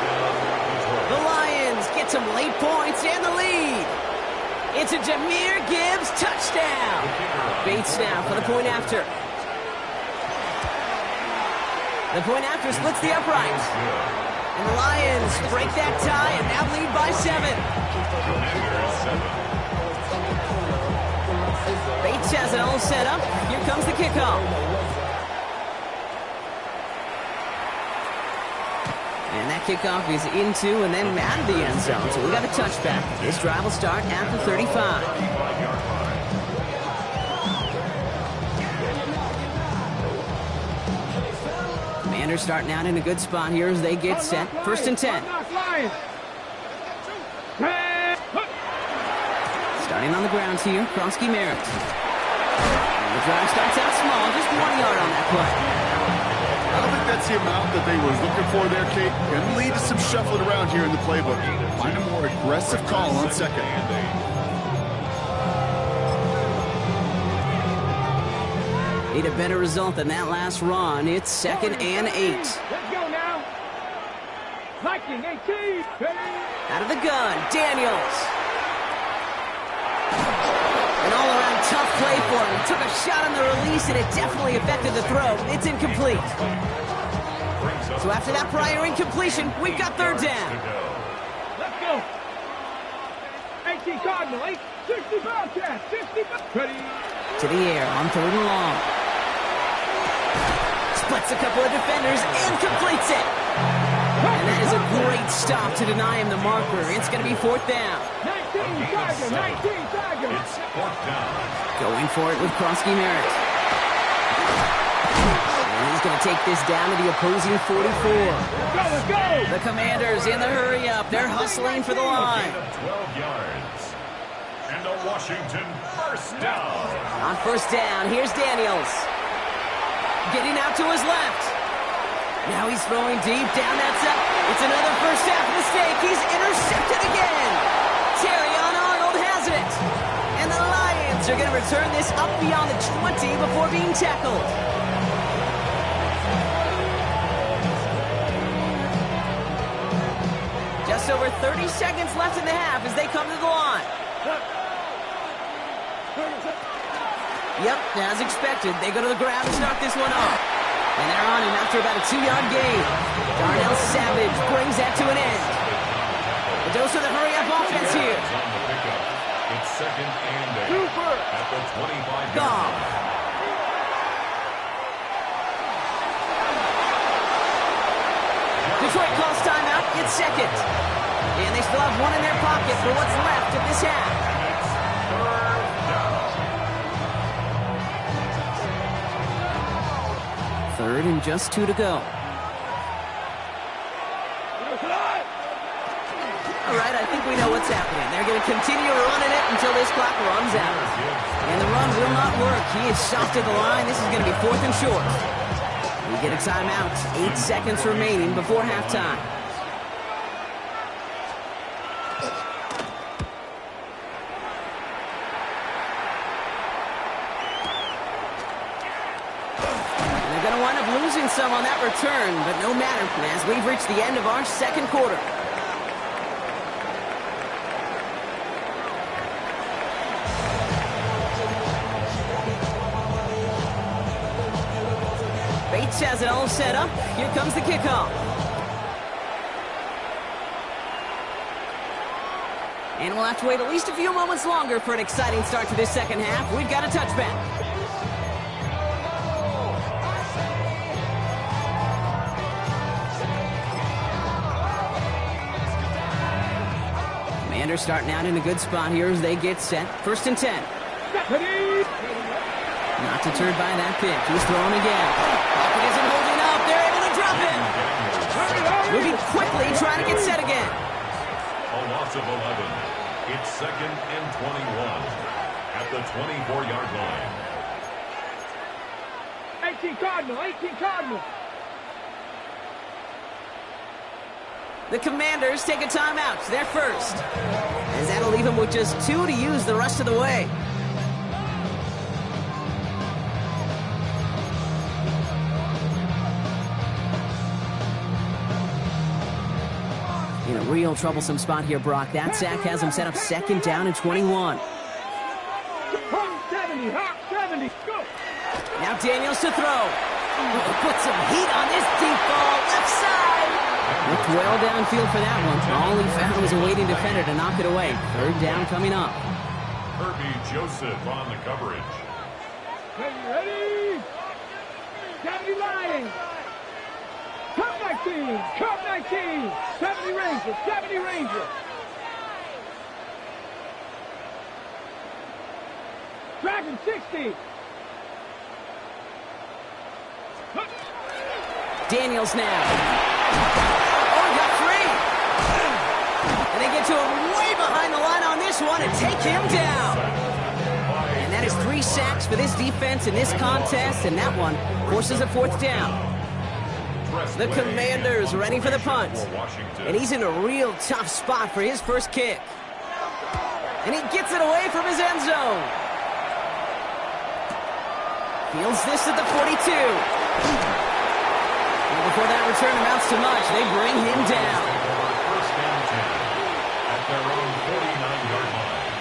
The Lions get some late points and the lead. It's a Jahmyr Gibbs touchdown. Bates now for the point after. The point after splits the upright. And the Lions break that tie and now lead by 7. Bates has it all set up. Here comes the kickoff. And that kickoff is into and then out of the end zone. So we got a touchback. This drive will start at the 35. Commanders starting out in a good spot here as they get set. 1st and 10. Starting on the ground here, Kronsky Merritt. And the drive starts out small, just 1 yard on that play. I don't think that's the amount that they were looking for there, Kate. Going to lead to some shuffling around here in the playbook. Find a more aggressive call on 2nd. Need a better result than that last run. It's 2nd and 8. Let's go now. Viking 18. Out of the gun, Daniels. An all-around tough play for him. Took a shot on the release, and it definitely affected the throw. It's incomplete. So after that prior incompletion, we've got 3rd down. Let's go. 18 Cardinal, 60 Bobcat, 60 Ready. To the air on 3rd and long. Splits a couple of defenders and completes it. And that is a great stop to deny him the marker. It's going to be 4th down. 19 Tiger, 19 Tiger. It's 4th down. Going for it with Kronsky Merritt. And he's going to take this down to the opposing 44. Let's go. The Commanders in the hurry up. They're hustling for the line. 12 yards. And a Washington 1st down. On 1st down, here's Daniels. Getting out to his left. Now he's throwing deep down that side. It's another 1st half mistake. He's intercepted again. Terrion Arnold has it. And the Lions are going to return this up beyond the 20 before being tackled. Just over 30 seconds left in the half as they come to the line. Yep, as expected, they go to the ground to start this one off. And they're on him after about a 2-yard gain. Darnell Savage brings that to an end. The dose of the hurry-up offense here. It's second and 8 at the 25-yard line. Detroit calls timeout. It's second. And they still have one in their pocket for what's left of this half. Third and just 2 to go. All right, I think we know what's happening. They're going to continue running it until this clock runs out. And the run will not work. He is stopped at the line. This is going to be 4th and short. We get a timeout. 8 seconds remaining before halftime. And they're going to wind up losing some on that return, but no matter, as we've reached the end of our second quarter. Has it all set up. Here comes the kickoff. And we'll have to wait at least a few moments longer for an exciting start to this second half. We've got a touchback. Commanders starting out in a good spot here as they get set. 1st and 10. Not deterred by that pick. He's throwing again. Pocket isn't holding up. They're able to drop it. Moving quickly, trying to get set again. A loss of 11. It's second and 21 at the 24-yard line. 18 Cardinal, 18 Cardinal. The Commanders take a timeout. They're first. As that'll leave them with just 2 to use the rest of the way. In a real troublesome spot here, Brock. That sack has him set up 2nd down and 21. 70, 70, go. Now Daniels to throw. Put some heat on this deep ball. Left side. Looked well downfield for that one. All he found was a waiting defender to knock it away. 3rd down coming up. Herbie Joseph on the coverage. Ready? 70 Lions. Cup 19, Cup 19, 70 Rangers, 70 Rangers. Dragon 60. Daniels now. Oh, he got free. And they get to him way behind the line on this one and take him down. And that is 3 sacks for this defense in this contest, and that one forces a 4th down. The Commanders ready for the punt. And he's in a real tough spot for his first kick. And he gets it away from his end zone. Fields this at the 42. And before that return amounts to much, they bring him down. First and 10 at their own 49-yard line.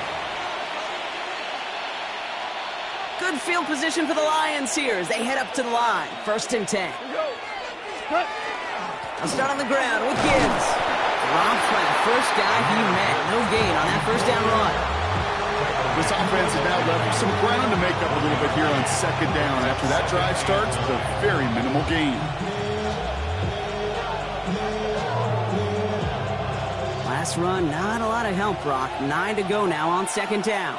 Good field position for the Lions here as they head up to the line. 1st and 10. I'll start on the ground with Gibbs. Dropped by the first guy he met. No gain on that 1st down run. This offense has now left some ground to make up a little bit here on 2nd down. After that drive starts, the very minimal gain. Last run, not a lot of help, Brock. 9 to go now on 2nd down.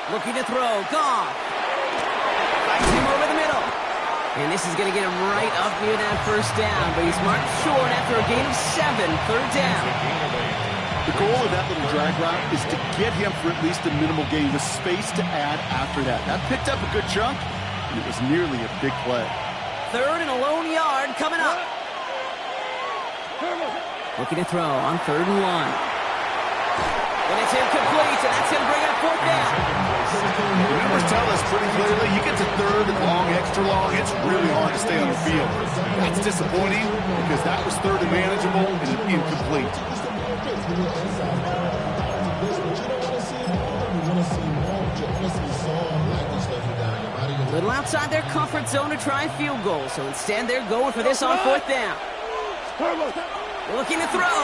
Looking to throw. Gone. Finds him over the middle. And this is going to get him right up near that 1st down. But he's marked short after a gain of 7. 3rd down. The goal of that little drag route is to get him for at least a minimal gain with space to add after that. That picked up a good chunk, and it was nearly a big play. 3rd and a lone yard coming up. Looking to throw on 3rd and 1. And it's incomplete, and that's going to bring up 4th down. The numbers tell us pretty clearly, you get to 3rd and long, extra long, it's really hard to stay on the field. That's disappointing because that was 3rd and manageable and incomplete. A little outside their comfort zone to try field goal, so instead they're going for this on 4th down. Looking to throw.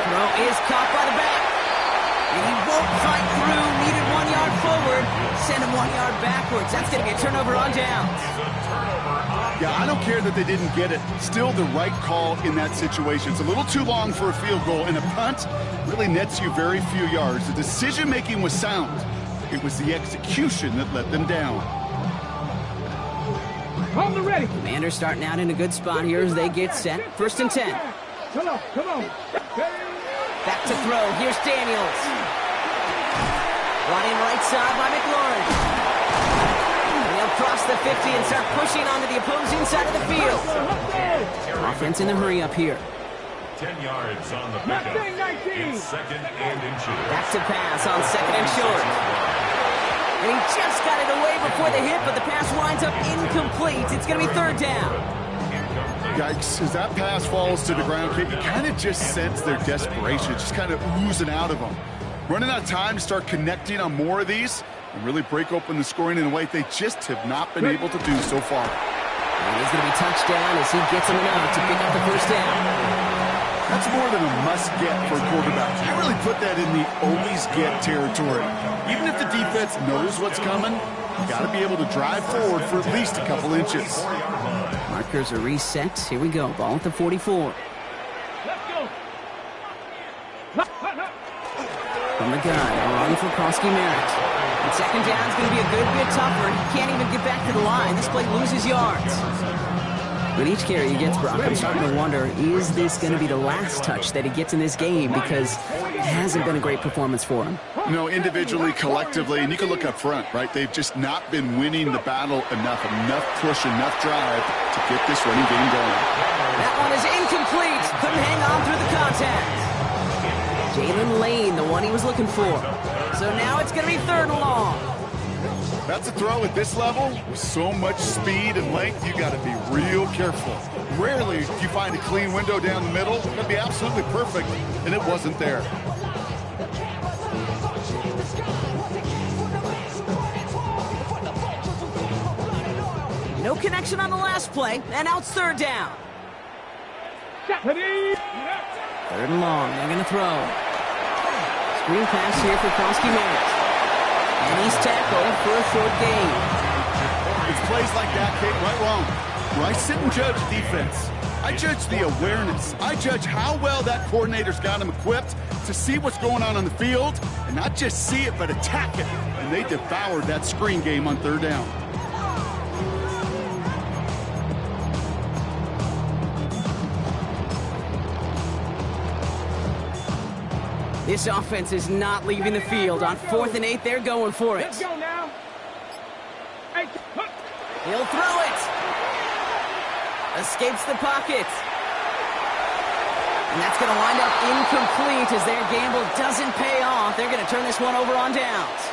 Throw is caught by the back. And he won't fight through. Needed 1 yard forward. Send him 1 yard backwards. That's going to be a turnover on downs. Yeah, I don't care that they didn't get it. Still the right call in that situation. It's a little too long for a field goal, and a punt really nets you very few yards. The decision-making was sound. It was the execution that let them down. Hold the ready. Commanders starting out in a good spot here as they get set. 1st and 10. Come on, come on. Back to throw. Here's Daniels. Brought in right side by McLaurin. And they'll cross the 50 and start pushing onto the opposing side of the field. Offense in a hurry up here. 10 yards on the pickup. It's 2nd and inches. Back to pass on 2nd and short. And he just got it away before the hit, but the pass winds up incomplete. It's going to be 3rd down. Yikes, as that pass falls to the ground, you kind of just sense their desperation, just kind of oozing out of them. Running out of time to start connecting on more of these and really break open the scoring in a way they just have not been able to do so far. And he's going to be touchdown as he gets him enough to pick up the 1st down. That's more than a must-get for a quarterback. I really put that in the always-get territory. Even if the defense knows what's coming, you got to be able to drive forward for at least a couple inches. Markers are reset. Here we go. Ball at the 44. Let's go. From the gun, a run for Krosky Merritt. And 2nd down is going to be a good bit tougher. He can't even get back to the line. This play loses yards. With each carry he gets, Brock, I'm starting to wonder, is this going to be the last touch that he gets in this game? Because it hasn't been a great performance for him. You know, individually, collectively, and you can look up front, right? They've just not been winning the battle enough push, enough drive to get this running game going. That one is incomplete. Couldn't hang on through the contact. Jalen Lane, the one he was looking for. So now it's going to be 3rd and long. That's a throw at this level with so much speed and length, you got to be real careful. Rarely do you find a clean window down the middle. It's going to be absolutely perfect, and it wasn't there. No connection on the last play, and now it's 3rd down. 3rd and long, they're going to throw. Screen pass here for Krosky Merritt. And he's tackled for a short gain. It's plays like that, Kate, right wrong. Where I sit and judge defense. I judge the awareness. I judge how well that coordinator's got him equipped to see what's going on the field, and not just see it, but attack it. And they devoured that screen game on 3rd down. This offense is not leaving the field. On 4th and 8, they're going for it. Let's go now. He'll throw it. Escapes the pocket. And that's going to wind up incomplete as their gamble doesn't pay off. They're going to turn this one over on downs.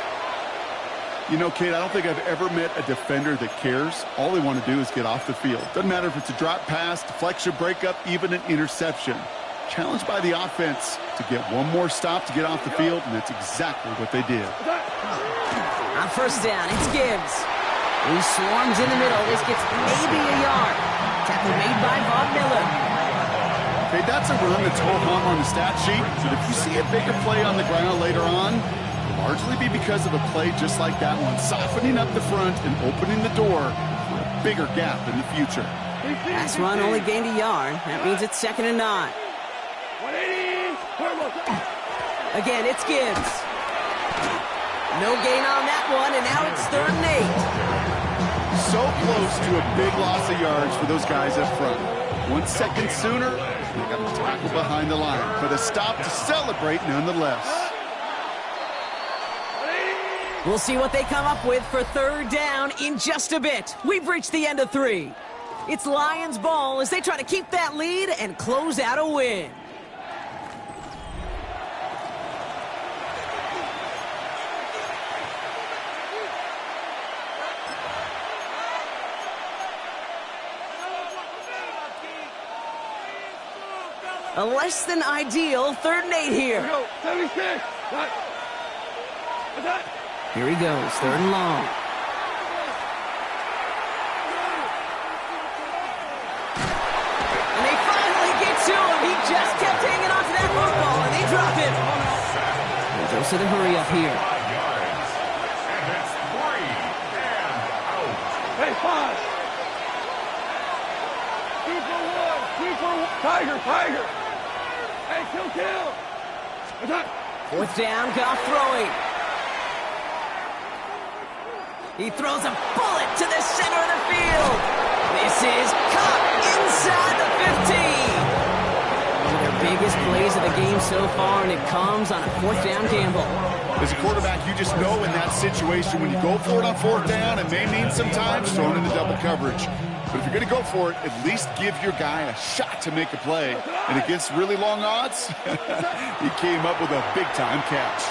You know, Kate, I don't think I've ever met a defender that cares. All they want to do is get off the field. Doesn't matter if it's a drop pass, deflection, breakup, even an interception. Challenged by the offense to get one more stop to get off the field, and that's exactly what they did. On 1st down, it's Gibbs. He swarms in the middle. This gets maybe a yard. Tackle made by Bob Miller. Okay, that's a run that's ho-hum on the stat sheet, but if you see a bigger play on the ground later on, it'll largely be because of a play just like that one, softening up the front and opening the door for a bigger gap in the future. Pass run only gained a yard. That means it's 2nd and 9. Again, it's Gibbs. No gain on that one, and now it's 3rd and 8. So close to a big loss of yards for those guys up front. 1 second sooner, they got a tackle behind the line, but a stop to celebrate nonetheless. We'll see what they come up with for 3rd down in just a bit. We've reached the end of 3. It's Lions ball as they try to keep that lead and close out a win. A less than ideal 3rd and 8 here. Here he goes, 3rd and long. And they finally get to him. He Most of the hurry up here. 5 yards. And it's 3 and out. Hey, 5. 2 for 1. 2 for 1. Tiger, Tiger. Hey, kill. Attack. 4th down, Goff throwing. He throws a bullet to the center of the field. This is caught inside the 15. One of their biggest plays of the game so far, and it comes on a 4th down gamble. As a quarterback, you just know in that situation when you go for it on 4th down, it may mean sometimes thrown into double coverage. But if you're going to go for it, at least give your guy a shot to make a play. And against really long odds, he came up with a big-time catch.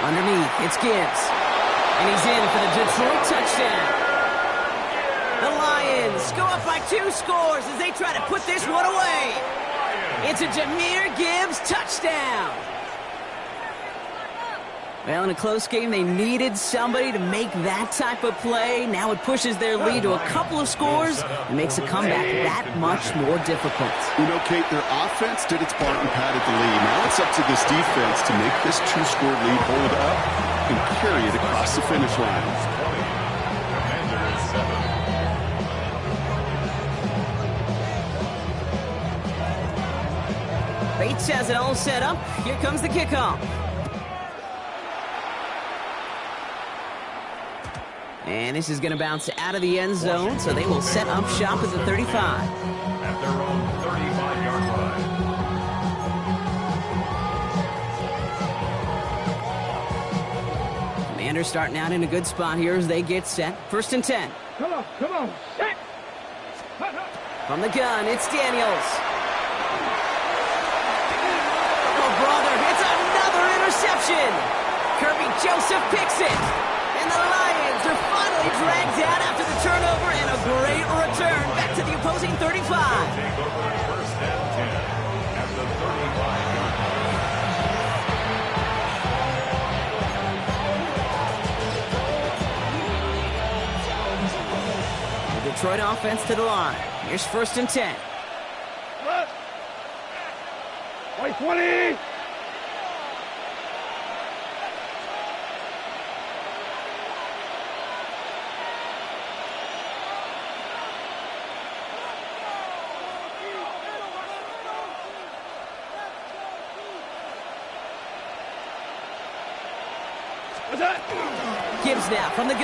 Underneath, it's Gibbs. And he's in for the Detroit touchdown. The Lions go up by 2 scores as they try to put this one away. It's a Jahmyr Gibbs touchdown. Well, in a close game, they needed somebody to make that type of play. Now it pushes their lead to a couple of scores and makes a comeback that much more difficult. You know, Kate, their offense did its part and padded the lead. Now it's up to this defense to make this 2-score lead hold up and carry it across the finish line. Bates has it all set up. Here comes the kickoff. And this is going to bounce out of the end zone, so they will set up shop at the 35. At their own 35-yard line. Commanders starting out in a good spot here as they get set. 1st and 10. Come on. Set. From the gun, it's Daniels. Oh, brother, it's another interception. Kirby Joseph picks it. And the Lions are finally dragged down after the turnover and a great return back to the opposing 35. Take over 1st and 10 at the 35-yard line. The Detroit offense to the line. Here's 1st and 10. White 20. Gibbs now from the gun.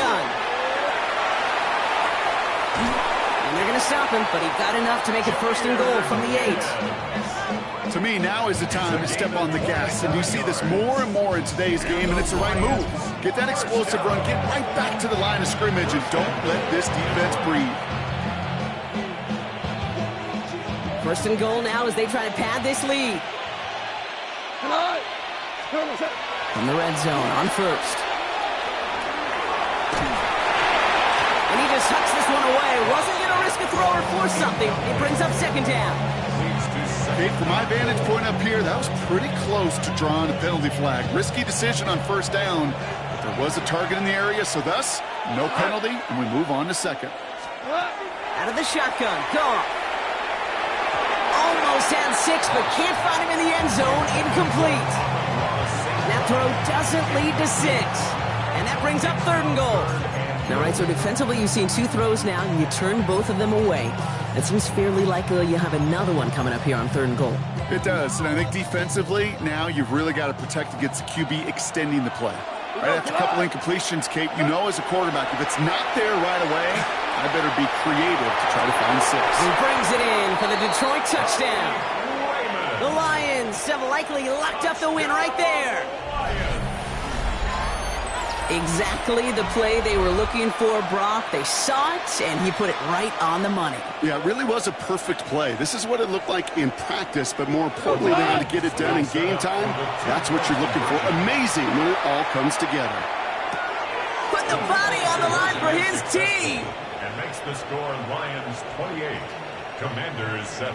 And they're going to stop him, but he got enough to make it 1st and goal from the 8. To me, now is the time to step on the gas. And you see this more and more in today's game, and it's the right move. Get that explosive run, get right back to the line of scrimmage, and don't let this defense breathe. 1st and goal now as they try to pad this lead. From the red zone on 1st. And he just hucks this one away. Wasn't going to risk a throw or force something. It brings up 2nd down. Kate, from my vantage point up here, that was pretty close to drawing a penalty flag. Risky decision on 1st down, but there was a target in the area, so thus, no penalty, and we move on to 2nd. Out of the shotgun, Goff. Almost had 6, but can't find him in the end zone. Incomplete. That throw doesn't lead to 6. And that brings up 3rd and goal. All right, so defensively, you've seen 2 throws now, and you turn both of them away. It seems fairly likely you have another one coming up here on 3rd and goal. It does, and I think defensively, now you've really got to protect against the QB extending the play. Right after a couple incompletions, Kate, you know as a quarterback, if it's not there right away, I better be creative to try to find 6. He brings it in for the Detroit touchdown. The Lions have likely locked up the win right there. Exactly the play they were looking for, Brock. They saw it, and he put it right on the money. Yeah, it really was a perfect play. This is what it looked like in practice, but more importantly now to get it done in game time, that's what you're looking for. Amazing when it all comes together. Put the body on the line for his team. And makes the score Lions 28, Commanders 7.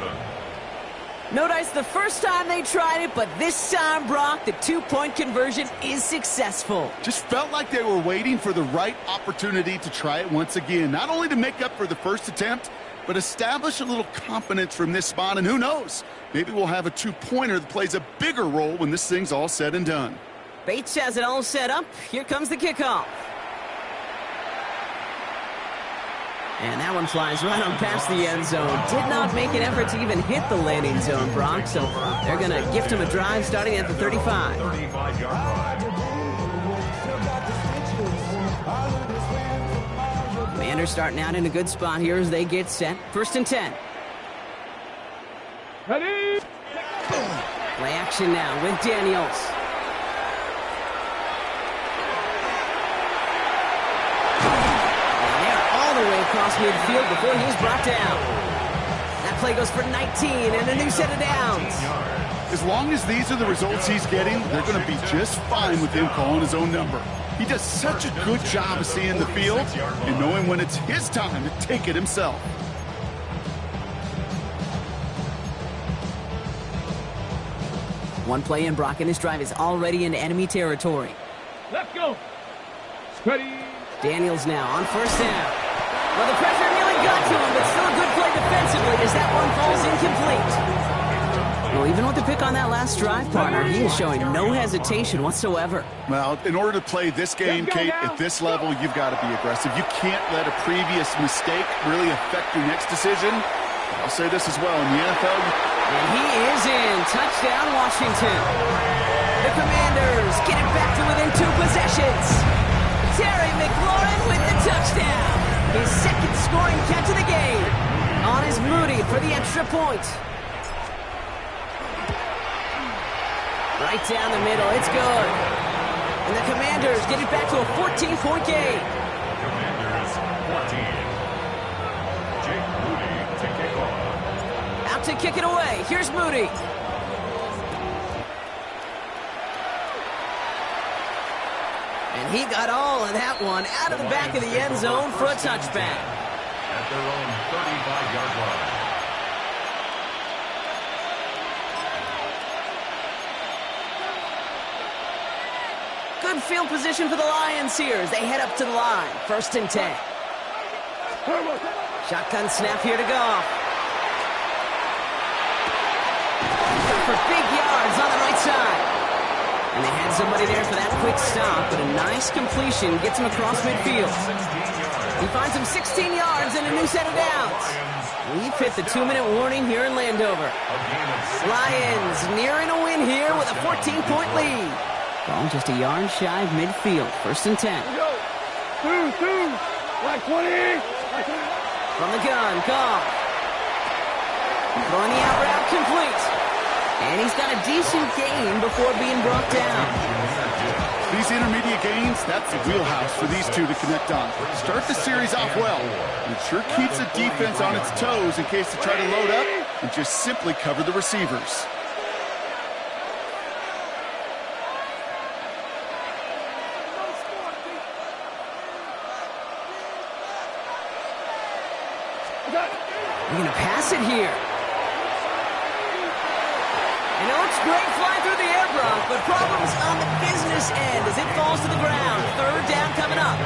No dice the first time they tried it, but this time, Brock, the 2-point conversion is successful. Just felt like they were waiting for the right opportunity to try it once again. Not only to make up for the first attempt, but establish a little confidence from this spot. And who knows, maybe we'll have a 2-pointer that plays a bigger role when this thing's all said and done. Bates has it all set up. Here comes the kickoff. And that one flies right on past the end zone. Did not make an effort to even hit the landing zone, Brock. So they're going to gift him a drive starting at the 35. 35-yard line. Commanders starting out in a good spot here as they get set. 1st and 10. Ready? Play action now with Daniels. And they're all the way across midfield before he's brought down. That play goes for 19 and a new set of downs. As long as these are the results he's getting, they're going to be just fine with him calling his own number. He does such a good job of seeing the field and knowing when it's his time to take it himself. One play in, Brock, and his drive is already into enemy territory. Let's go. Ready? Daniels now on 1st down. Well, the pressure nearly got to him, but still a good play defensively as that one falls incomplete. Well, even with the pick on that last drive, partner, he is showing no hesitation whatsoever. Well, in order to play this game, Kate, at this level, you've got to be aggressive. You can't let a previous mistake really affect your next decision. I'll say this as well, in the NFL. And he is in. Touchdown, Washington. The Commanders get it back to within 2 possessions. Terry McLaurin with the touchdown. His second scoring catch of the game. On is Moody for the extra point. Right down the middle, it's good. And the Commanders get it back to a 14-point game. Commanders 14. Jake Moody to kick off. Out to kick it away. Here's Moody. And he got all of that one out of the back of the end zone for a touchback. At their own 35-yard line. Good field position for the Lions here as they head up to the line. 1st and 10. Shotgun snap here to Goff. For big yards on the right side. And they had somebody there for that quick stop, but a nice completion gets him across midfield. He finds him 16 yards and a new set of downs. We've hit the 2-minute warning here in Landover. Lions nearing a win here with a 14-point lead. Ball just a yard shy of midfield. 1st and 10. Go. 2, like 20. From the gun, Goff. Throwing the out route complete. And he's got a decent gain before being brought down. These intermediate gains, that's the wheelhouse for these two to connect on. Start the series off well. It sure keeps the defense on its toes in case they try to load up and just simply cover the receivers. They're going to pass it here. And it looks great flying through the air, Brock, but problems on the business end as it falls to the ground. 3rd down coming up.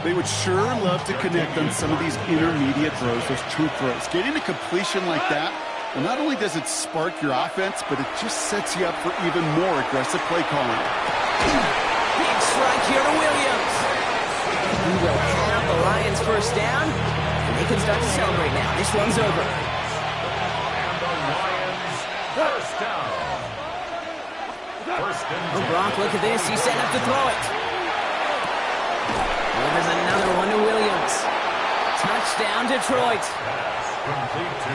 They would sure love to connect on some of these intermediate throws, those true throws. Getting a completion like that, well, not only does it spark your offense, but it just sets you up for even more aggressive play calling. Big strike here to Williams. He will have the Lions 1st down, and they can start to celebrate now. This one's over. And the Lions 1st down. 1st and 10. Oh, Brock, look at this. He's setting up to throw it. Oh, there's another one to Williams. Touchdown, Detroit.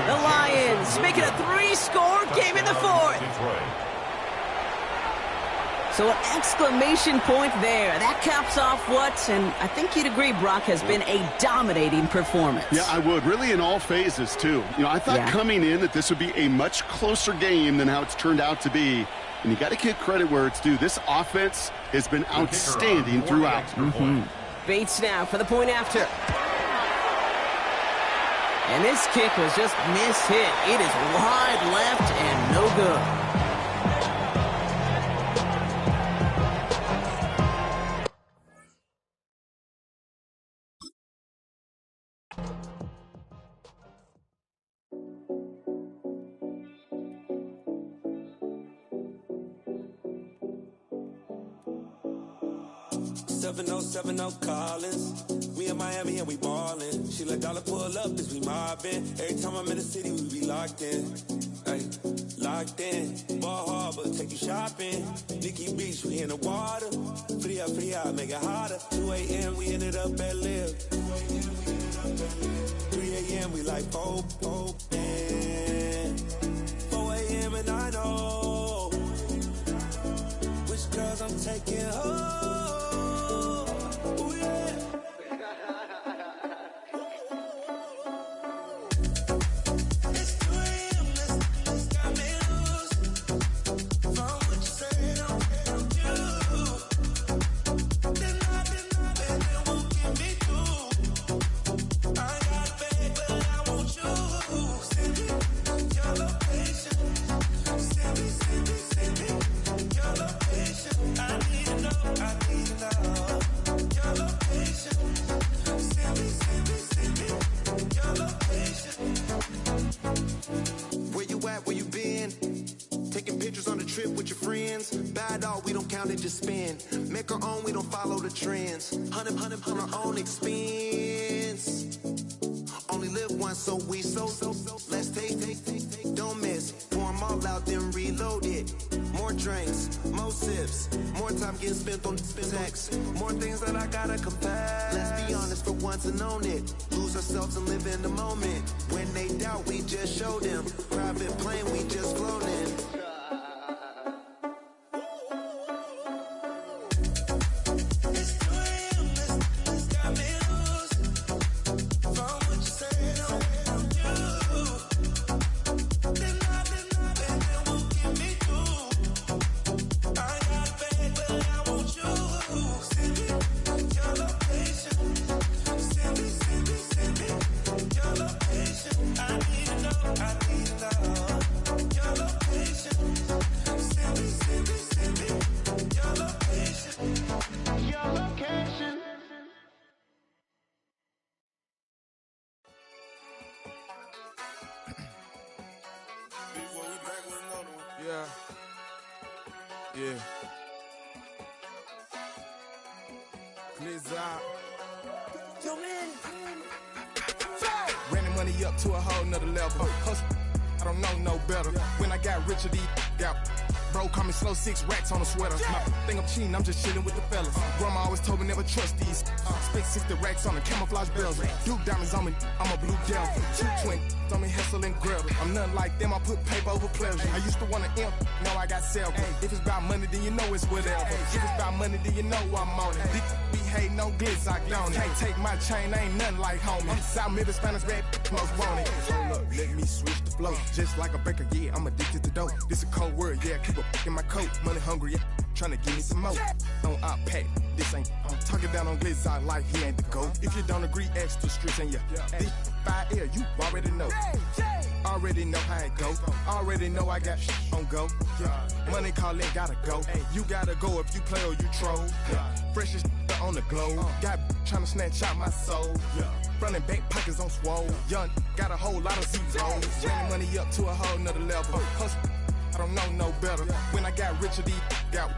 The Lions making a 3-score game in the 4th. So an exclamation point there. That caps off what, and I think you'd agree, Brock, has been a dominating performance. Yeah, I would. Really in all phases, too. You know, I thought coming in that this would be a much closer game than how it's turned out to be. And you got to give credit where it's due. This offense has been outstanding throughout. Bates now for the point after. And this kick was just mishit. It is wide left and no good. 7070 Collins. We in Miami and we ballin'. She let dollar pull up as we mobbin'. Every time I'm in the city, we be locked in. Ay, locked in. Ball Harbor, take you shopping. Nikki Beach, we in the water. Fria, make it hotter. 2 a.m. we ended up at Live. 3 a.m. we like Pope. 4 a.m. and I know which girls I'm taking home. Ooh, yeah. Just spend, make our own, we don't follow the trends. 100 on our own expense. Only live once, so let's take, don't miss. Pour them all out, then reload it. More drinks, more sips, more time getting spent on text. More things that I gotta confess. Let's be honest for once and own it. Lose ourselves and live in the moment. When they doubt, we just show them. Private plane, we just flown in. Yeah. Blizzard. Yo, man. Running money up to a whole nother level. Hustle, I don't know no better. When I got richer, these got. Bro, call me slow, 6 racks on a sweater. My think I'm cheating, I'm just chilling with the fellas. Grandma always told me never trust these. Spent 60 racks on the camouflage bells. Duke diamonds on me, I'm a blue devil. 220 on me, Hessel and Gretel. I'm nothing like them, I put paper over pleasure. I used to want to imp, now I got self. If it's about money, then you know it's whatever. If it's about money, then you know I'm on it. These be hating on glitz, I don't. Can't take my chain, ain't nothing like homie. South Middle Spanish red, most want it. Hold up, let me switch the flow. Just like a baker, yeah, I'm addicted to dope. This a cold word, yeah, keep a in my coat. Money hungry, yeah, tryna give me some more. On op pack, this ain't. I'm talking down on glitz, I like he ain't the GOAT. If you don't agree, ask the streets and this 5 air, you already know. Already know how it go. Already know I got on go. Money calling, gotta go. You gotta go if you play or you troll. Freshest on the globe. Got tryna snatch out my soul. Running back pockets on swole. Young, got a whole lot of zeros. Running money up to a whole nother level. Hustle, I don't know no better. When I got richer, these got.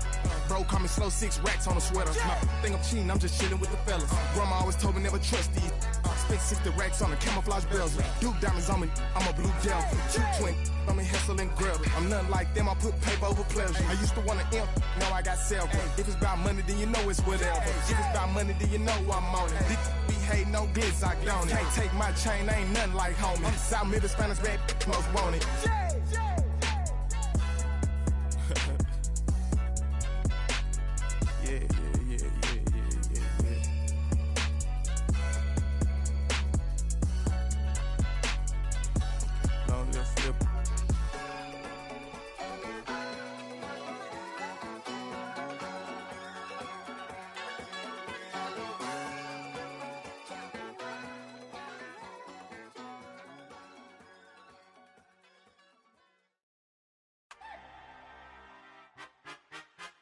Bro, call me slow, 6 racks on a sweater. My think I'm cheating, I'm just chilling with the fellas. Grandma always told me never trust these. Spent 60 racks on the camouflage bells. Duke diamonds on me, I'm a blue devil. 220 on me, Hessel and Gretel. I'm nothing like them, I put paper over pleasure. I used to want to imp, now I got self. If it's about money, then you know it's whatever. If it's about money, then you know I'm on it. These be hating on glitz, I don't. Can't take my chain, ain't nothing like homie. South Middle Spanish red, most want it.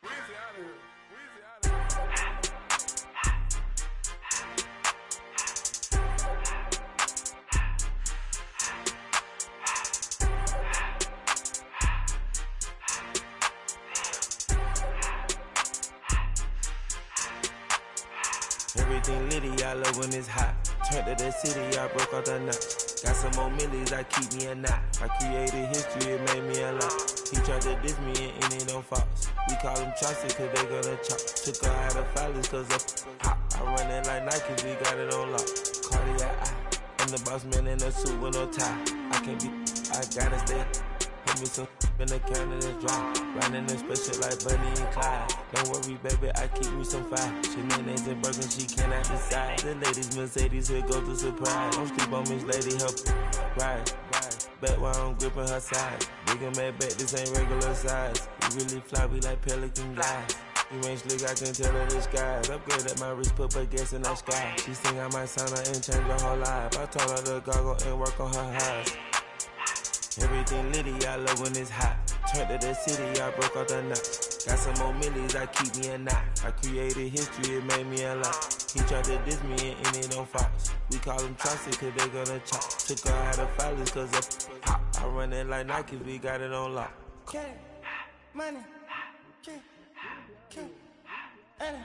Weezy out of here. Everything litty, I love when it's hot. Turned to the city, I broke out the notch. Got some more millies, I keep me a knot. I created history, it made me a lot. He tried to diss me and it on Fox. We call them Chaucer cause they gonna chop. Took her out of filers cause of hot. I run it like Nike, we got it on lock. Cardiac eye. I'm the boss man in a suit with no tie. I can't be, I gotta stay. Put me some in the counter that's dry. Riding the special like Bunny and Clyde. Don't worry, baby, I keep me some fire. Shenanigans and Birkin, she cannot decide. The ladies Mercedes, here go to surprise. Don't sleep on Miss Lady, help ride. Back while I'm gripping her side. Big and mad back, this ain't regular size. We really fly, we like pelican guys. You ain't slick, I can tell her disguise. Upgrade at my wrist, put baguettes in the sky. She think I might sign her and change her whole life. I told her to goggle and work on her highs. Everything litty, I love when it's hot. Turned to the city, I broke out the notch. Got some more millies, I keep me a knot. I created history, it made me a lot. He tried to diss me and it on Fox. We call them Chaucer cause they gonna chop. Took her out of filers cause of hot. I run it like Nike, we got it on lock. Get it, money, Anna,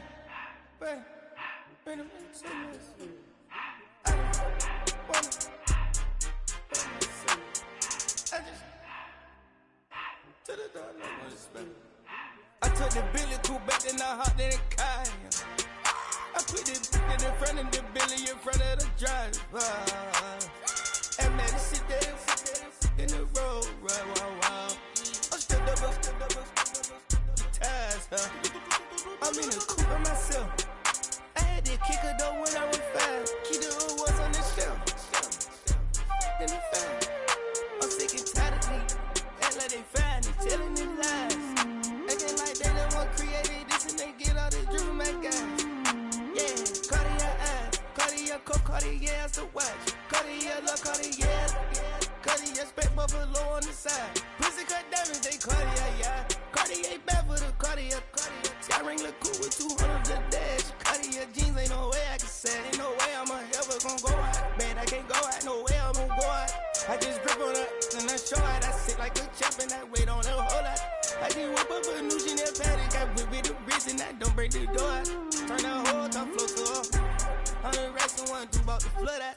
bring them signals. I don't wanna. I just to the door, no one to spend. I took the Billy Cool back and I hopped in the car. I put the in front of the Billy in front of the driver. And man, sit there in the road, wow. I'm still double, ties, huh? I'm in the coupe by myself. I had that kicker though when I was 5. Keep the old ones on the shelf. In the fan. I'm sick and tired of me. Act like they find it, telling them lies. Acting like they the one created this and they get all this driven my guys. Yeah, Cartier eyes, Cartier coat, Cartier ass to watch. Cartier love, Cartier, Cartier spec buffalo on the side. Pussy cut diamonds, they Cartier, yeah. Cartier bad for the Cartier. Sky ring look cool with 200 the dash. Cartier jeans, ain't no way I can say. Ain't no way I'm ever gonna go out. Man, I can't go out, no way I'm gonna go out. I just grip on her and I show out. I sit like a champ and I wait on her whole lot. I just whip up a new Chanel paddock. I whip with the wrist and I don't break the door out. Turn that whole top flow to her. 100 racks and 1, 2 about to flood out.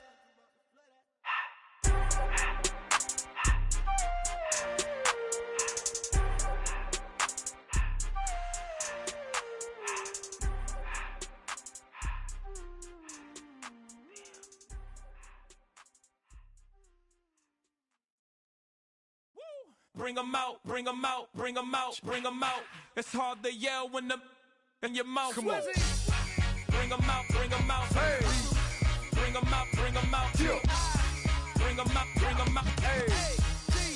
Bring 'em out, bring 'em out, bring 'em out, bring 'em out. It's hard to yell when the in your mouth. Come on. Bring 'em out, bring 'em out. Hey. Bring 'em out, bring 'em out. Yeah. Bring 'em out, bring 'em out. Hey.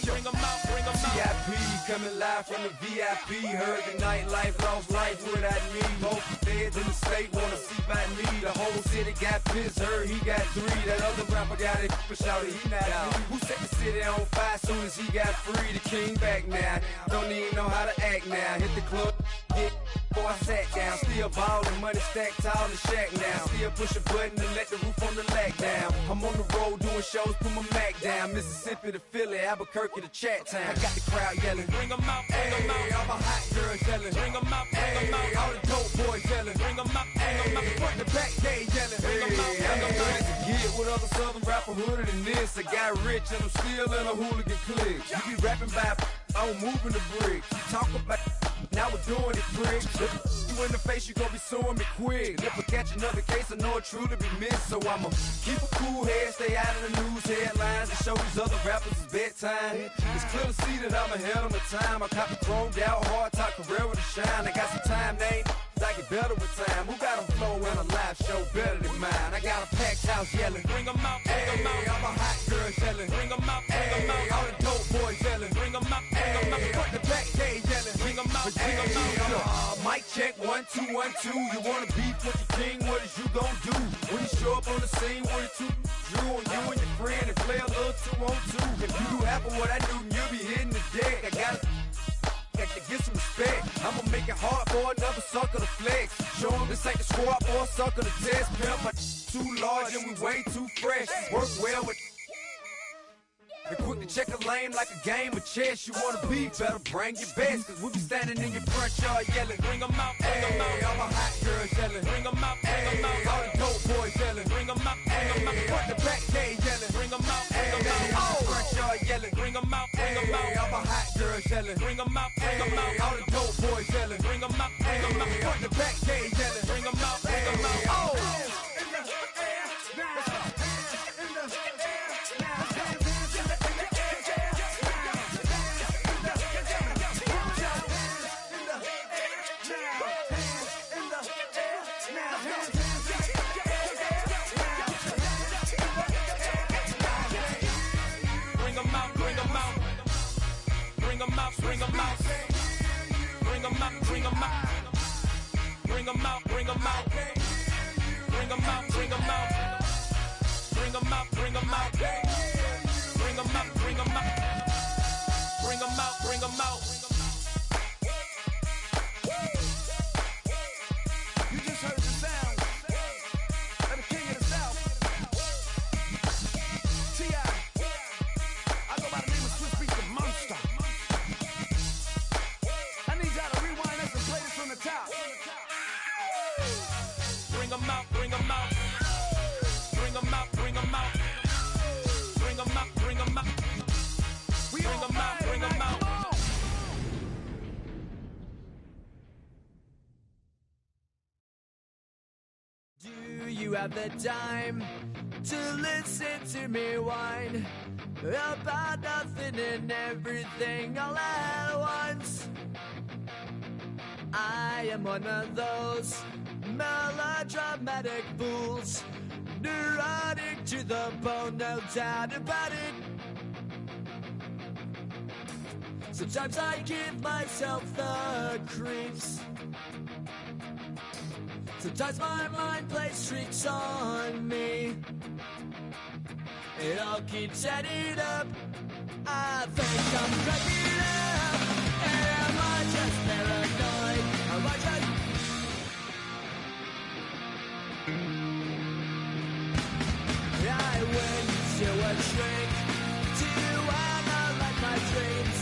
Bring 'em out, bring 'em out. VIP coming live from the VIP. Heard the nightlife, lost life without me. Both feds in the state wanna see by me. The whole city got pissed, heard he got 3. That other rapper got it, but shouted he not out. Who set the city on fire soon as he got free? The king back now, don't even know how to act now. Hit the club, get before I sat down. Still ballin', money stacked tall in the shack now. Still push a button and let the roof on the lag down. I'm on the road doing shows, put my Mac down. Mississippi to Philly, Albuquerque to Chat Town. I got the crowd yelling, bring 'em out, bring 'em out. All my hot girls yelling, bring 'em out, bring 'em out. All the dope boys yelling, bring 'em out, bring 'em out. Front the back gate yelling, bring 'em out, bring 'em out. To get with other southern rapper hooded than this. I got rich and I'm still in a hooligan clique. You be rapping by, I'm moving the bricks. You talk about, now we're doing it, pricks. You in the face, you gon' be suing me quick. If I catch another case, I know it truly be missed. So I'ma keep a cool head, stay out of the news headlines, and show these other rappers it's bedtime. It's clear to see that I'm ahead of my time. I caught the chromed out, hard top career with a shine. I got some time, they ain't I get better with time. Who got a flow and a live show better than mine? I got a packed house yelling, bring 'em out, bring 'em out. All my hot girls yelling, bring 'em out, bring 'em out. All the dope boys yelling, bring 'em out, bring 'em out. Front the back gate yelling, bring 'em out, bring 'em out. Mic check, 1 2 1 2. You wanna beef with the king? What is you gon' do when you show up on the scene with a 2 Drew on you and your friend and play a little 2 on 2? If you do half of what I do, you'll be hitting the deck. I gotta get some respect. I'ma make it hard for another sucker to flex. Show him this ain't the squad or a sucker to test. Pimp, but too large and we way too fresh. Work well with and quick to check a lane like a game of chess. You wanna be better, bring your best. Cause we be standing in your front yard yelling, bring 'em out, bring 'em out. All my hot girls yelling, bring 'em out, bring 'em out. All the in the back gate yelling. Bring them out, bring them out. Oh! Bring them out, bring them out. Bring them out, bring them out. Bring them out, bring them out. Bring them out, bring them out. Bring them out, bring them out. Bring them out, bring them out. Bring them out, bring them out. Bring them out, bring them out. You just heard the sound of the king of the south. T.I. I go by the name of Swiss Beats the Monster. I need y'all to rewind this and play this from the top. Bring them out, bring them out. Bring them out, bring them out. Bring them out, bring them out. We Bring them out, bring them out. Do you have the time to listen to me whine about nothing and everything all at once? I am one of those melodramatic fools, neurotic to the bone, no doubt about it. Sometimes I give myself the creeps. Sometimes my mind plays tricks on me. It all keeps adding up. I think I'm cracking up. Am I just paranoid? Am I just... I went to a shrink to analyze my dreams.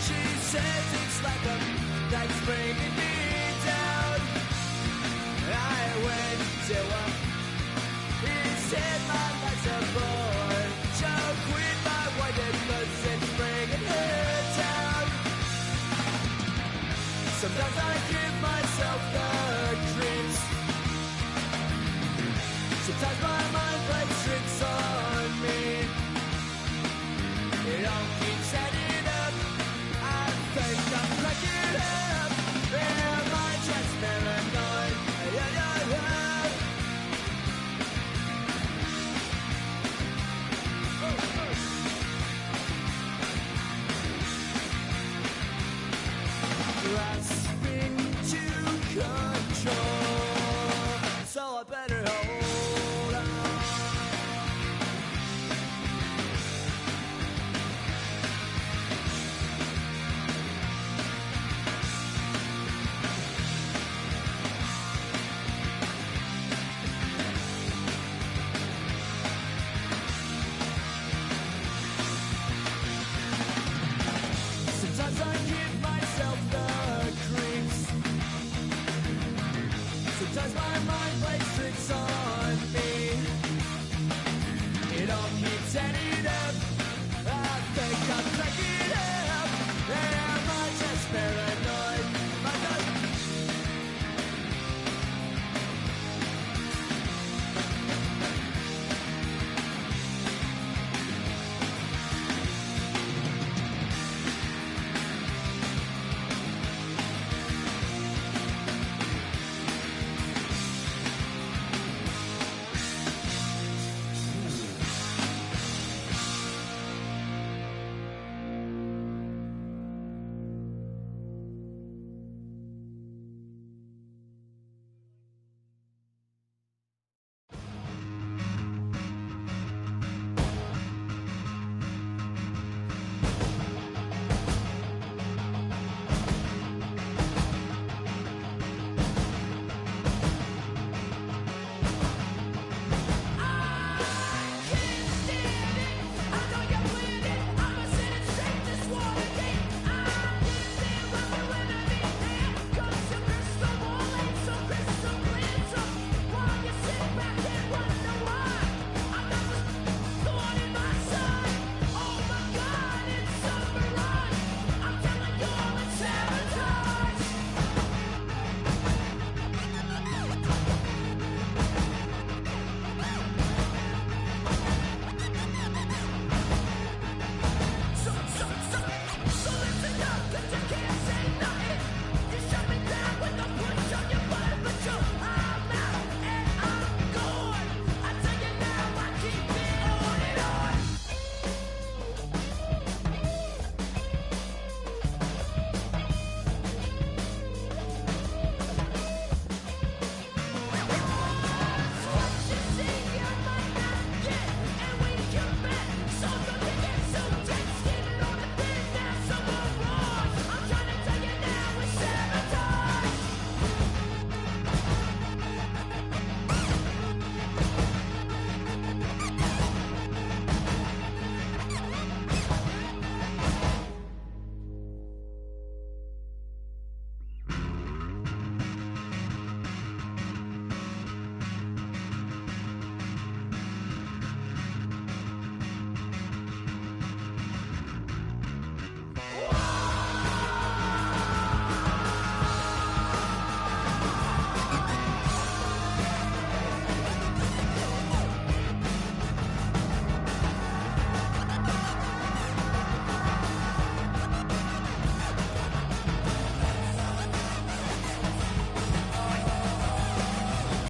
She says it's like a that's bringing me